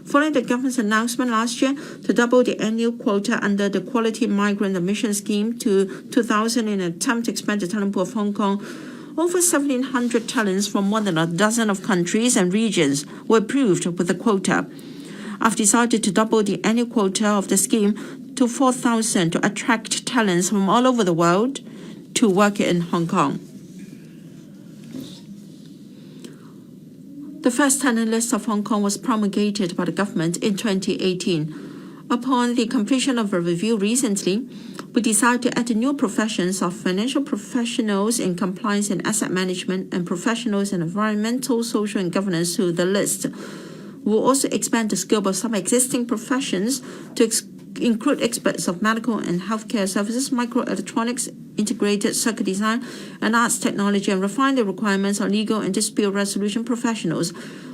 Following the government's announcement last year to double the annual quota under the Quality Migrant Admission Scheme to 2,000 in an attempt to expand the talent pool of Hong Kong, over 1,700 talents from more than a dozen of countries and regions were approved with the quota. I've decided to double the annual quota of the scheme to 4,000 to attract talents from all over the world to work in Hong Kong. The first talent list of Hong Kong was promulgated by the government in 2018. Upon the completion of a review recently, we decided to add the new professions of financial professionals in compliance and asset management and professionals in environmental, social, and governance to the list. We will also expand the scope of some existing professions to include experts of medical and healthcare services, microelectronics, integrated circuit design, and arts technology, and refine the requirements of legal and dispute resolution professionals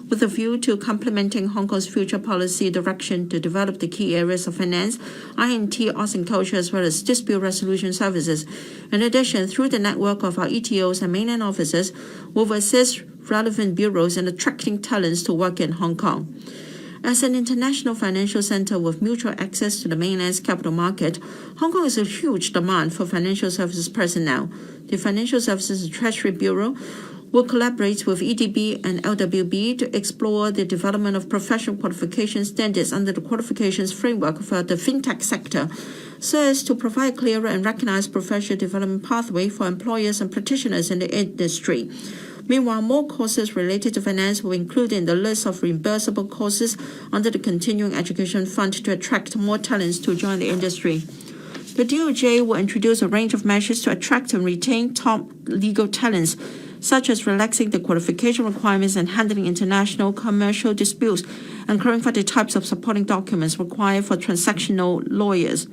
with a view to complementing Hong Kong's future policy direction to develop the key areas of finance, INT, arts and culture, as well as dispute resolution services. In addition, through the network of our ETOs and mainland offices, we will assist relevant bureaus in attracting talents to work in Hong Kong. As an international financial center with mutual access to the mainland's capital market, Hong Kong is a huge demand for financial services personnel. The Financial Services and Treasury Bureau will collaborate with EDB and LWB to explore the development of professional qualification standards under the qualifications framework for the fintech sector, so as to provide clearer and recognized professional development pathway for employers and practitioners in the industry. Meanwhile, more courses related to finance will include in the list of reimbursable courses under the Continuing Education Fund to attract more talents to join the industry. The DOJ will introduce a range of measures to attract and retain top legal talents, such as relaxing the qualification requirements and handling international commercial disputes, and clarifying the types of supporting documents required for transactional lawyers.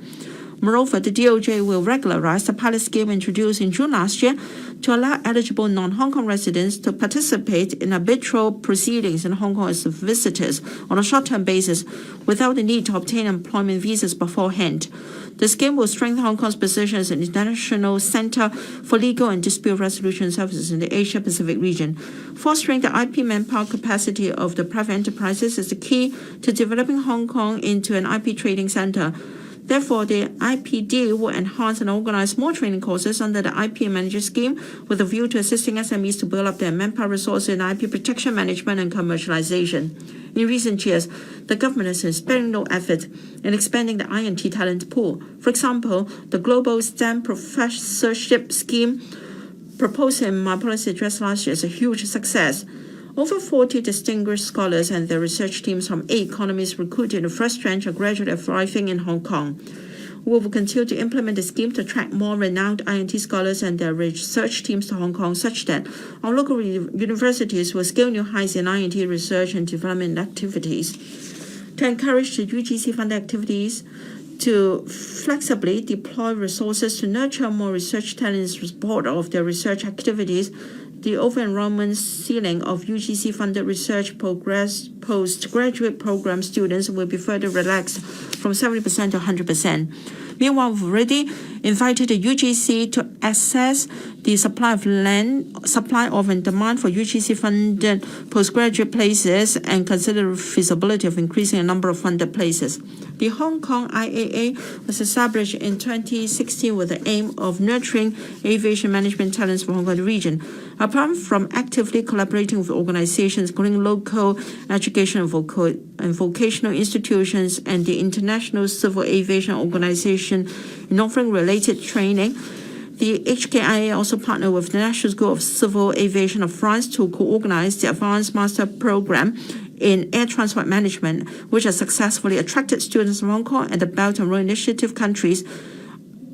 Moreover, the DOJ will regularize the pilot scheme introduced in June last year to allow eligible non-Hong Kong residents to participate in arbitral proceedings in Hong Kong as visitors on a short-term basis without the need to obtain employment visas beforehand. The scheme will strengthen Hong Kong's position as an international center for legal and dispute resolution services in the Asia-Pacific region. Fostering the IP manpower capacity of the private enterprises is the key to developing Hong Kong into an IP trading center. Therefore, the IPD will enhance and organize more training courses under the IP Manager Scheme with a view to assisting SMEs to build up their manpower resources in IP protection management and commercialization. In recent years, the government has been sparing no effort in expanding the INT talent pool. For example, the Global STEM Professorship Scheme proposed in my policy address last year is a huge success. Over 40 distinguished scholars and their research teams from 8 economies recruited in the first tranche are gradually thriving in Hong Kong. We will continue to implement the scheme to attract more renowned INT scholars and their research teams to Hong Kong, such that our local universities will scale new heights in INT research and development activities. To encourage the UGC-funded activities, to flexibly deploy resources to nurture more research talent in support of their research activities, the over-enrollment ceiling of UGC-funded research postgraduate program students will be further relaxed from 70% to 100%. Meanwhile, we've already invited the UGC to assess the supply of and demand for UGC-funded postgraduate places and consider the feasibility of increasing the number of funded places. The Hong Kong IAA was established in 2016 with the aim of nurturing aviation management talents for Hong Kong region. Apart from actively collaborating with organizations, including local education and vocational institutions and the International Civil Aviation Organization in offering related training, the HKIA also partnered with the National School of Civil Aviation of France to co-organize the Advanced Master Program in Air Transport Management, which has successfully attracted students from Hong Kong and the Belt and Road Initiative countries.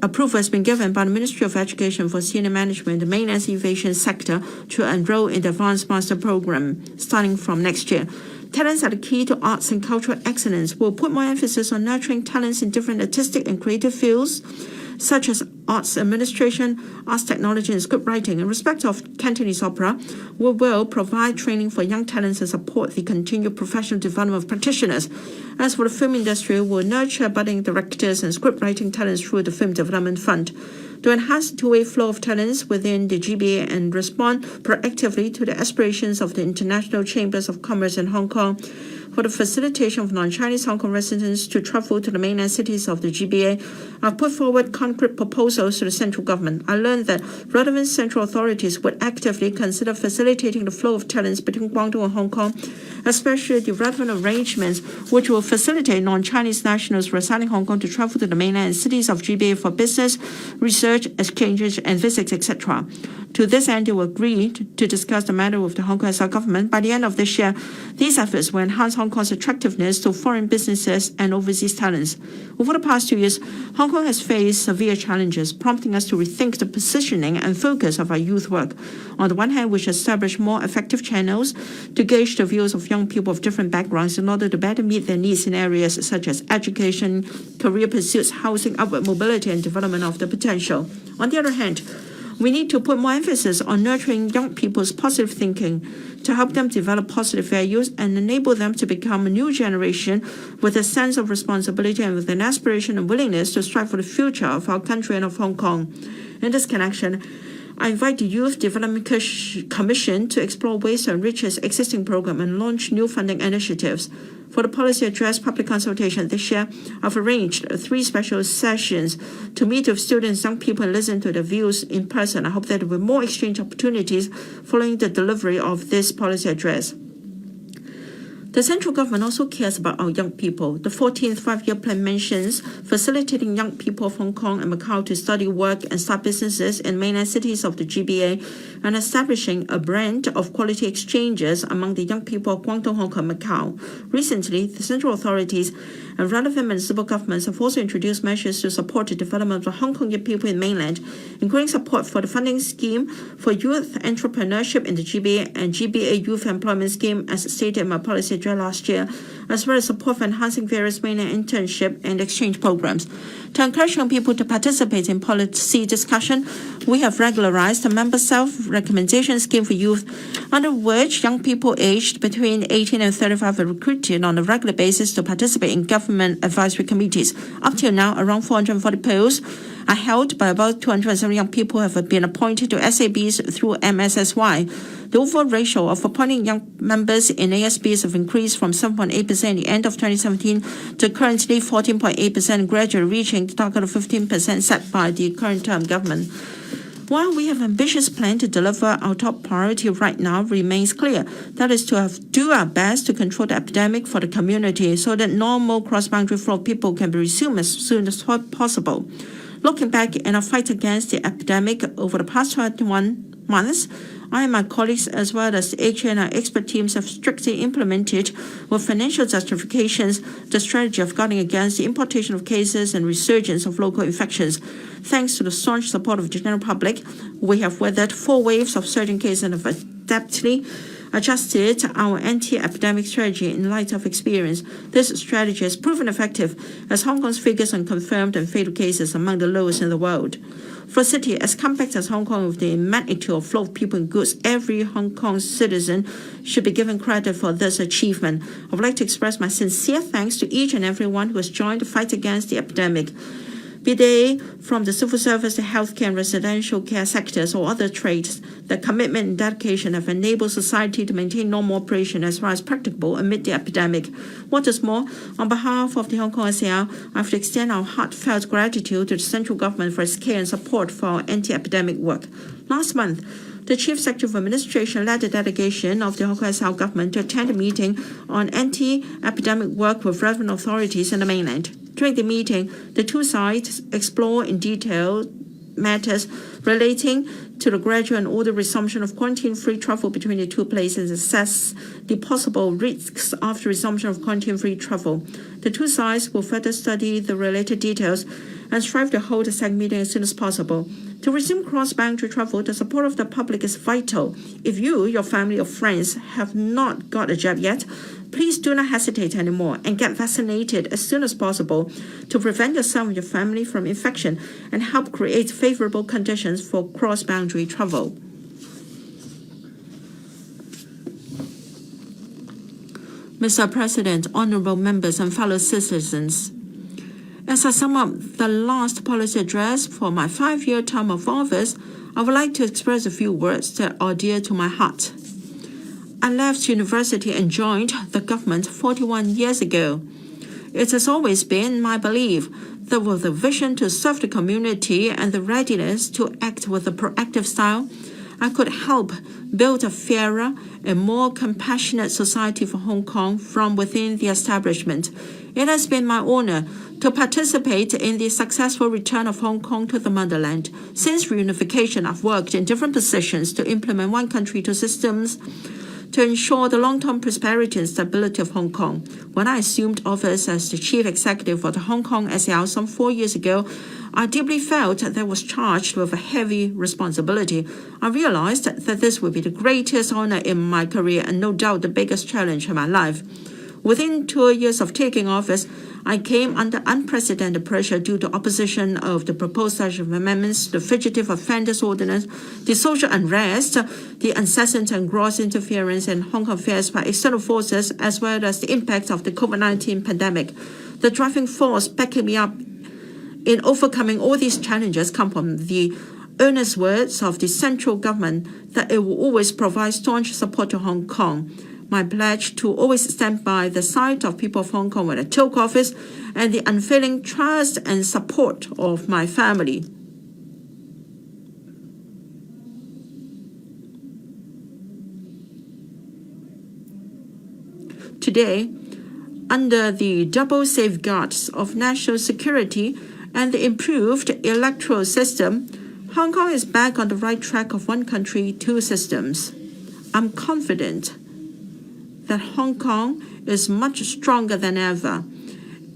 Approval has been given by the Ministry of Education for senior management in the mainland aviation sector to enroll in the Advanced Master Program starting from next year. Talents are the key to arts and cultural excellence. We'll put more emphasis on nurturing talents in different artistic and creative fields, such as arts administration, arts technology, and script writing. In respect of Cantonese opera, we will provide training for young talents and support the continued professional development of practitioners. As for the film industry, we'll nurture budding directors and script writing talents through the Film Development Fund to enhance the two-way flow of talents within the GBA and respond proactively to the aspirations of the International Chambers of Commerce in Hong Kong. For the facilitation of non-Chinese Hong Kong residents to travel to the mainland cities of the GBA, I've put forward concrete proposals to the central government. I learned that relevant central authorities would actively consider facilitating the flow of talents between Guangdong and Hong Kong, especially the relevant arrangements which will facilitate non-Chinese nationals residing in Hong Kong to travel to the mainland and cities of GBA for business, research, exchanges, and visits, etc. To this end, they will agree to discuss the matter with the Hong Kong SR government. By the end of this year, these efforts will enhance Hong Kong's attractiveness to foreign businesses and overseas talents. Over the past 2 years, Hong Kong has faced severe challenges, prompting us to rethink the positioning and focus of our youth work. On the one hand, we should establish more effective channels to gauge the views of young people of different backgrounds in order to better meet their needs in areas such as education, career pursuits, housing, upward mobility, and development of their potential. On the other hand, we need to put more emphasis on nurturing young people's positive thinking to help them develop positive values and enable them to become a new generation with a sense of responsibility and with an aspiration and willingness to strive for the future of our country and of Hong Kong. In this connection, I invite the Youth Development Commission to explore ways to enrich its existing program and launch new funding initiatives. For the policy address public consultation this year, I've arranged 3 special sessions to meet with students, young people, and listen to their views in person. I hope that there will be more exchange opportunities following the delivery of this policy address. The central government also cares about our young people. The 14th Five-Year Plan mentions facilitating young people of Hong Kong and Macau to study, work, and start businesses in mainland cities of the GBA and establishing a brand of quality exchanges among the young people of Guangdong, Hong Kong, and Macau. Recently, the central authorities and relevant municipal governments have also introduced measures to support the development of Hong Kong young people in mainland, including support for the funding scheme for youth entrepreneurship in the GBA and GBA Youth Employment Scheme, as stated in my policy address last year, as well as support for enhancing various mainland internship and exchange programs. To encourage young people to participate in policy discussion, we have regularized a member self-recommendation scheme for youth, under which young people aged between 18 and 35 are recruited on a regular basis to participate in government advisory committees. Up till now, around 440 posts are held by about 270 young people who have been appointed to SABs through MSSY. The overall ratio of appointing young members in ASBs have increased from 7.8% at the end of 2017 to currently 14.8%, gradually reaching the target of 15% set by the current term government. While we have an ambitious plan to deliver, our top priority right now remains clear. That is to do our best to control the epidemic for the community so that normal cross-boundary flow of people can be resumed as soon as possible. Looking back in our fight against the epidemic over the past 21 months, I and my colleagues, as well as the HA and our expert teams, have strictly implemented with financial justifications the strategy of guarding against the importation of cases and resurgence of local infections. Thanks to the staunch support of the general public, we have weathered 4 waves of surging cases and have adeptly adjusted our anti-epidemic strategy in light of experience. This strategy has proven effective, as Hong Kong's figures on confirmed and fatal cases are among the lowest in the world. For a city as compact as Hong Kong with the magnitude of flow of people and goods, every Hong Kong citizen should be given credit for this achievement. I would like to express my sincere thanks to each and everyone who has joined the fight against the epidemic. be they from the civil service, the healthcare and residential care sectors or other trades. The commitment and dedication have enabled society to maintain normal operation as far as practicable amid the epidemic. What is more, on behalf of the Hong Kong SAR, I have to extend our heartfelt gratitude to the central government for its care and support for our anti-epidemic work. Last month, the Chief Secretary of Administration led a delegation of the Hong Kong SAR government to attend a meeting on anti-epidemic work with relevant authorities in the mainland. During the meeting, the two sides explored in detail matters relating to the gradual and ordered resumption of quarantine-free travel between the two places and assess the possible risks after resumption of quarantine-free travel. The two sides will further study the related details and strive to hold a second meeting as soon as possible. To resume cross-boundary travel, the support of the public is vital. If you, your family, or friends have not got a jab yet, please do not hesitate anymore and get vaccinated as soon as possible to prevent yourself and your family from infection and help create favorable conditions for cross-boundary travel. Mr. President, honorable members and fellow citizens, as I sum up the last policy address for my 5-year term of office, I would like to express a few words that are dear to my heart. I left university and joined the government 41 years ago. It has always been my belief that with the vision to serve the community and the readiness to act with a proactive style, I could help build a fairer and more compassionate society for Hong Kong from within the establishment. It has been my honor to participate in the successful return of Hong Kong to the motherland. Since reunification, I've worked in different positions to implement one country, two systems to ensure the long-term prosperity and stability of Hong Kong. When I assumed office as the chief executive for the Hong Kong SAR some 4 years ago, I deeply felt that I was charged with a heavy responsibility. I realized that this would be the greatest honor in my career and no doubt the biggest challenge in my life. Within 2 years of taking office, I came under unprecedented pressure due to opposition of the proposed set of amendments, the Fugitive Offenders Ordinance, the social unrest, the incessant and gross interference in Hong Kong affairs by external forces, as well as the impact of the COVID-19 pandemic. The driving force backing me up in overcoming all these challenges come from the earnest words of the central government that it will always provide staunch support to Hong Kong. My pledge to always stand by the side of people of Hong Kong when I took office, and the unfailing trust and support of my family. Today, under the double safeguards of national security and the improved electoral system, Hong Kong is back on the right track of one country, two systems. I'm confident that Hong Kong is much stronger than ever,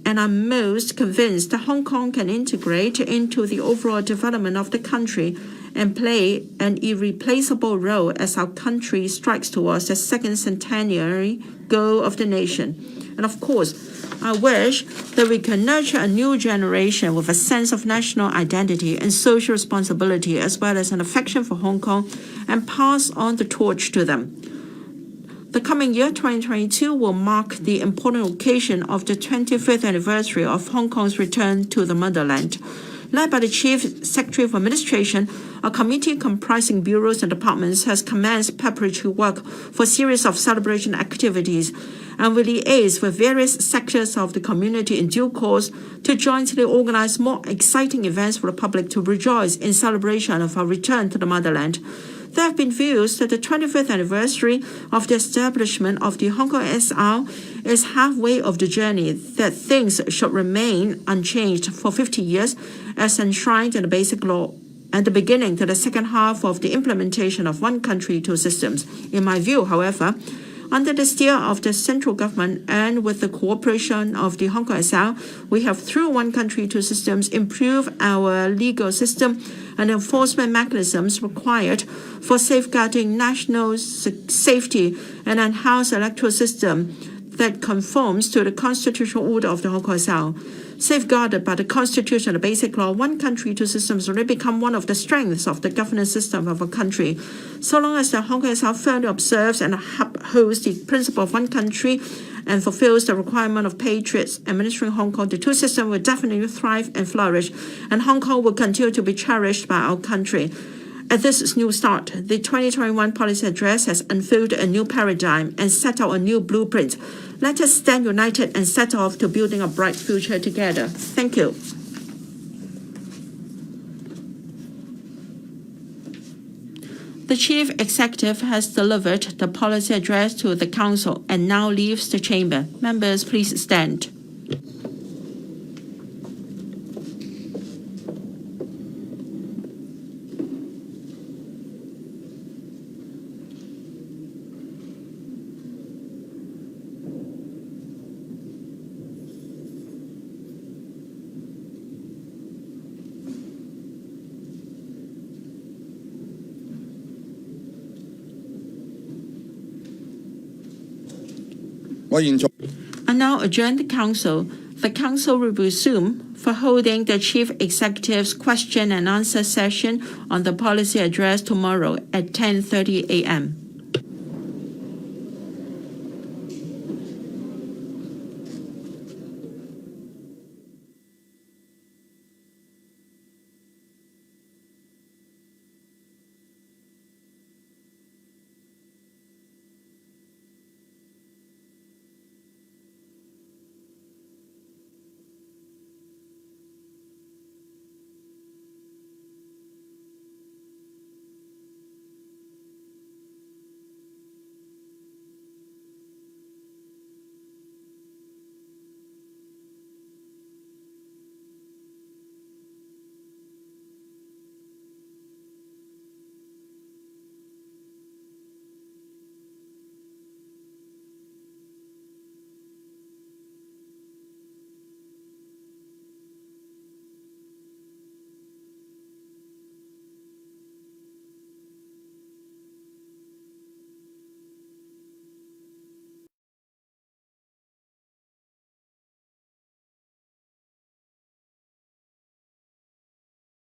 and I'm most convinced that Hong Kong can integrate into the overall development of the country and play an irreplaceable role as our country strikes towards the second centenary goal of the nation. And of course, I wish that we can nurture a new generation with a sense of national identity and social responsibility, as well as an affection for Hong Kong, and pass on the torch to them. The coming year, 2022, will mark the important occasion of the 25th anniversary of Hong Kong's return to the motherland. Led by the Chief Secretary of Administration, a committee comprising bureaus and departments has commenced preparatory work for a series of celebration activities and will liaise with various sectors of the community in due course to jointly organize more exciting events for the public to rejoice in celebration of our return to the motherland. There have been views that the 25th anniversary of the establishment of the Hong Kong SAR is halfway of the journey, that things should remain unchanged for 50 years as enshrined in the Basic Law, and the beginning to the second half of the implementation of one country, two systems. In my view, however, under the steer of the central government and with the cooperation of the Hong Kong SAR, we have, through one country, two systems, improved our legal system and enforcement mechanisms required for safeguarding national safety and enhanced electoral system that conforms to the constitutional order of the Hong Kong SAR. Safeguarded by the Constitution and the Basic Law, one country, two systems will become one of the strengths of the governance system of a country. So long as the Hong Kong SAR firmly observes and upholds the principle of one country and fulfills the requirement of patriots administering Hong Kong, the two systems will definitely thrive and flourish, and Hong Kong will continue to be cherished by our country. At this new start, the 2021 policy address has unveiled a new paradigm and set out a new blueprint. Let us stand united and set off to building a bright future together. Thank you. The Chief Executive has delivered the policy address to the Council and now leaves the chamber. Members, please stand. I now adjourn the Council. The Council will resume for holding the Chief Executive's question and answer session on the policy address tomorrow at 10:30 a.m.